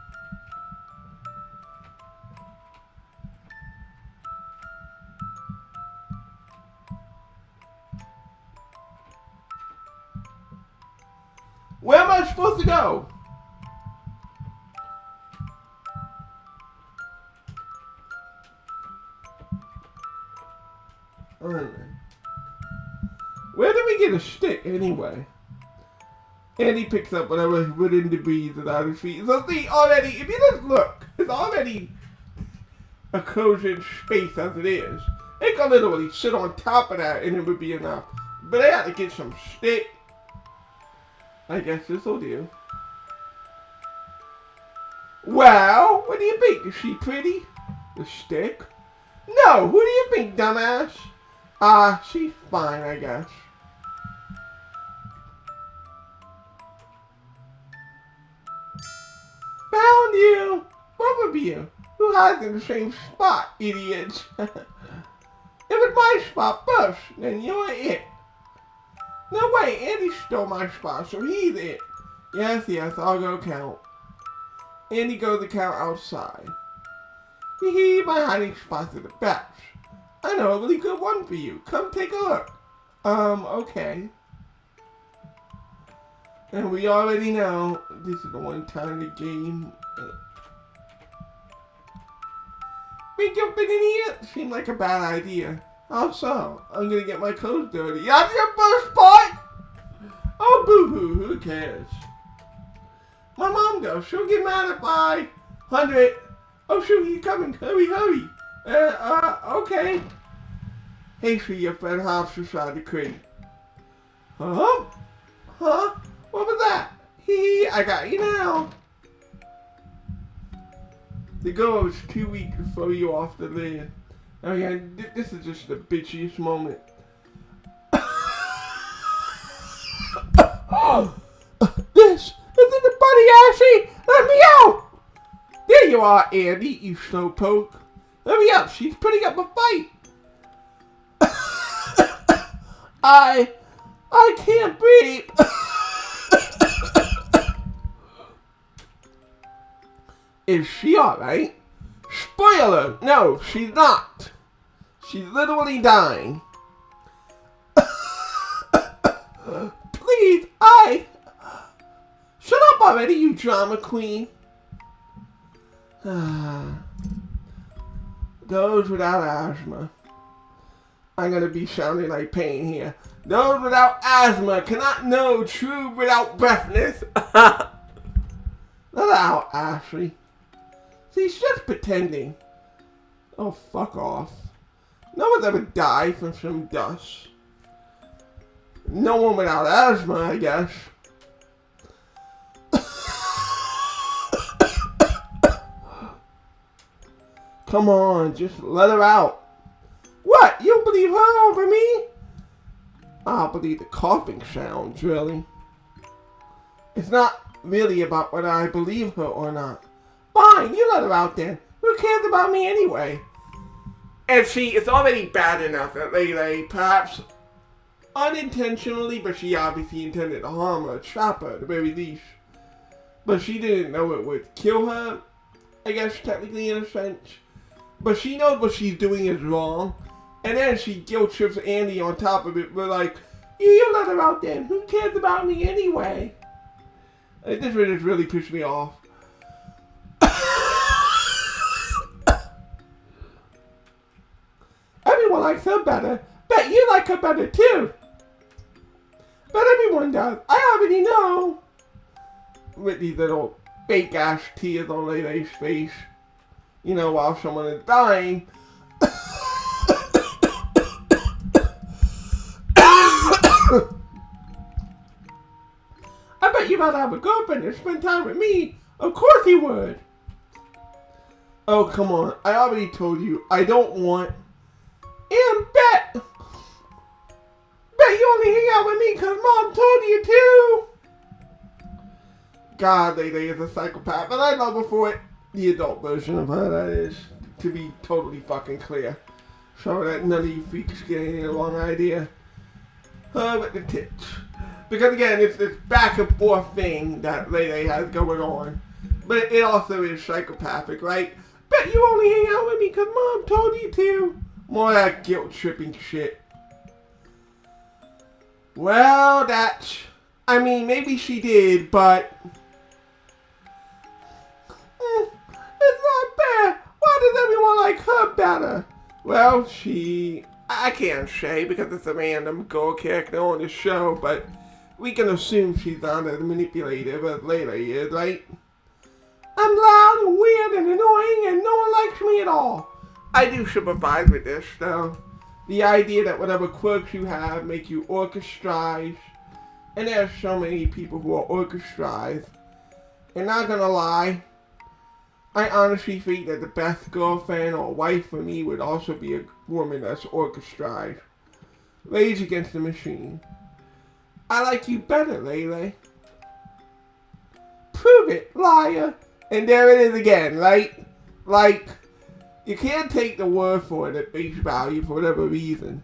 Where am I supposed to go? Where did we get a stick anyway? Andy picks up whatever wooden debris is at his feet. So see, already, if you just look, it's already a closed space as it is. It can literally sit on top of that and it would be enough. But I had to get some stick. I guess this will do. Well, what do you think? Is she pretty? The stick? No, who do you think, dumbass? She's fine, I guess. Found you! Both of you! Who hides in the same spot, idiots? It was my spot first, then you're it. No way, Andy stole my spot, so he's it. Yes, I'll go count. Andy goes to count outside. Hee, my hiding spot's are the best. I know a really good one for you. Come take a look. Okay. And we already know this is the one time the game. Me jumping in here seemed like a bad idea. How so? I'm gonna get my clothes dirty. That's your first part? Oh, boo-hoo, who cares? My mom does. She'll get mad if I 100. Oh, shoot, he's coming. Hurry, hurry. Okay. Hey, see your friend hops inside the crate. Huh? Huh? What was that? Hee, I got you now. The girl was too weak to throw you off the lid. Oh yeah, this is just the bitchiest moment. This isn't the buddy, Ashley. Let me out. There you are, Andy, you slowpoke. Let me up. She's putting up a fight. I can't breathe. Is she alright? Spoiler! No, she's not. She's literally dying. Please, shut up already, you drama queen. Those without asthma. I'm gonna be sounding like pain here. Those without asthma cannot know true without breathness. Not out, Ashley. See, she's just pretending. Oh, fuck off. No one's ever died from some dust. No one without asthma, I guess. Come on, just let her out. What? You believe her over me? I'll believe the coughing sounds, really. It's not really about whether I believe her or not. Fine, you let her out then. Who cares about me anyway? And see, it's already bad enough that Leyley, perhaps unintentionally, but she obviously intended to harm her, trap her at the very least. But she didn't know it would kill her, I guess technically in a sense. But she knows what she's doing is wrong. And then she guilt trips Andy on top of it. We're like, you let her out then. Who cares about me anyway? This just really pissed me off. Everyone likes her better. Bet you like her better too. But everyone does. I already know. With these little fake ass tears on Leyley's face. You know, while someone is dying. I bet you'd rather have a girlfriend and spend time with me. Of course you would. Oh, come on. I already told you. I don't want... And bet you only hang out with me because Mom told you to. God, Leyley is a psychopath. But I love her for it. The adult version of her, that is. To be totally fucking clear. So that none of you freaks get any wrong idea. Her with the tits. Because again, it's this back and forth thing that Leyley has going on. But it also is psychopathic, right? Bet you only hang out with me because Mom told you to. More of that guilt-tripping shit. Well, that's... I mean, maybe she did, but... It's not fair. Why does everyone like her better? Well, I can't say because it's a random girl character on the show, but we can assume she's not as manipulative as Leyley is, right? I'm loud and weird and annoying and no one likes me at all. I do sympathize with this, though. The idea that whatever quirks you have make you orchestrized. And there's so many people who are orchestrized. And not gonna lie, I honestly think that the best girlfriend or wife for me would also be a woman that's orchestrized. Rage Against the Machine. I like you better, Leyley. Prove it, liar. And there it is again, right? Like... You can't take the word for it at face value for whatever reason.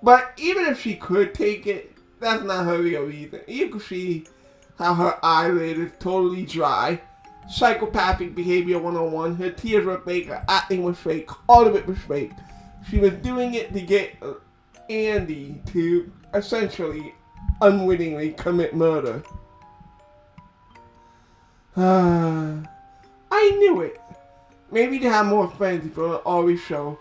But even if she could take it, that's not her real reason. You can see how her eyelid is totally dry. Psychopathic behavior 101. Her tears were fake, her acting was fake, all of it was fake. She was doing it to get Andy to essentially unwittingly commit murder. I knew it. Maybe to have more friends people always show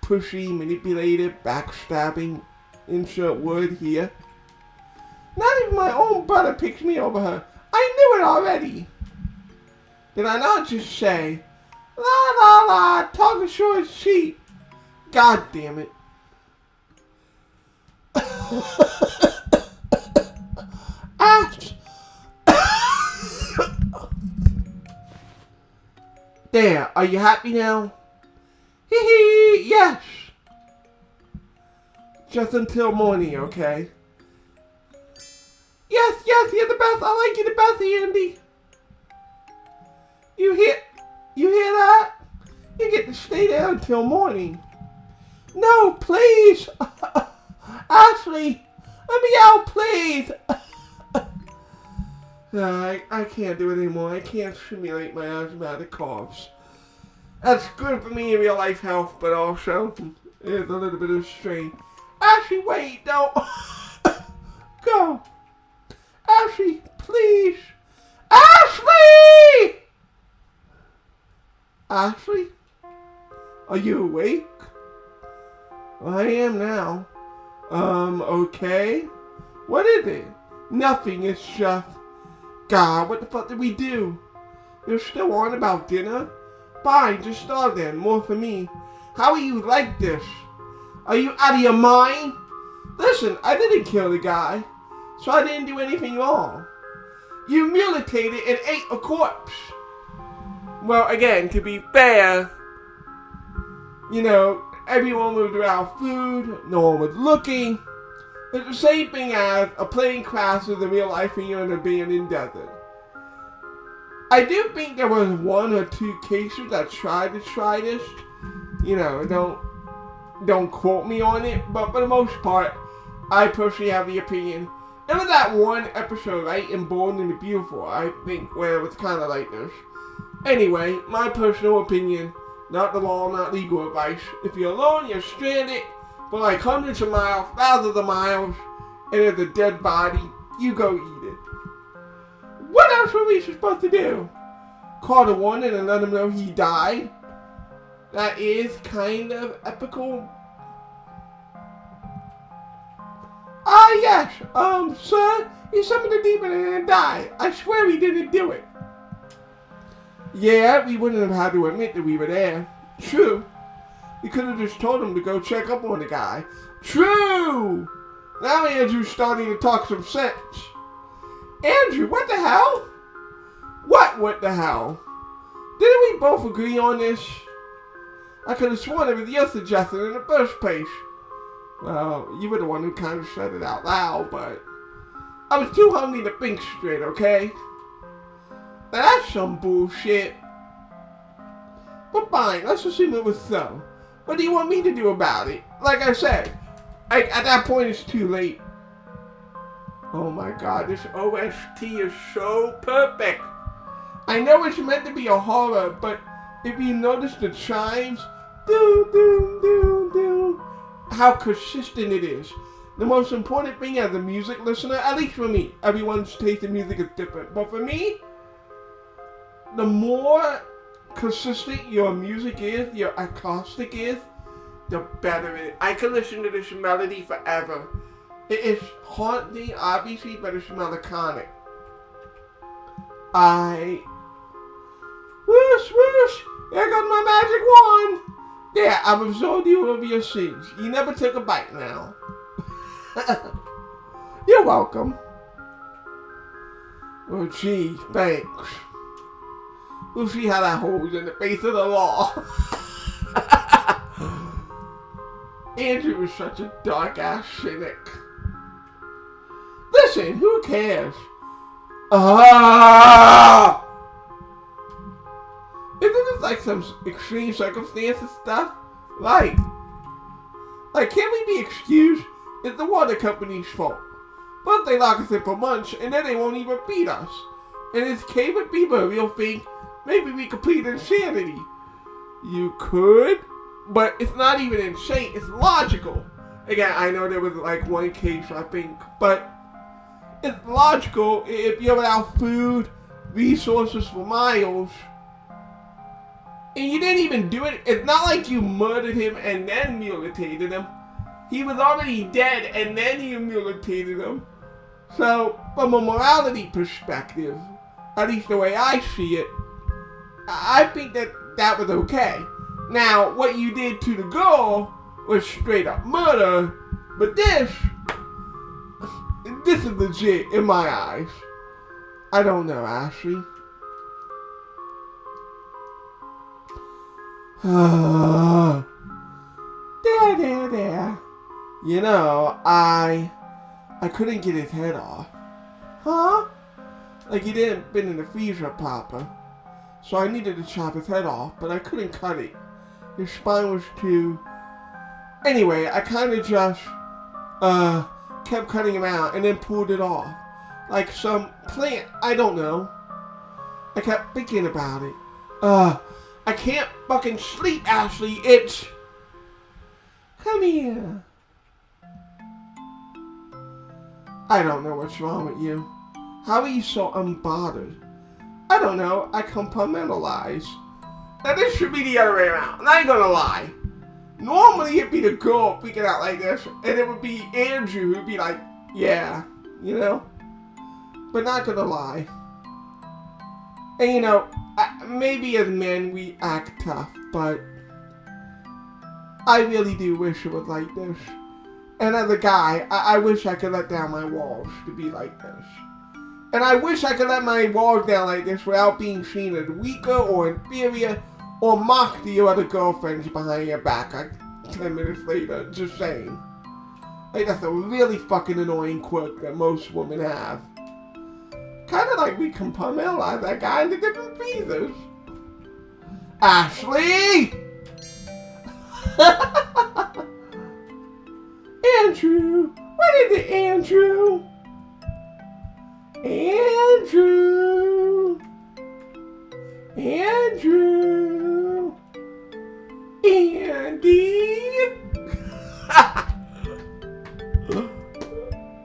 pushy, manipulative, backstabbing, insert word here. Not even my own brother picks me over her. I knew it already. Did I not just say, la la la, talking short is cheap. God damn it. Ash. There, are you happy now? Hee hee, yes. Just until morning, okay? Yes, you're the best. I like you the best, Andy. You hear that? You get to stay there until morning. No, please. Ashley, let me out, please. I can't do it anymore. I can't simulate my asthmatic coughs. That's good for me in real life health, but also is a little bit of strain. Ashley, wait, don't go. Ashley, please. Ashley! Ashley? Are you awake? Well, I am now. Okay. What is it? Nothing, it's just... God, what the fuck did we do? You're still on about dinner? Fine, just start then. More for me. How are you like this? Are you out of your mind? Listen, I didn't kill the guy, so I didn't do anything wrong. You mutilated and ate a corpse. Well, again, to be fair, you know, everyone was around food, no one was looking. It's the same thing as a plane crashes in real life and you're in an abandoned desert. I do think there was 1 or 2 cases that tried to try this. You know, don't quote me on it, but for the most part, I personally have the opinion. There was that one episode, right, in Bold and the Beautiful, I think, where it was kind of like this. Anyway, my personal opinion, not the law, not legal advice. If you're alone, you're stranded for like hundreds of miles, thousands of miles, and there's a dead body, you go eat it. What else were we supposed to do? Call the warden and let him know he died? That is kind of epical. Yes, sir, he summoned a demon and died. I swear he didn't do it. Yeah, we wouldn't have had to admit that we were there. True. We could have just told him to go check up on the guy. True! Now Andrew's starting to talk some sense. Andrew, what the hell? What the hell? Didn't we both agree on this? I could have sworn it was your suggestion in the first place. Well, you were the one who kind of said it out loud, but I was too hungry to think straight, okay? Now that's some bullshit. But fine, let's assume it was so. What do you want me to do about it? Like I said, at that point it's too late. Oh my god, this OST is so perfect. I know it's meant to be a horror, but if you notice the chimes, do, do, do, do, how consistent it is. The most important thing as a music listener, at least for me, everyone's taste in music is different, but for me, the more consistent your music is, your acoustic is, the better it is. I can listen to this melody forever. It is haunting, obviously, but it's melancholic. Whoosh, whoosh, there goes my magic wand. Yeah, I've absolved you of your sins. You never took a bite now. You're welcome. Oh, gee, thanks. We'll see how that holds in the face of the law. Andrew is such a dark-ass cynic. Listen, who cares? Isn't this like some extreme circumstances stuff? Like, can't we be excused? It's the water company's fault. But they lock us in for months, and then they won't even feed us. And is kayfabe people a real thing? Maybe we could plead insanity. You could, but it's not even insane. It's logical. Again, I know there was like one case, I think, but it's logical if you're without food, resources for miles, and you didn't even do it. It's not like you murdered him and then mutilated him. He was already dead and then you mutilated him. So, from a morality perspective, at least the way I see it, I think that was okay. Now, what you did to the girl was straight up murder, but this is legit in my eyes. I don't know, Ashley. There. You know, I couldn't get his head off. Huh? Like he didn't fit in the freezer proper. So I needed to chop his head off, but I couldn't cut it. His spine was too... Anyway, I kind of just kept cutting him out and then pulled it off. Like some plant, I don't know. I kept thinking about it. I I can't fucking sleep, Ashley. It's... Come here. I don't know what's wrong with you. How are you so unbothered? I don't know. I compartmentalize. Now this should be the other way around. I ain't gonna lie. Normally it'd be the girl freaking out like this, and it would be Andrew who'd be like, yeah, you know? But not gonna lie. And you know, maybe as men we act tough, but I really do wish it was like this. And as a guy, I wish I could let down my walls to be like this. And I wish I could let my walls down like this without being seen as weaker or inferior or mocked to your other girlfriends behind your back like 10 minutes later. Just saying. Like, that's a really fucking annoying quirk that most women have. Kind of like we compartmentalize that guy into different pieces. Ashley! Andrew! What is it, Andrew? Andrew! Andrew! Andy!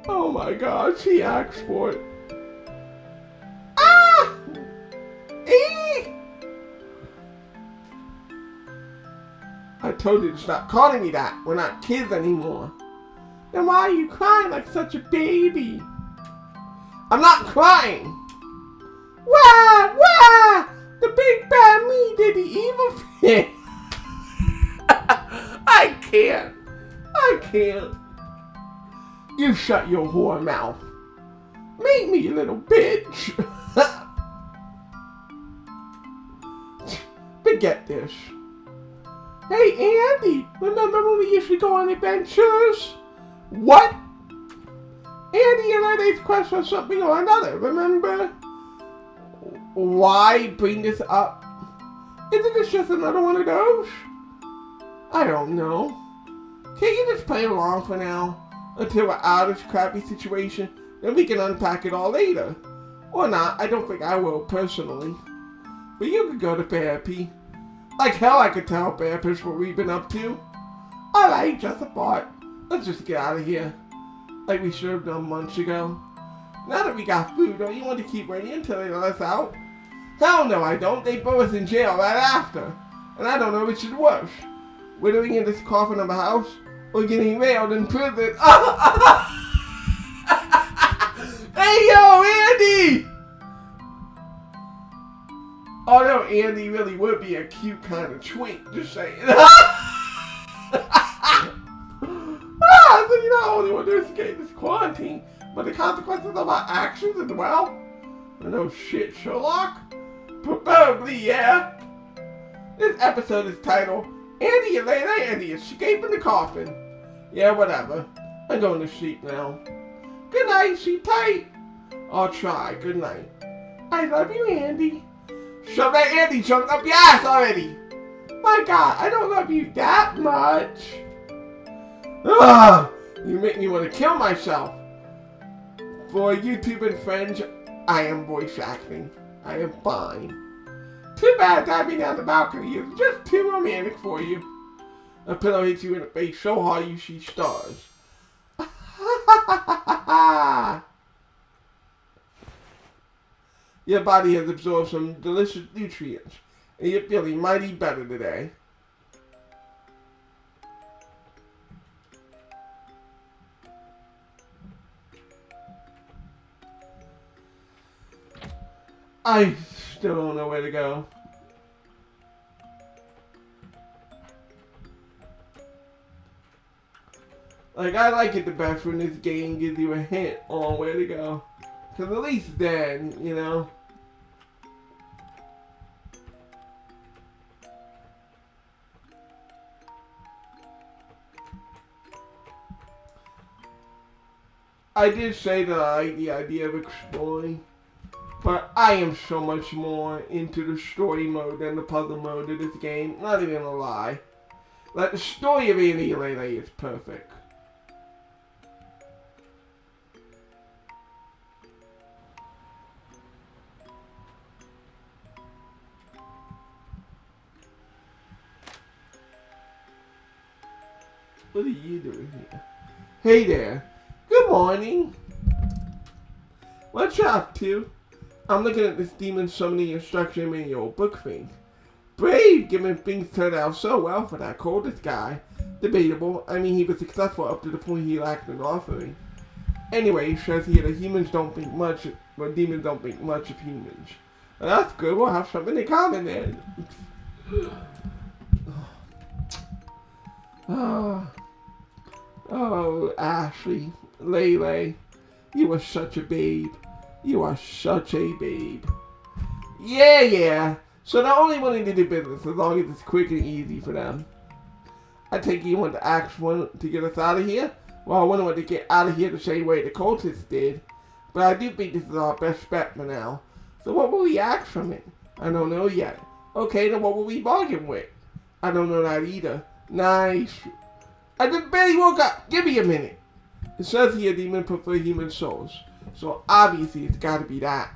Oh my God, she asked for it. Ah! I told you to stop calling me that. We're not kids anymore. Then why are you crying like such a baby? I'm not crying. Wah! Wah! The big bad me did the evil thing. I can't. I can't. You shut your whore mouth. Make me, you little bitch. Forget this. Hey, Andy, remember when we used to go on adventures? What? Andy and Leyley's quest for something or another, remember? Why bring this up? Isn't this just another one of those? I don't know. Can't you just play along for now? Until we're out of this crappy situation, then we can unpack it all later. Or not, I don't think I will personally. But you could go to therapy. Like hell I could tell therapists what we've been up to. Alright, just a thought. Let's just get out of here. Like we should have done months ago. Now that we got food, don't you want to keep waiting until they let us out? Hell no, I don't. They throw us in jail right after. And I don't know which is worse. Withering in this coffin of a house, or getting railed in prison. Hey yo, Andy! Although Andy really would be a cute kind of twink, just saying. So you not only want to escape this quarantine, but the consequences of our actions as well? No shit, Sherlock? Probably, yeah. This episode is titled, Andy and Leyley and the Escape in the Coffin. Yeah, whatever. I'm going to sleep now. Good night, sleep tight. I'll try. Good night. I love you, Andy. Shove that Andy chunk up your ass already. My God, I don't love you that much. Ugh, you make me want to kill myself. For YouTube and friends, I am voice acting. I am fine. Too bad diving down the balcony is just too romantic for you. A pillow hits you in the face so hard you see stars. Your body has absorbed some delicious nutrients, and you're feeling mighty better today. I still don't know where to go. Like, I like it the best when this game gives you a hint on where to go. Because at least then, you know. I did say that I like the idea of exploring. But I am so much more into the story mode than the puzzle mode of this game. Not even a lie. Like, the story of Andy and Leyley is perfect. What are you doing here? Hey there. Good morning. What you up to? I'm looking at this demon summoning instruction manual book thing. Brave, given things turned out so well for that coldest guy. Debatable. I mean, he was successful up to the point he lacked an offering. Anyway, he says here that humans don't think much, but demons don't think much of humans. Well, that's good. We'll have something in common then. Oh, Ashley, Leyley, you are such a babe. You are such a babe. Yeah. So they're only willing to do business as long as it's quick and easy for them. I take you want to ask one to get us out of here? Well, I wouldn't want to get out of here the same way the cultists did. But I do think this is our best bet for now. So what will we ask from it? I don't know yet. Okay, then what will we bargain with? I don't know that either. Nice. I just barely woke up. Give me a minute. It says here demons prefer human souls. So obviously it's gotta be that.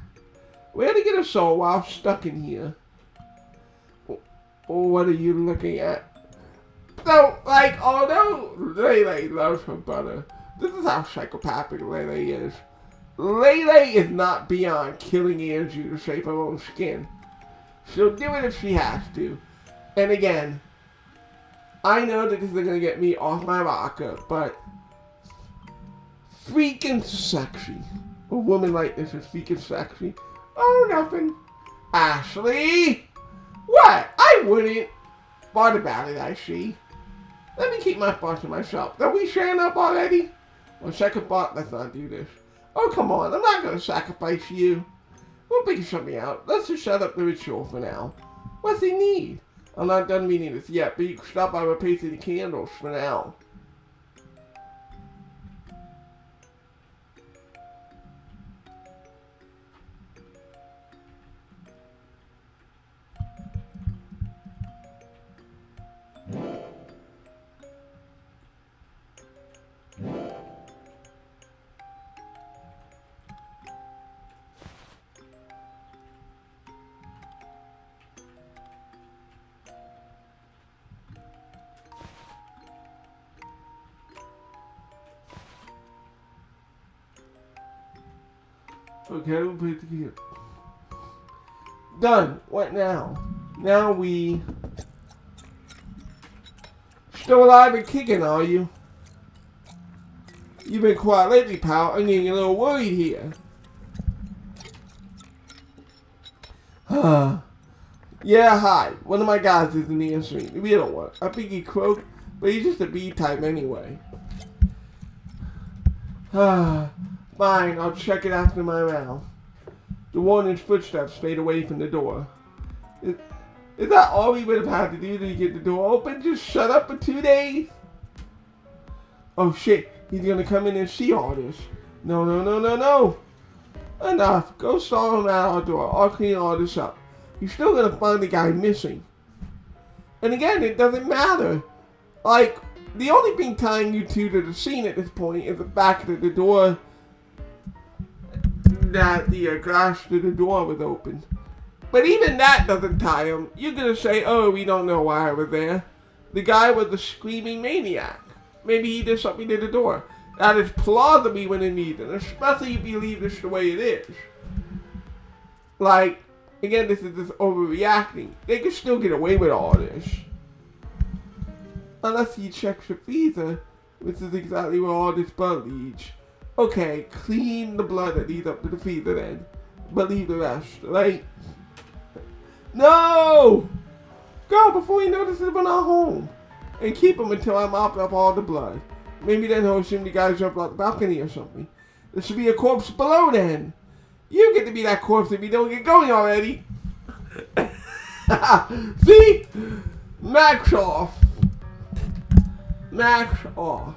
Where to get a soul while I'm stuck in here? What are you looking at? So, although Leyley loves her brother, this is how psychopathic Leyley is. Leyley is not beyond killing Andrew to save her own skin. She'll do it if she has to. And again, I know that this is going to get me off my rocker, but freaking sexy. A woman like this is freaking sexy. Oh, nothing. Ashley! What? I wouldn't. What about it, I see? Let me keep my thoughts to myself. Are we sharing up already? Well, second thought, let's not do this. Oh, come on. I'm not going to sacrifice you. We'll figure something out. Let's just set up the ritual for now. What's he need? I'm not done reading this yet, but you can stop by replacing the candles for now. Okay, we'll put it together. Done. What now? Now we... Still alive and kicking, are you? You've been quiet lately, pal. I'm getting a little worried here. Yeah, hi. One of my guys isn't answering. The real one. I think he croaked, but he's just a B type anyway. Fine, I'll check it after my round. The warden's footsteps fade away from the door. Is that all we would have had to do to get the door open? Just shut up for 2 days? Oh shit, he's gonna come in and see all this. No. Enough. Go stall him out our door. I'll clean all this up. You're still gonna find the guy missing. And again, it doesn't matter. The only thing tying you two to the scene at this point is the fact that the door... that the glass to the door was open. But even that doesn't tie him. You're gonna say, oh, we don't know why I was there. The guy was a screaming maniac. Maybe he did something to the door. That is plausibly within reason, especially if you leave this the way it is. Again, this is just overreacting. They can still get away with all this. Unless he checks the freezer, which is exactly where all this blood leads. Okay, clean the blood that leads up to the freezer then. But leave the rest, right? No! Go before he notices we're not home. And keep him until I mop up all the blood. Maybe then he'll assume the guy jumped out the balcony or something. There should be a corpse below then. You get to be that corpse if you don't get going already. See? Max off. Max off.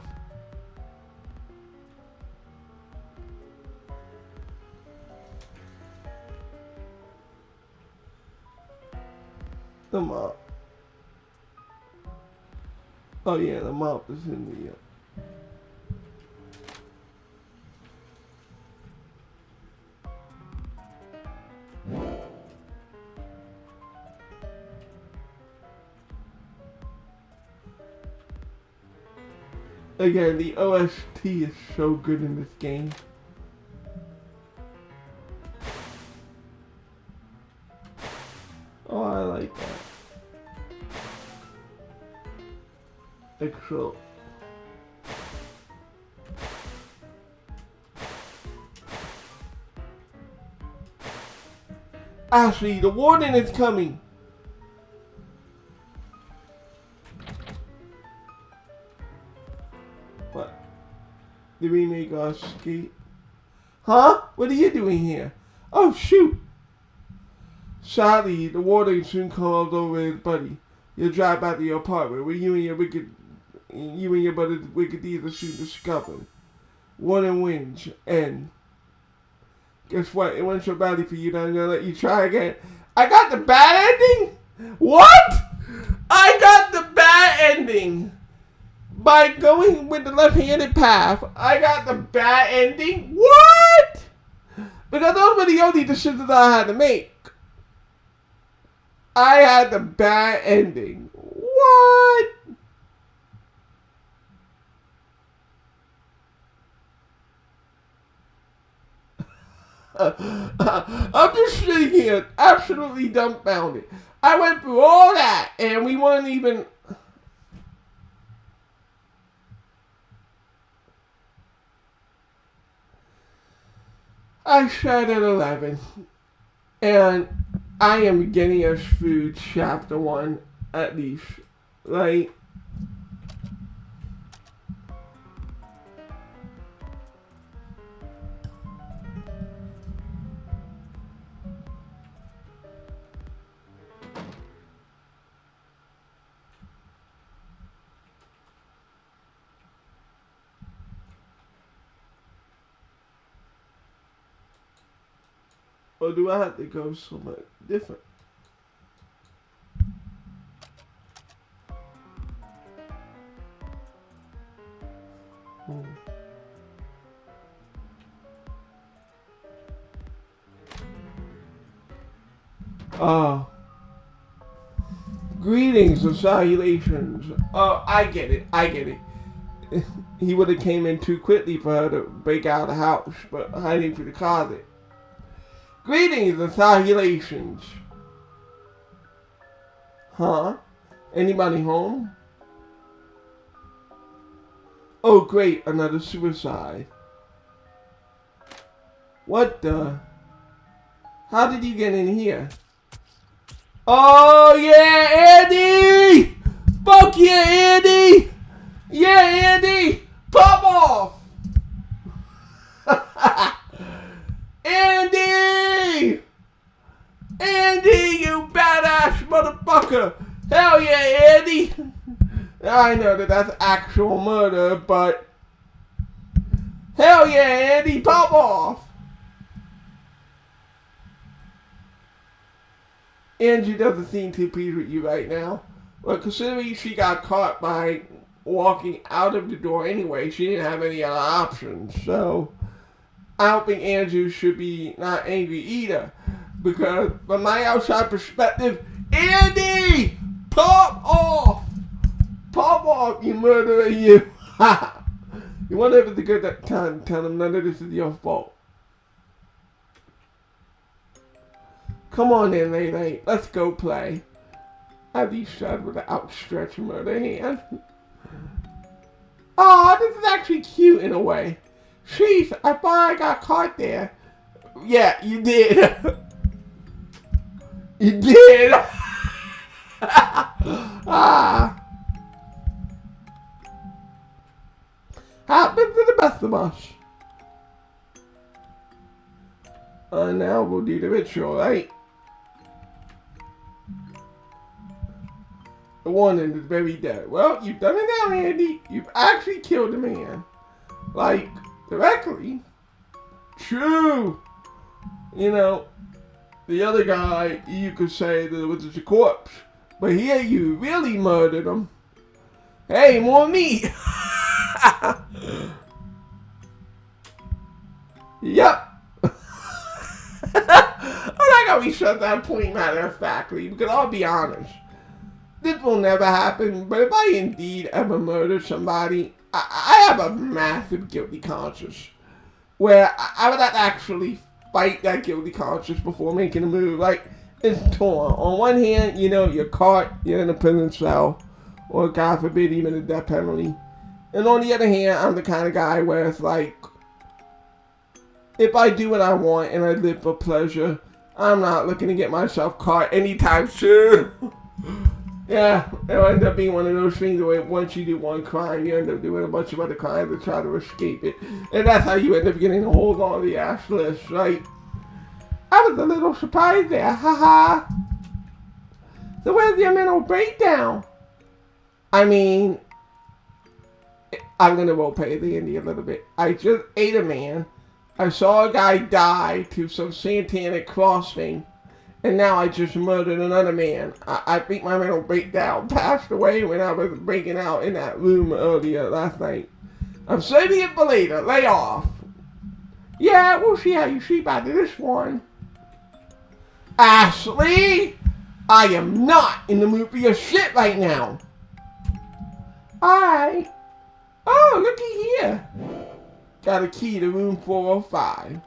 The mop. Oh yeah, the mop is in the... Again, the OST is so good in this game. Oh, I like that. Excellent. Ashley, the warden is coming. What? Did we make our escape? Huh? What are you doing here? Oh, shoot. Sadly, the warden soon called over his buddy. You'll drive back to your apartment where you and your brother's wicked deeds are soon discovered. Warden wins. And guess what? It went so badly for you that I'm gonna let you try again. I got the bad ending? What? I got the bad ending. By going with the left-handed path, I got the bad ending? What? Because those were the only decisions I had to make. I had the bad ending. What? I'm just sitting here absolutely dumbfounded. I went through all that and we weren't even... I said at 11 and I am getting us through chapter 1 at least, right? Or do I have to go somewhere different? Greetings and salutations. Oh, I get it. He would have came in too quickly for her to break out of the house, but hiding through the closet. Greetings and salutations. Huh? Anybody home? Oh great, another suicide. What the? How did you get in here? Oh yeah, Andy! Fuck yeah, Andy! Yeah, Andy! Pop off! Andy! Andy, you badass motherfucker! Hell yeah, Andy! I know that that's actual murder, but... Hell yeah, Andy, pop off! Angie doesn't seem too pleased with you right now. Well, considering she got caught by walking out of the door anyway, she didn't have any other options, so... I don't think Andrew should be not angry either. Because from my outside perspective, Andy! Pop off! Pop off, you murderer, you! You wonder if it's a good time to tell him none of this is your fault. Come on in, Leyley. Let's go play. As he said with an outstretched murder hand. Aw, this is actually cute in a way. Jeez, I thought I got caught there. Yeah, you did. You did. Happens to the best of us. Now we'll do the ritual, right? The warning is very dead. Well, you've done it now, Andy. You've actually killed a man. Like... directly. True. You know, the other guy, you could say that it was just a corpse. But here you really murdered him. Hey, more meat. Yep. I like how he shut that point matter of factly, because I'll be honest. This will never happen, but if I indeed ever murder somebody, I have a massive guilty conscience where I would have to actually fight that guilty conscience before making a move. Like, it's torn. On one hand, you know, you're caught, you're in a prison cell, or God forbid, even a death penalty. And on the other hand, I'm the kind of guy where it's like, if I do what I want and I live for pleasure, I'm not looking to get myself caught anytime soon. Yeah, it'll end up being one of those things where once you do one crime, you end up doing a bunch of other crimes to try to escape it. And that's how you end up getting to hold on to the ass list, right? I was a little surprised there, haha. So where's your mental breakdown? I mean, I'm gonna roleplay the Andy a little bit. I just ate a man. I saw a guy die to some satanic cross thing. And now I just murdered another man. I think my mental breakdown passed away when I was breaking out in that room earlier last night. I'm saving it for later. Lay off. Yeah, we'll see how you sleep after this one. Ashley! I am not in the mood for your shit right now. Alright. Oh, looky here. Got a key to room 405.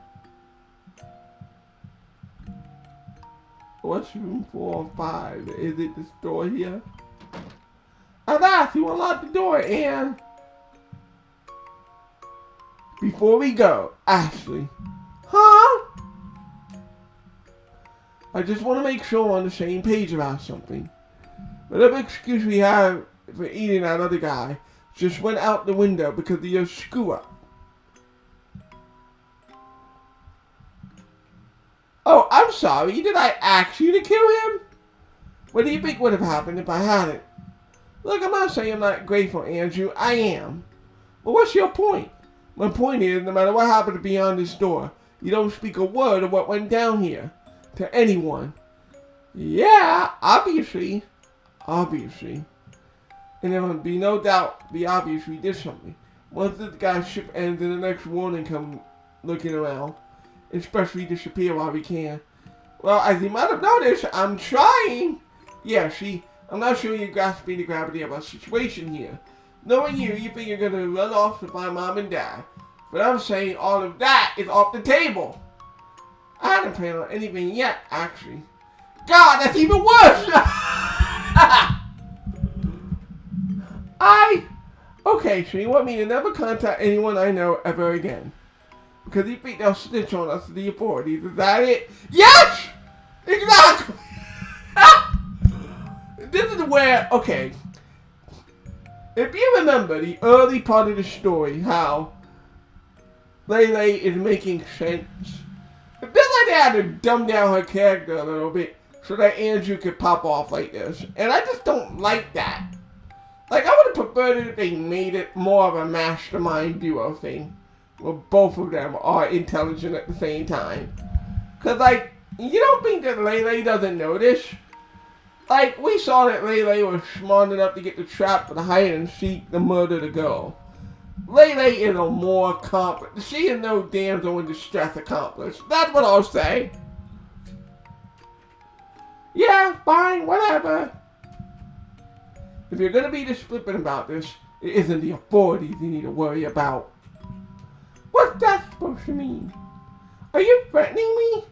What's room 405? Is it this door here? Alas, you unlocked the door, and before we go, Ashley. Huh? I just want to make sure we're on the same page about something. Whatever excuse we have for eating that other guy just went out the window because of your screw up. Oh, I'm sorry. Did I ask you to kill him? What do you think would have happened if I hadn't? Look, I'm not saying I'm not grateful, Andrew. I am. But what's your point? My point is, no matter what happened beyond this door, you don't speak a word of what went down here to anyone. Yeah, obviously. Obviously. And there would be no doubt be obvious we did something. Once this guy's ship ends and the next warning come looking around. Especially disappear while we can. Well, as you might have noticed, I'm trying. Yeah, see, I'm not sure you're grasping the gravity of our situation here. Knowing you think you're gonna run off to find mom and dad. But I'm saying all of that is off the table. I hadn't planned on anything yet, actually. God, that's even worse! Okay, so you want me to never contact anyone I know ever again? Because you think they'll snitch on us to the authorities. Is that it? Yes! Exactly! This is where, okay. If you remember the early part of the story, how Leyley is making sense. It feels like they had to dumb down her character a little bit so that Andrew could pop off like this. And I just don't like that. Like, I would have preferred it if they made it more of a mastermind duo thing. Where both of them are intelligent at the same time. Because, like, you don't think that Leyley doesn't notice? Like, we saw that Leyley was smart enough to get the trap for the hide and seek to murder the girl. Leyley is a more competent. She is no damsel in distress accomplice. That's what I'll say. Yeah, fine, whatever. If you're gonna be this flippant about this, it isn't the authorities you need to worry about. What's that supposed to mean? Are you threatening me?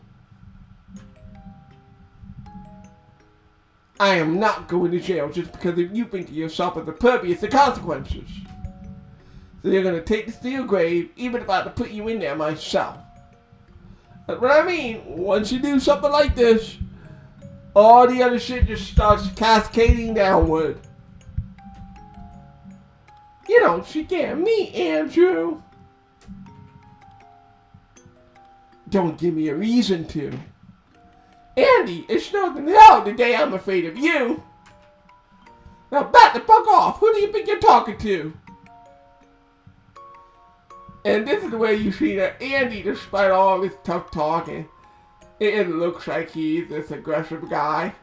I am not going to jail just because if you think to yourself as impervious to consequences. So you're going to take this to your grave, even if I have to put you in there myself. That's what I mean. Once you do something like this, all the other shit just starts cascading downward. You don't scare me, Andrew. Don't give me a reason to. Andy, it's snowed in hell the day I'm afraid of you. Now back the fuck off. Who do you think you're talking to? And this is where you see that Andy, despite all this tough talking, it looks like he's this aggressive guy.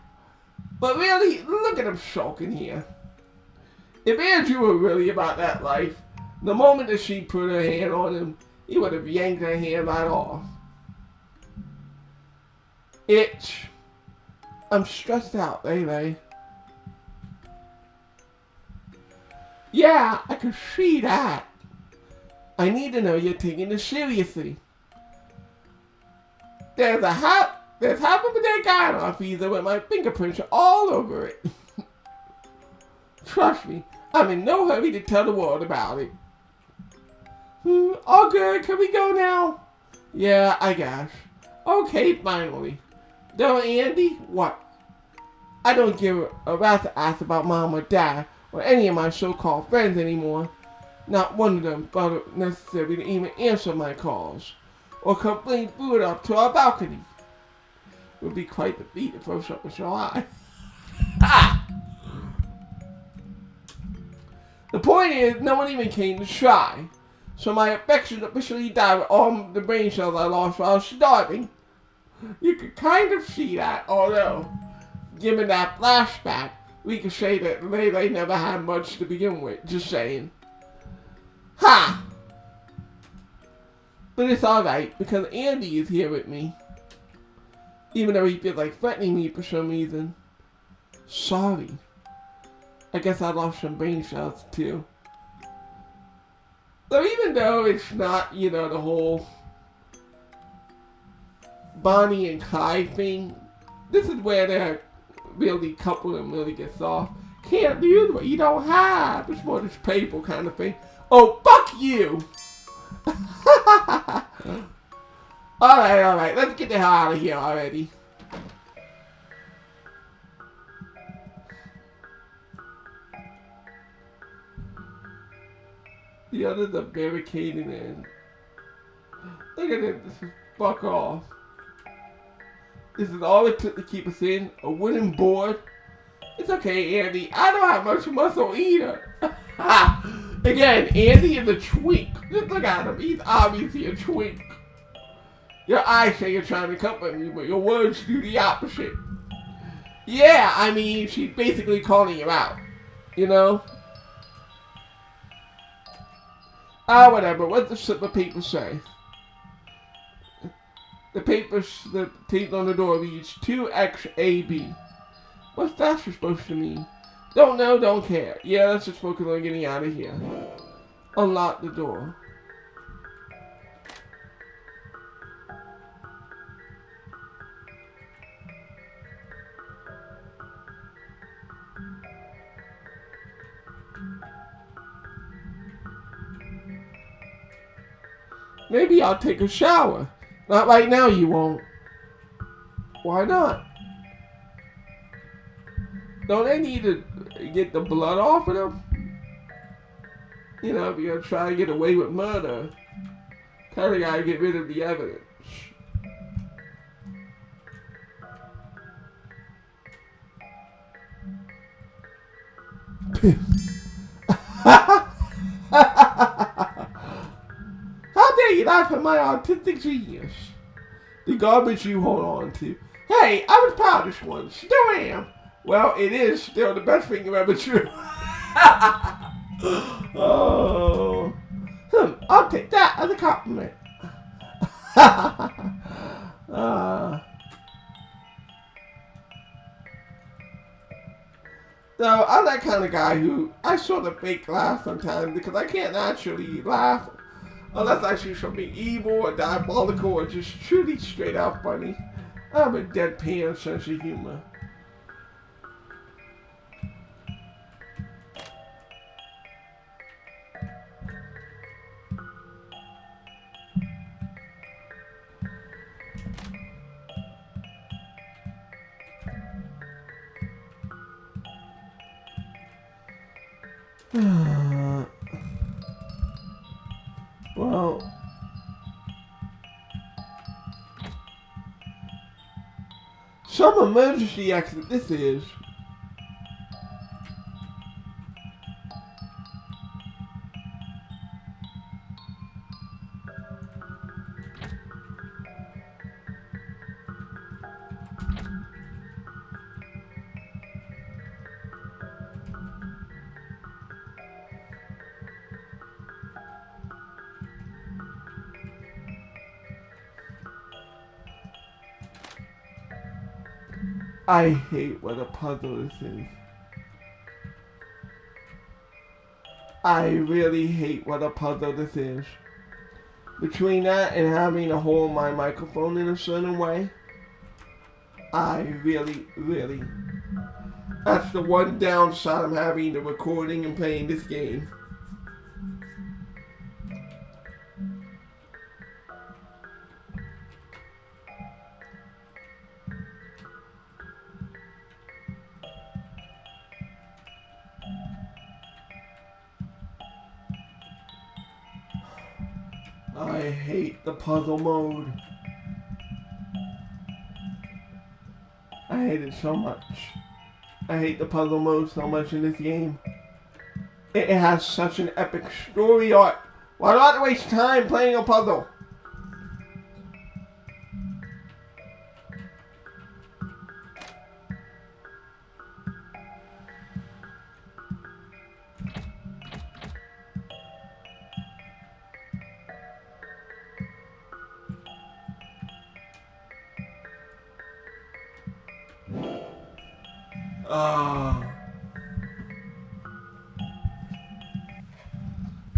But really, look at him sulking here. If Andrew were really about that life, the moment that she put her hand on him, he would have yanked her hand right off. I'm stressed out, Leyley. Yeah, I can see that. I need to know you're taking this seriously. There's half of a day guy off visa with my fingerprints all over it. Trust me, I'm in no hurry to tell the world about it. All good, can we go now? Yeah, I guess. Okay, finally. Though, Andy, what? I don't give a rat's ass about mom or dad or any of my so-called friends anymore. Not one of them felt it necessary to even answer my calls or come bring food up to our balcony. It would be quite the feat if I shut my eye. Ah! The point is, no one even came to try. So my affection officially died with all the brain cells I lost while I was starving. You could kind of see that, although, given that flashback, we could say that Leyley never had much to begin with. Just saying. Ha! But it's alright, because Andy is here with me. Even though he feels like threatening me for some reason. Sorry. I guess I lost some brain cells too. So even though it's not, the whole Bonnie and Clyde thing, this is where they're really coupled and really gets off. Can't use what you don't have. It's more this playful kind of thing. Oh, fuck you! Alright, let's get the hell out of here already. The others are barricading in. Look at it, this is fuck off. This is all it took to keep us in, a wooden board. It's okay, Andy, I don't have much muscle either. Again, Andy is a twink. Just look at him, he's obviously a twink. Your eyes say you're trying to comfort me, but your words do the opposite. Yeah, I mean, she's basically calling you out, whatever. What does the slip of paper say? The tape on the door reads 2XAB. What's that supposed to mean? Don't know, don't care. Yeah, let's just focus on getting out of here. Unlock the door. Maybe I'll take a shower. Not right now, you won't. Why not? Don't they need to get the blood off of them? If you're gonna try to get away with murder, kinda gotta get rid of the evidence. How dare you laugh at my artistic genius? The garbage you hold on to. Hey, I was proud of this one. Still am. Well, it is still the best thing you've ever true. Oh. I'll take that as a compliment. So, I'm that kind of guy who, I sort of fake laugh sometimes because I can't naturally laugh unless I see something evil or diabolical or just truly straight out funny. I have a deadpan sense of humor. Well, some emergency exit this is. I hate what a puzzle this is. I really hate what a puzzle this is. Between that and having to hold my microphone in a certain way, I really, that's the one downside I'm having to recording and playing this game. I hate the puzzle mode. I hate it so much. I hate the puzzle mode so much in this game. It has such an epic story arc. Why do I have to waste time playing a puzzle?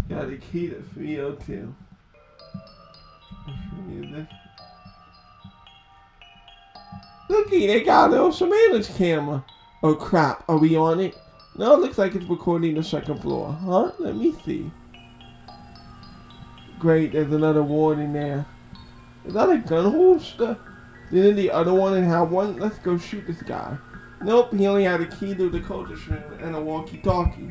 Got a key to 302. Looky, they got little Samantha's camera. Oh crap, are we on it? No, it looks like it's recording the second floor. Huh? Let me see. Great, there's another ward in there. Is that a gun holster? Didn't the other one have one? Let's go shoot this guy. Nope, he only had a key to the culture room and a walkie-talkie.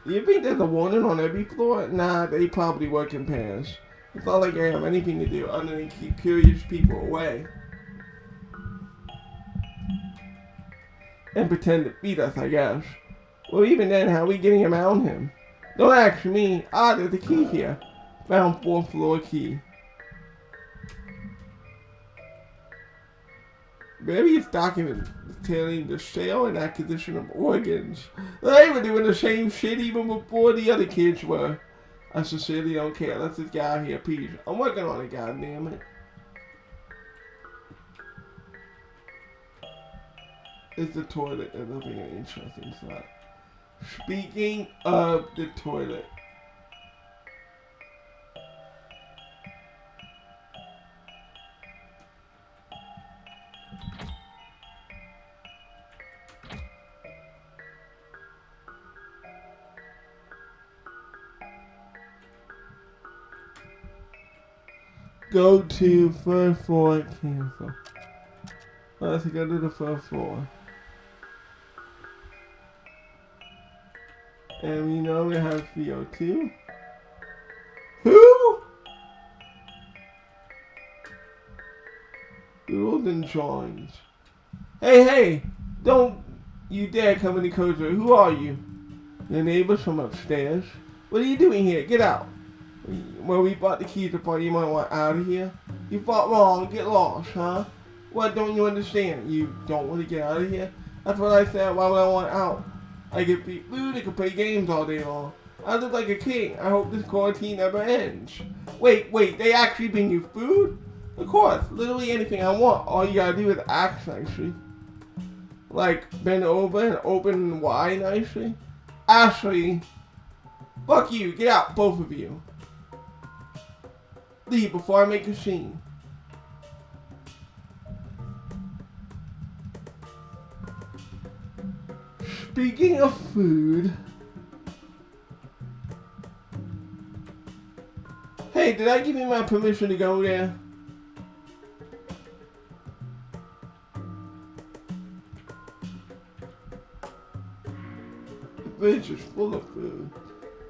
You think there's a warden on every floor? Nah, they probably work in pairs. It's not like they have anything to do other than keep curious people away. And pretend to beat us, I guess. Well, even then, how are we getting around him? Don't ask me. Ah, there's a key here. Found 4th floor key. Maybe it's documenting the sale and acquisition of organs. They were doing the same shit even before the other kids were. I sincerely don't care. Let's just get out of here, please. I'm working on it, goddammit. It's the toilet. There's nothing interesting inside. Speaking of the toilet. Go to 1st floor, cancel. Let's go to the 1st floor. And we know we have 302. Who? Doodles and drawings. Hey, don't you dare come any closer. Who are you? The neighbors from upstairs. What are you doing here? Get out. Well, we bought the keys before you might want out of here. You fought wrong, get lost, huh? What don't you understand? You don't want to get out of here? That's what I said, why would I want out? I can eat food, I can play games all day long. I look like a king. I hope this quarantine never ends. Wait, they actually bring you food? Of course, literally anything I want. All you gotta do is ask nicely. Like, bend over and open wide nicely. Ashley, fuck you, get out, both of you. Leave before I make a scene. Speaking of food. Hey, did I give you my permission to go there? The fridge is full of food.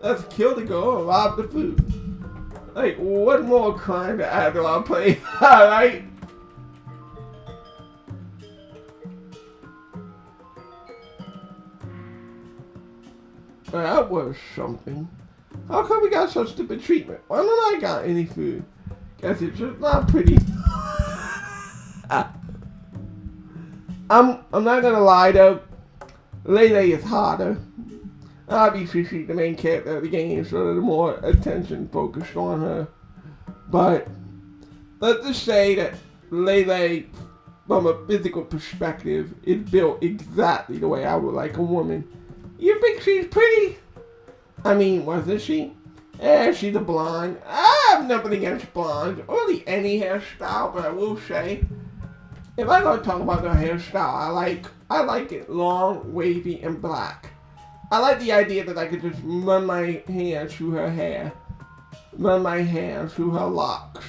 Let's kill the girl and rob the food. Like, what more crime to add to our plate? Alright? That was something. How come we got such stupid treatment? Why don't I got any food? Guess it's just not pretty. I'm not gonna lie though. Leyley is hotter. Obviously, she's the main character of the game, so there's more attention focused on her. But let's just say that Leyley from a physical perspective, is built exactly the way I would like a woman. You think she's pretty? I mean, wasn't she? She's a blonde. I have nothing against blondes, or really any hairstyle, but I will say, if I'm gonna talk about the hairstyle, I like it long, wavy, and black. I like the idea that I could just run my hands through her hair, run my hands through her locks.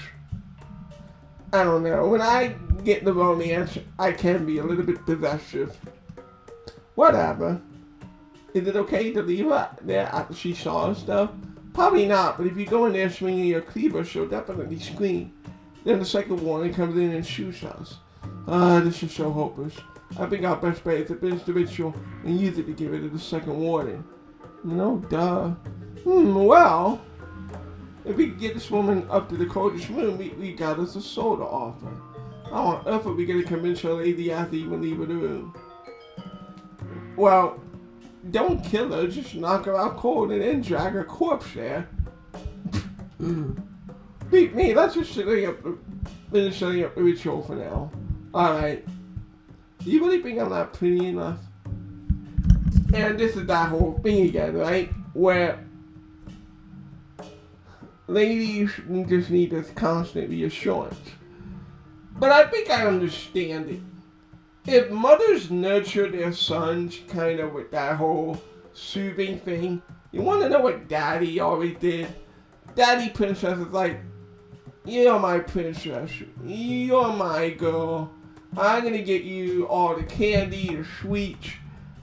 I don't know. When I get the romance, I can be a little bit possessive. Whatever. Is it okay to leave her there after she saw and stuff? Probably not, but if you go in there swinging your cleaver, she'll definitely scream. Then the second warning comes in and shoots us. This is so hopeless. I think our best bet is to finish the ritual and use it to get rid of the second warning. No, duh. Well, if we can get this woman up to the coldest room, we got us a soda offer. How on earth are we going to convince her lady after even leave the room? Well, don't kill her, just knock her out cold and then drag her corpse there. Beat me, let's just finish setting up the ritual for now. Alright. Do you really think I'm not pretty enough? And this is that whole thing again, right? Where ladies just need this constant reassurance. But I think I understand it. If mothers nurture their sons kind of with that whole soothing thing, you want to know what Daddy always did? Daddy Princess is like, you're my princess, you're my girl, I'm going to get you all the candy, the sweets,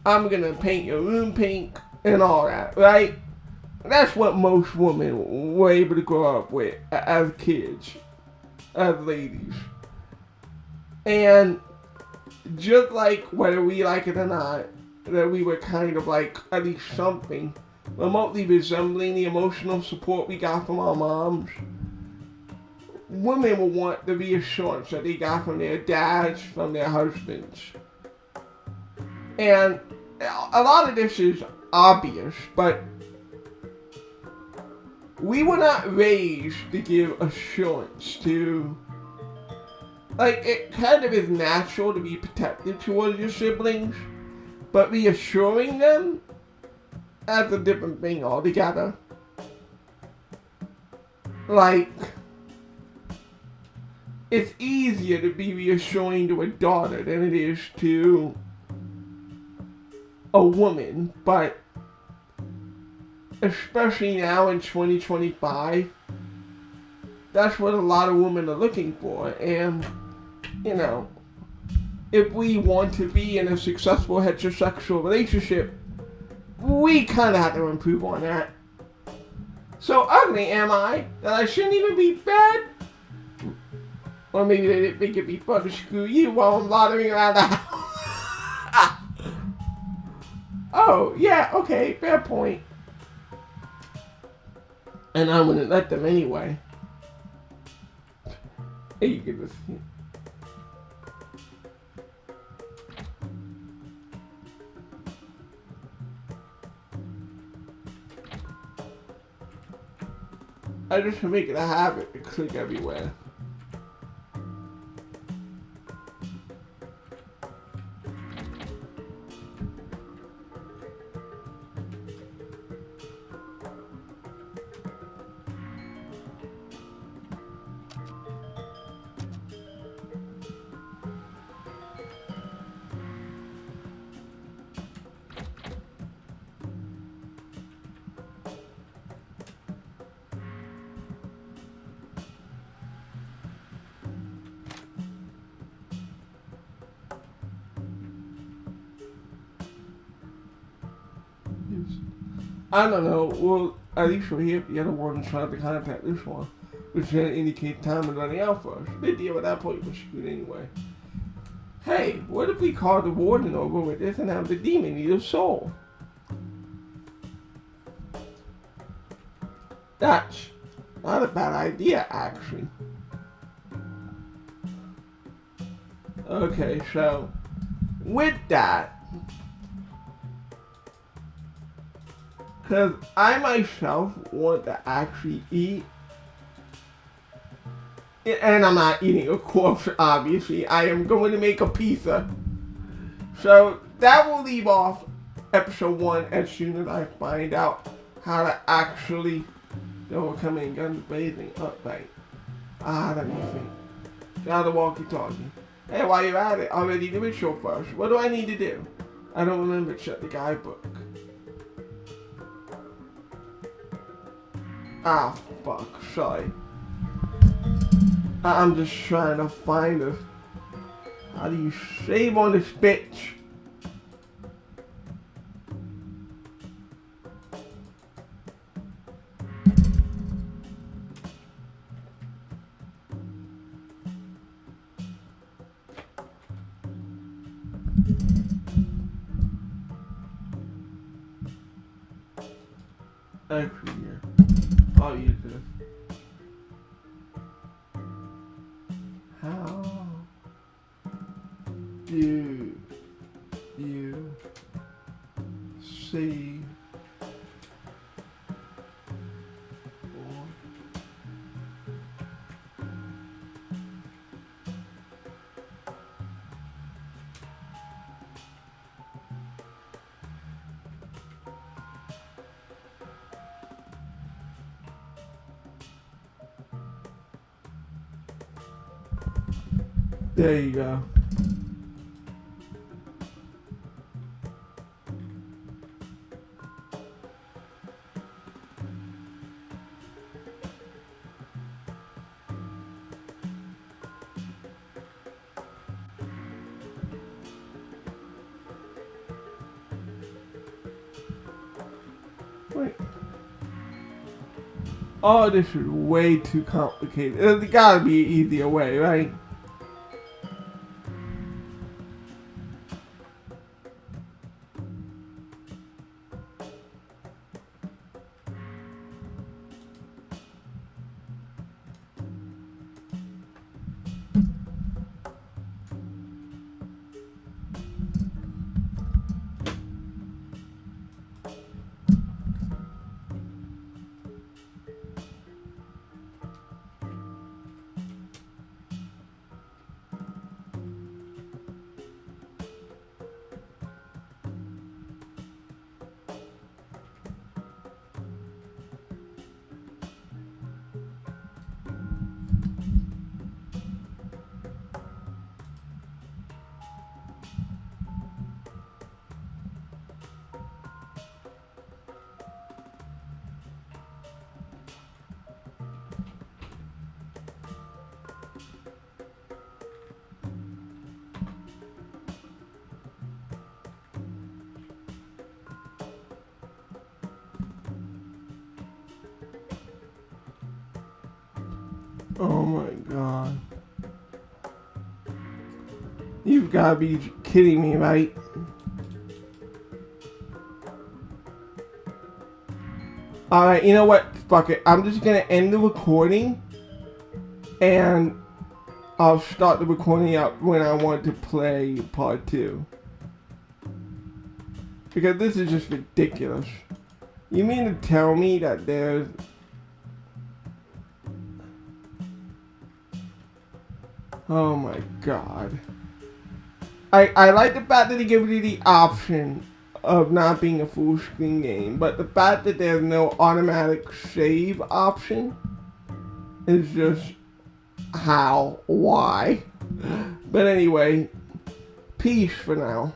I'm going to paint your room pink, and all that, right? That's what most women were able to grow up with as kids, as ladies. And just like whether we like it or not, that we were kind of like at least something remotely resembling the emotional support we got from our moms, women will want the reassurance that they got from their dads, from their husbands. And a lot of this is obvious, but we were not raised to give assurance to. Like, it kind of is natural to be protective towards your siblings, but reassuring them, that's a different thing altogether. Like, it's easier to be reassuring to a daughter than it is to a woman, but especially now in 2025, that's what a lot of women are looking for. And, you know, if we want to be in a successful heterosexual relationship, we kind of have to improve on that. So ugly am I that I shouldn't even be fed? Or maybe they didn't think it'd be fun to screw you while I'm loitering around the house. Oh, yeah, okay, fair point. And I wouldn't let them anyway. Hey, you get this. I just make it a habit to click everywhere. I don't know. Well, at least we're here. The other one trying to contact this one, which then indicates time is running out for us. Big deal at that point, we're screwed anyway. Hey, what if we call the warden over with this and have the demon eat his soul? That's not a bad idea, actually. Okay, so with that, because I myself want to actually eat And I'm not eating a corpse, obviously. I am going to make a pizza. So that will leave off episode 1 as soon as I find out how to actually overcoming guns blazing up, right? Let me think. Got the walkie-talkie. Hey, while you're at it, I'll ready the ritual first. What do I need to do? I don't remember. Shut the guidebook. Ah, fuck. Sorry. I'm just trying to find her. How do you save on this bitch? Actually, yeah. I'll use this. How do you save There you go. Wait. Oh, this is way too complicated. There's gotta be an easier way, right? Oh my god. You've gotta be kidding me, right? Alright, you know what? Fuck it. I'm just gonna end the recording. And I'll start the recording out when I want to play part 2. Because this is just ridiculous. You mean to tell me that there's... Oh my god. I like the fact that they give you the option of not being a full screen game, but the fact that there's no automatic save option is just how, why. But anyway, peace for now.